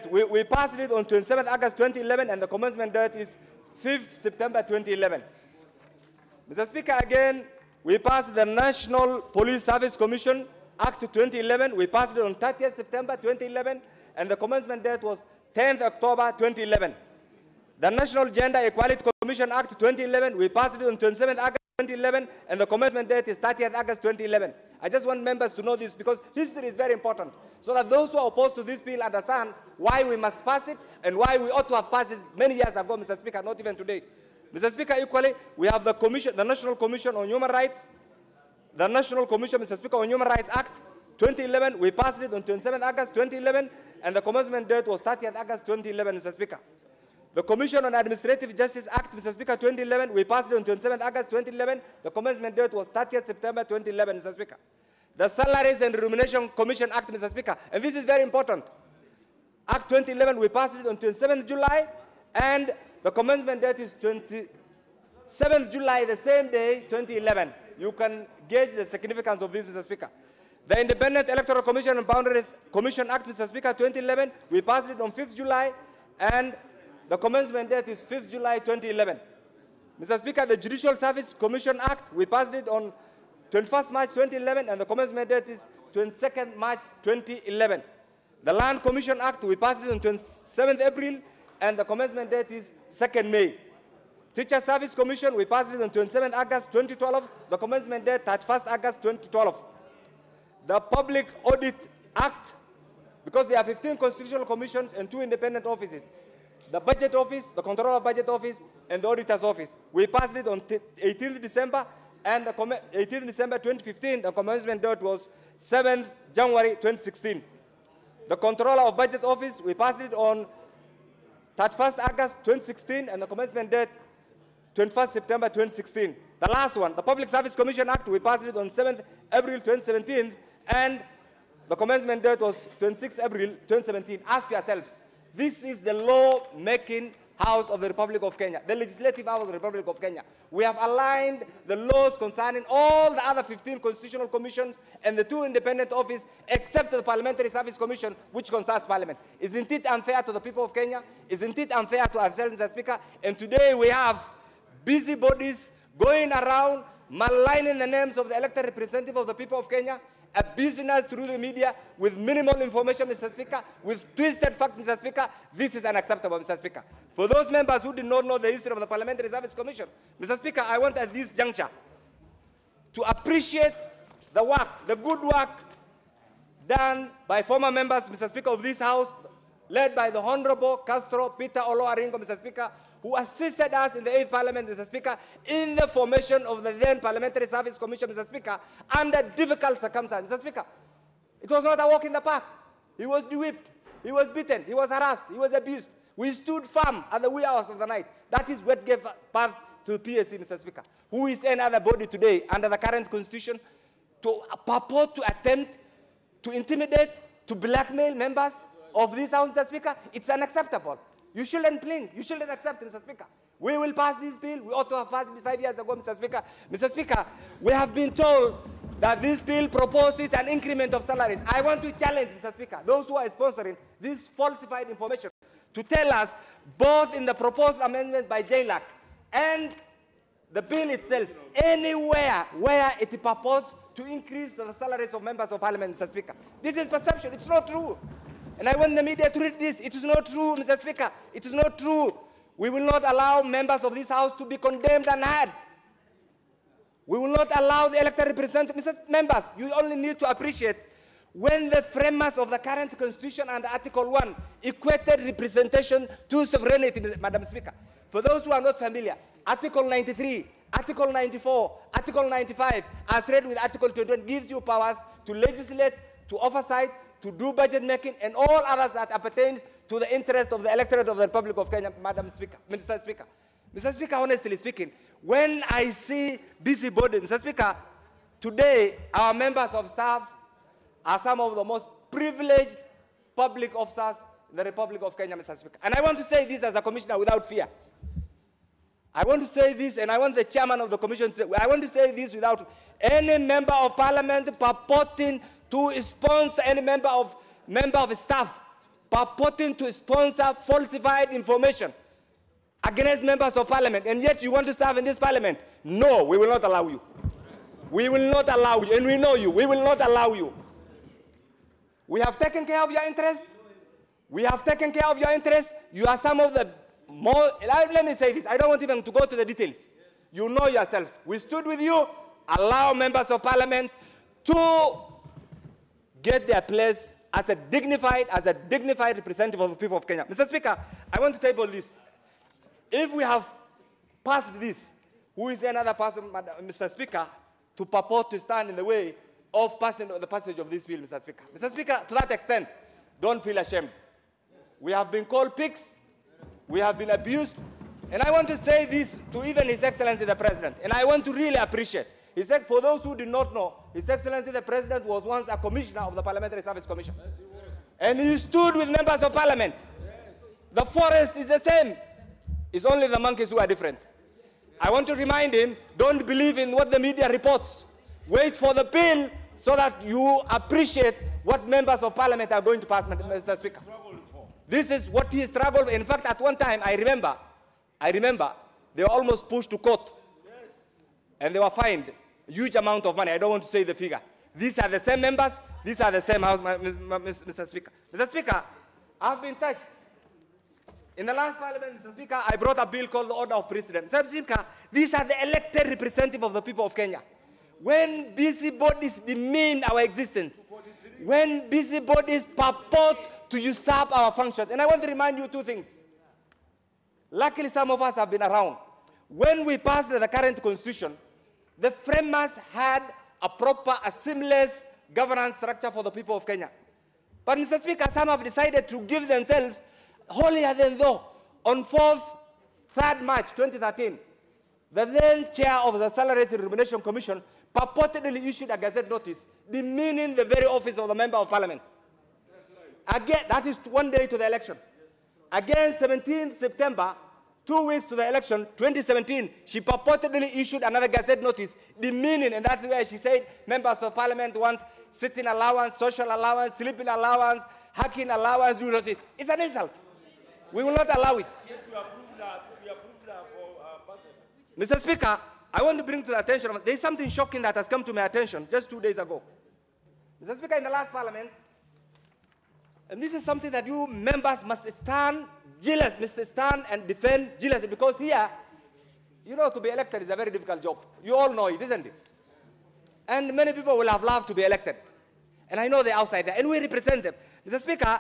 we passed it on 27th August 2011, and the commencement date is 5th September 2011. Mr. Speaker, again, we passed the National Police Service Commission Act 2011. We passed it on 30th September 2011, and the commencement date was 10th October 2011. The National Gender Equality Commission Act 2011, we passed it on 27th August 2011, and the commencement date is 30th August 2011. I just want members to know this because history is very important, so that those who are opposed to this bill understand why we must pass it and why we ought to have passed it many years ago, Mr. Speaker, not even today. Mr. Speaker, equally, we have the Commission, the National Commission on Human Rights, the National Commission, Mr. Speaker, on Human Rights Act 2011, we passed it on 27th August 2011, and the commencement date was 30th August 2011, Mr. Speaker. The Commission on Administrative Justice Act, Mr. Speaker, 2011, we passed it on 27th August 2011. The commencement date was 30th September 2011, Mr. Speaker. The Salaries and Remuneration Commission Act, Mr. Speaker, and this is very important. Act 2011, we passed it on 27th July, and the commencement date is 27th July, the same day, 2011. You can gauge the significance of this, Mr. Speaker. The Independent Electoral Commission and Boundaries Commission Act, Mr. Speaker, 2011, we passed it on 5th July, and the commencement date is 5th July 2011. Mr. Speaker, the Judicial Service Commission Act, we passed it on 21st March 2011, and the commencement date is 22nd March 2011. The Land Commission Act, we passed it on 27th April, and the commencement date is 2nd May. Teacher Service Commission, we passed it on 27th August 2012, the commencement date 31st August 2012. The Public Audit Act, because there are 15 constitutional commissions and 2 independent offices. The Budget Office, the Controller of Budget Office, and the Auditor's Office. We passed it on 18th December, and the 18th December 2015, the commencement date was 7th January 2016. The Controller of Budget Office, we passed it on 31st August 2016, and the commencement date 21st September 2016. The last one, the Public Service Commission Act, we passed it on 7th April 2017, and the commencement date was 26th April 2017. Ask yourselves, this is the law-making House of the Republic of Kenya, the Legislative House of the Republic of Kenya. We have aligned the laws concerning all the other 15 constitutional commissions and the 2 independent offices, except the Parliamentary Service Commission, which concerns Parliament. Isn't it unfair to the people of Kenya? Isn't it unfair to ourselves, Mr. Speaker? And today we have busybodies going around maligning the names of the elected representative of the people of Kenya, abusing us through the media with minimal information, Mr. Speaker, with twisted facts, Mr. Speaker. This is unacceptable, Mr. Speaker. For those members who did not know the history of the Parliamentary Service Commission, Mr. Speaker, I want at this juncture to appreciate the work, the good work done by former members, Mr. Speaker, of this House, led by the Honorable Castro Peter Olo Aringo, Mr. Speaker, who assisted us in the 8th Parliament, Mr. Speaker, in the formation of the then Parliamentary Service Commission, Mr. Speaker, under difficult circumstances. Mr. Speaker, it was not a walk in the park. He was whipped, he was beaten, he was harassed, he was abused. We stood firm at the wee hours of the night. That is what gave birth to the PSC, Mr. Speaker. Who is any other body today under the current constitution to purport to attempt to intimidate, to blackmail members of this House, Mr. Speaker? It's unacceptable. You shouldn't blink. You shouldn't accept, Mr. Speaker. We will pass this bill. We ought to have passed it 5 years ago, Mr. Speaker. Mr. Speaker, we have been told that this bill proposes an increment of salaries. I want to challenge, Mr. Speaker, those who are sponsoring this falsified information to tell us, both in the proposed amendment by JLAC and the bill itself, anywhere where it purports to increase the salaries of members of Parliament, Mr. Speaker. This is perception. It's not true. And I want the media to read this. It is not true, Mr. Speaker. It is not true. We will not allow members of this House to be condemned and had. We will not allow the elected representatives. Mr. Members, you only need to appreciate when the framers of the current Constitution and Article 1 equated representation to sovereignty, Madam Speaker. For those who are not familiar, Article 93, Article 94, Article 95, as read with Article 21, gives you powers to legislate, to oversight, to do budget making, and all others that appertain to the interest of the electorate of the Republic of Kenya, Madam Speaker, Mr. Speaker. Mr. Speaker, honestly speaking, when I see busybody, Mr. Speaker, today our members of staff are some of the most privileged public officers in the Republic of Kenya, Mr. Speaker. And I want to say this as a commissioner without fear. I want to say this, and I want the chairman of the commission to say, I want to say this without any member of parliament purporting to sponsor any member of staff, purporting to sponsor falsified information against members of parliament, and yet you want to serve in this parliament. No, we will not allow you. We will not allow you, and we know you. We will not allow you. We have taken care of your interest. We have taken care of your interest. You are some of the more, let me say this, I don't want even to go to the details. You know yourselves. We stood with you, allow members of parliament to get their place as a dignified representative of the people of Kenya. Mr. Speaker, I want to table this. If we have passed this, who is another person, Mr. Speaker, to purport to stand in the way of the passage of this bill, Mr. Speaker? Mr. Speaker, to that extent, don't feel ashamed. We have been called pigs. We have been abused. And I want to say this to even His Excellency the President, and I want to really appreciate. He said, for those who did not know, His Excellency the President was once a commissioner of the Parliamentary Service Commission. Yes, he was. And he stood with members of parliament. Yes. The forest is the same. It's only the monkeys who are different. I want to remind him, don't believe in what the media reports. Wait for the bill so that you appreciate what members of parliament are going to pass, Mr. Speaker. This is what he struggled. In fact, at one time, I remember, they were almost pushed to court. Yes. And they were fined a huge amount of money. I don't want to say the figure. These are the same members. These are the same House, Mr. Speaker. Mr. Speaker, I've been touched. In the last parliament, Mr. Speaker, I brought a bill called the Order of Precedence. Mr. Speaker, these are the elected representatives of the people of Kenya. When busybodies demean our existence, when busybodies purport to usurp our functions, and I want to remind you two things. Luckily, some of us have been around. When we passed the current constitution, the framers had a seamless governance structure for the people of Kenya. But, Mr. Speaker, some have decided to give themselves holier than thou. On 3rd March 2013, the then chair of the Salaries and Remuneration Commission purportedly issued a gazette notice demeaning the very office of the Member of Parliament. Again, that is one day to the election. Again, 17th September, 2 weeks to the election, 2017, she purportedly issued another gazette notice demeaning, and that's where she said members of parliament want sitting allowance, social allowance, sleeping allowance, hacking allowance. It's an insult. We will not allow it. Mr. Speaker, I want to bring to the attention of, there's something shocking that has come to my attention just 2 days ago. Mr. Speaker, in the last parliament, and this is something that you members must stand jealous, Mr. Stand and defend jealously, because here, you know, to be elected is a very difficult job. You all know it, isn't it? And many people will have loved to be elected. And I know they're outside there, and we represent them. Mr. Speaker,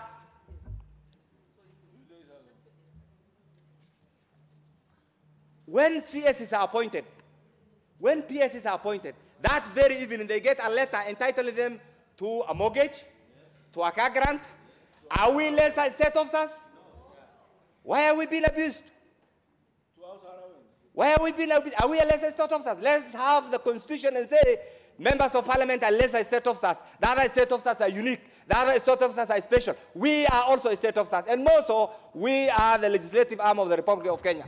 when CSs are appointed, when PSs are appointed, that very evening they get a letter entitling them to a mortgage, to a car grant. Are we lesser state officers? Why are we being abused? Why are we being abused? Are we a lesser state officers? Let's have the constitution and say members of parliament are lesser state officers. The other state officers are unique. The other state officers are special. We are also state officers. And more so, we are the legislative arm of the Republic of Kenya.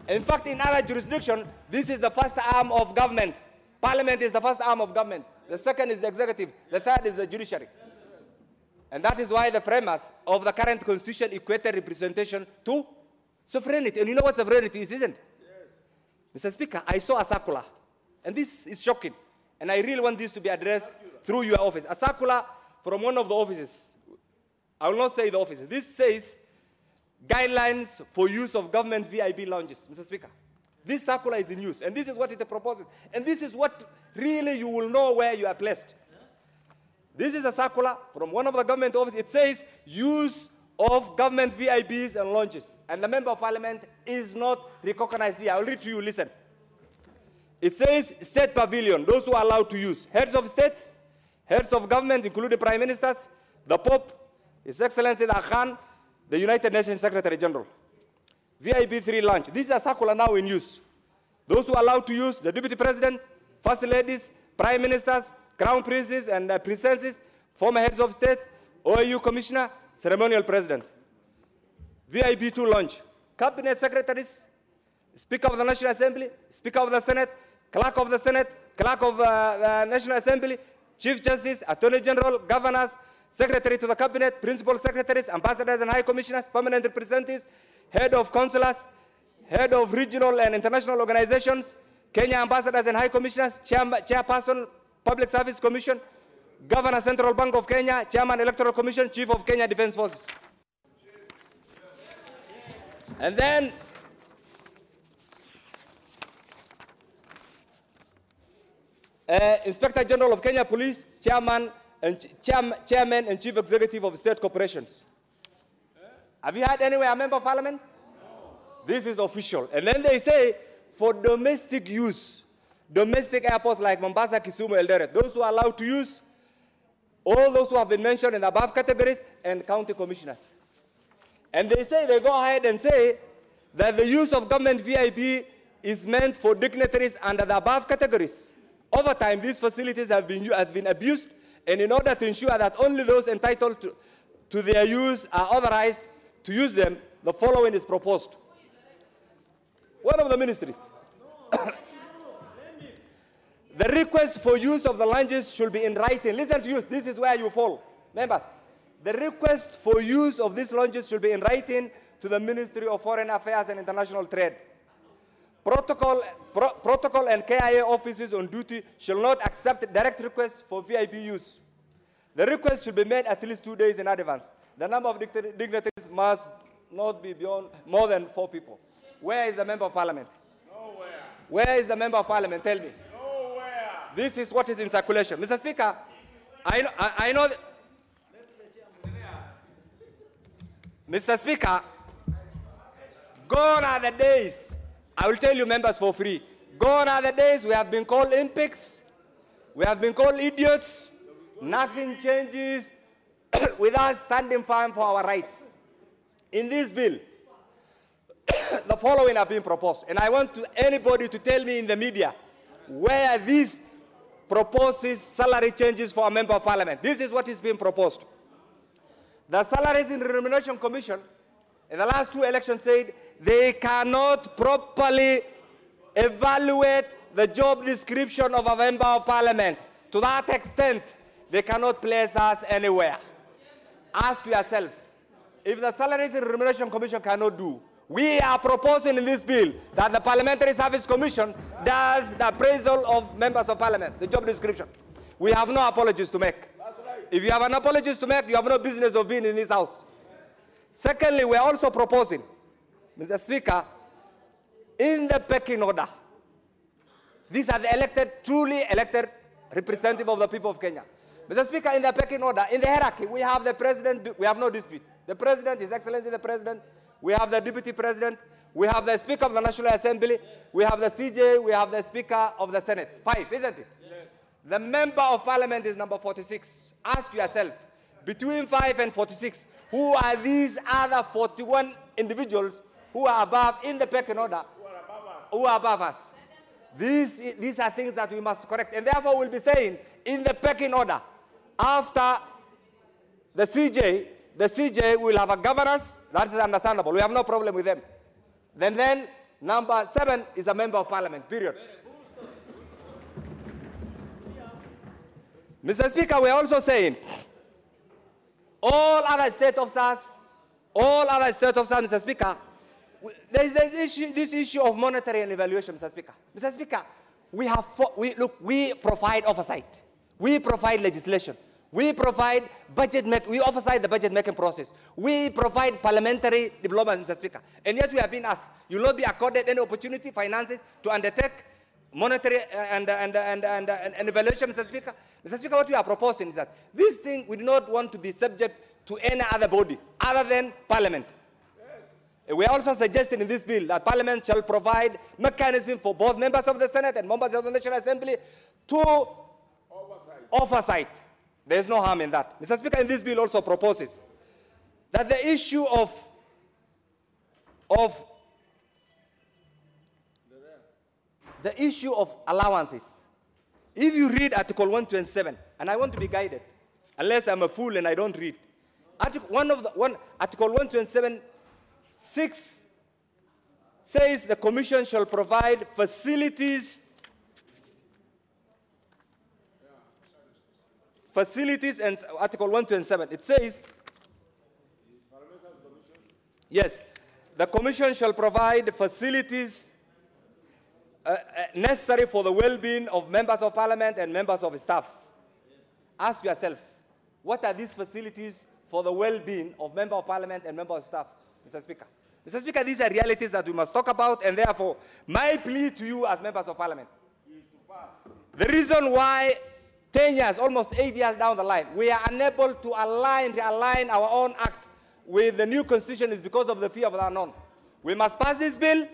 In fact, in other jurisdictions, this is the first arm of government. Parliament is the first arm of government. The second is the executive. The third is the judiciary. And that is why the framers of the current constitution equated representation to sovereignty. And you know what sovereignty is, isn't it? Yes. Mr. Speaker, I saw a circular. And this is shocking. And I really want this to be addressed through your office. A circular from one of the offices. I will not say the offices. This says, guidelines for use of government VIP lounges, Mr. Speaker. This circular is in use, and this is what it proposes. And this is what really you will know where you are placed. This is a circular from one of the government offices. It says use of government VIPs and lounges. And the member of parliament is not recognized here. I'll read to you, listen. It says state pavilion, those who are allowed to use. Heads of states, heads of government, including prime ministers, the Pope, His Excellency the Khan, the United Nations Secretary General. VIP 3 lounge. This is a circular now in use. Those who are allowed to use, the Deputy President, First Ladies, Prime Ministers, Crown Princes and Princesses, former heads of states, OAU Commissioner, Ceremonial President. VIP 2 lounge. Cabinet Secretaries, Speaker of the National Assembly, Speaker of the Senate, Clerk of the Senate, Clerk of the National Assembly, Chief Justice, Attorney General, Governors, Secretary to the Cabinet, Principal Secretaries, Ambassadors and High Commissioners, Permanent Representatives, Head of Consulars, Head of Regional and International Organizations, Kenya Ambassadors and High Commissioners, Chairperson, Public Service Commission, Governor, Central Bank of Kenya, Chairman, Electoral Commission, Chief of Kenya Defense Forces. And then, Inspector General of Kenya Police, Chairman and Chief Executive of State Corporations. Have you heard anywhere a member of parliament? No. This is official. And then they say, for domestic use, domestic airports like Mombasa, Kisumu, Eldoret, those who are allowed to use, all those who have been mentioned in the above categories, and county commissioners. And they say, they go ahead and say that the use of government VIP is meant for dignitaries under the above categories. Over time, these facilities have been abused, and in order to ensure that only those entitled to their use are authorized to use them, the following is proposed. One of the ministries. The request for use of the lounges should be in writing. Listen to you, this is where you fall. Members, the request for use of these lounges should be in writing to the Ministry of Foreign Affairs and International Trade. Protocol and KIA offices on duty shall not accept direct requests for VIP use. The request should be made at least 2 days in advance. The number of dignitaries must not be beyond more than 4 people. Where is the member of parliament? Nowhere. Where is the member of parliament? Tell me. Nowhere. This is what is in circulation. Mr. Speaker, I know Mr. Speaker, gone are the days. I will tell you members for free. Gone are the days we have been called impics. We have been called idiots. Nothing changes without standing firm for our rights. In this bill, the following are being proposed. And I want anybody to tell me in the media where this proposes salary changes for a member of parliament. This is what is being proposed. The Salaries and Remuneration Commission, in the last 2 elections said they cannot properly evaluate the job description of a member of parliament. To that extent, they cannot place us anywhere. Ask yourself, if the Salaries and Remuneration Commission cannot do, we are proposing in this bill that the Parliamentary Service Commission does the appraisal of members of parliament, the job description. We have no apologies to make. If you have an apology to make, you have no business of being in this house. Secondly, we are also proposing, Mr. Speaker, in the pecking order, these are the elected, truly elected representative of the people of Kenya. Mr. Speaker, in the pecking order, in the hierarchy, we have the president, we have no dispute. The president, His Excellency the President, we have the deputy president, we have the Speaker of the National Assembly, we have the CJ, we have the Speaker of the Senate. 5, isn't it? Yes. The member of parliament is number 46. Ask yourself, between 5 and 46, who are these other 41 individuals who are above in the pecking order? Who are above us? These are things that we must correct. And therefore, we'll be saying, in the pecking order, after the CJ will have a governance. That is understandable. We have no problem with them. Then number 7 is a member of parliament, period. Mr. Speaker, we are also saying all other state officers, Mr. Speaker, there is this issue of monetary and evaluation, Mr. Speaker. Mr. Speaker, we provide oversight. We provide legislation. We provide we oversight the budget making process. We provide parliamentary diplomacy, Mr. Speaker. And yet we have been asked, you will not be accorded any opportunity, finances, to undertake monetary and evaluation, Mr. Speaker. Mr. Speaker, what we are proposing is that this thing we do not want to be subject to any other body other than Parliament. Yes. We are also suggesting in this bill that Parliament shall provide mechanism for both members of the Senate and members of the National Assembly to oversight. There is no harm in that. Mr. Speaker, in this bill also proposes that the issue of allowances, if you read Article 127, and I want to be guided, unless I'm a fool and I don't read, Article 127, 6 says the Commission shall provide facilities and Article 127, it says, yes, the Commission shall provide facilities necessary for the well-being of members of parliament and members of staff. Yes. Ask yourself, what are these facilities for the well-being of members of parliament and members of staff, Mr. Speaker? Mr. Speaker, these are realities that we must talk about, and therefore, my plea to you as members of parliament, the reason why 10 years, almost 8 years down the line, we are unable to realign our own act with the new constitution is because of the fear of the unknown. We must pass this bill.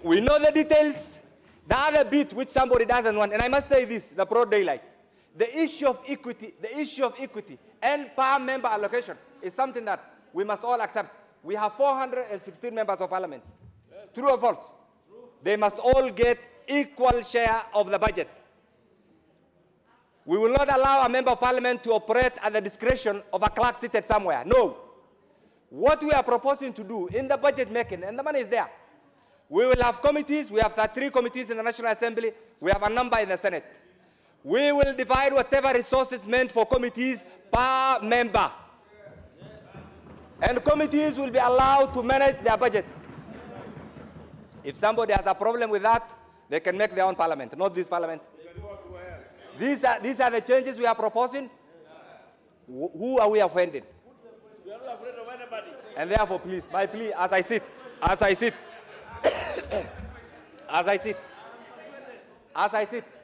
We know the details. The other bit which somebody doesn't want, and I must say this, the broad daylight, the issue of equity and per member allocation is something that we must all accept. We have 416 members of parliament. Yes. True or false? True. They must all get equal share of the budget. We will not allow a member of parliament to operate at the discretion of a clerk seated somewhere. No. What we are proposing to do in the budget making, and the money is there, we will have committees. We have 3 committees in the National Assembly. We have a number in the Senate. We will divide whatever resources meant for committees per member. And committees will be allowed to manage their budgets. If somebody has a problem with that, they can make their own parliament, not this parliament. These are the changes we are proposing. Who are we offending? We are not afraid of anybody. And therefore, please, my plea, as I sit,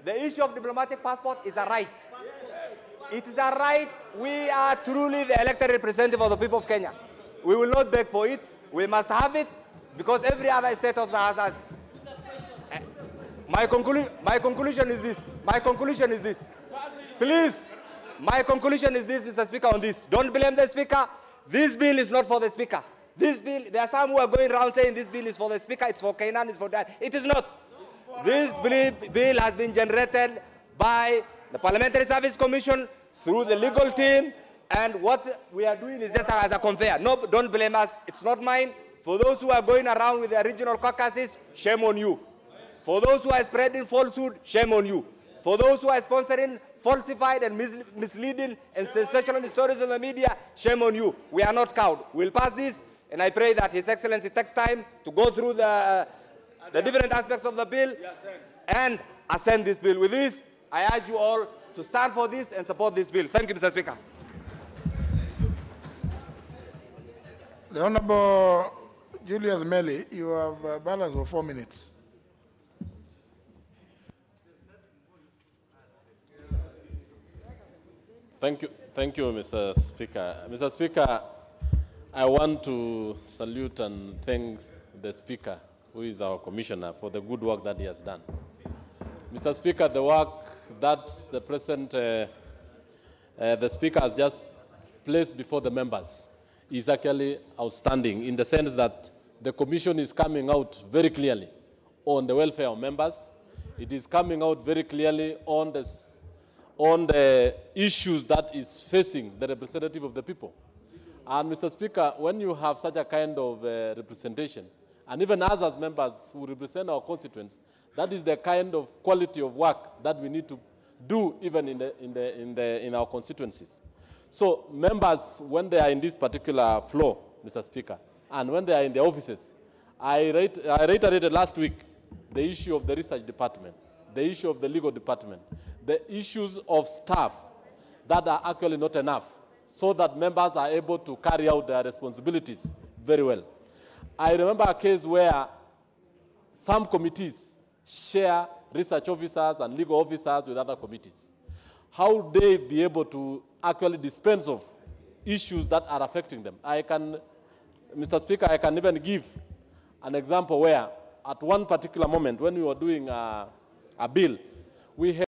the issue of diplomatic passport is a right. It is a right. We are truly the elected representative of the people of Kenya. We will not beg for it. We must have it because every other state of the house. My conclusion is this. Please, my conclusion is this, Mr. Speaker, on this. Don't blame the Speaker. This bill is not for the Speaker. This bill, there are some who are going around saying this bill is for the Speaker, it's for Kainan, it's for that. It is not. This bill has been generated by the Parliamentary Service Commission through the legal team And what we are doing is just as a conveyor. No, don't blame us. It's not mine. For those who are going around with their regional caucuses, shame on you. For those who are spreading falsehood, shame on you. For those who are sponsoring falsified and misleading and sensational stories on the media, shame on you. We are not cowed. We'll pass this, and I pray that His Excellency takes time to go through the different aspects of the bill and assent this bill. With this, I urge you all to stand for this and support this bill. Thank you, Mr. Speaker. The Honorable Julius Meli, you have a balance of 4 minutes. Thank you, Mr. Speaker. Mr. Speaker, I want to salute and thank the Speaker, who is our Commissioner, for the good work that he has done. Mr. Speaker, the work that the President, the Speaker has just placed before the members is actually outstanding in the sense that the Commission is coming out very clearly on the welfare of members. It is coming out very clearly on the issues that is facing the representative of the people. And Mr. Speaker, when you have such a kind of representation, and even us as members who represent our constituents, that is the kind of quality of work that we need to do even in our constituencies. So members, when they are in this particular floor, Mr. Speaker, and when they are in the offices, I reiterated last week the issue of the research department, the issue of the legal department, the issues of staff that are actually not enough, so that members are able to carry out their responsibilities very well. I remember a case where some committees share research officers and legal officers with other committees. How would they be able to actually dispense of issues that are affecting them? Mr. Speaker, I can even give an example where at one particular moment when we were doing a bill, we had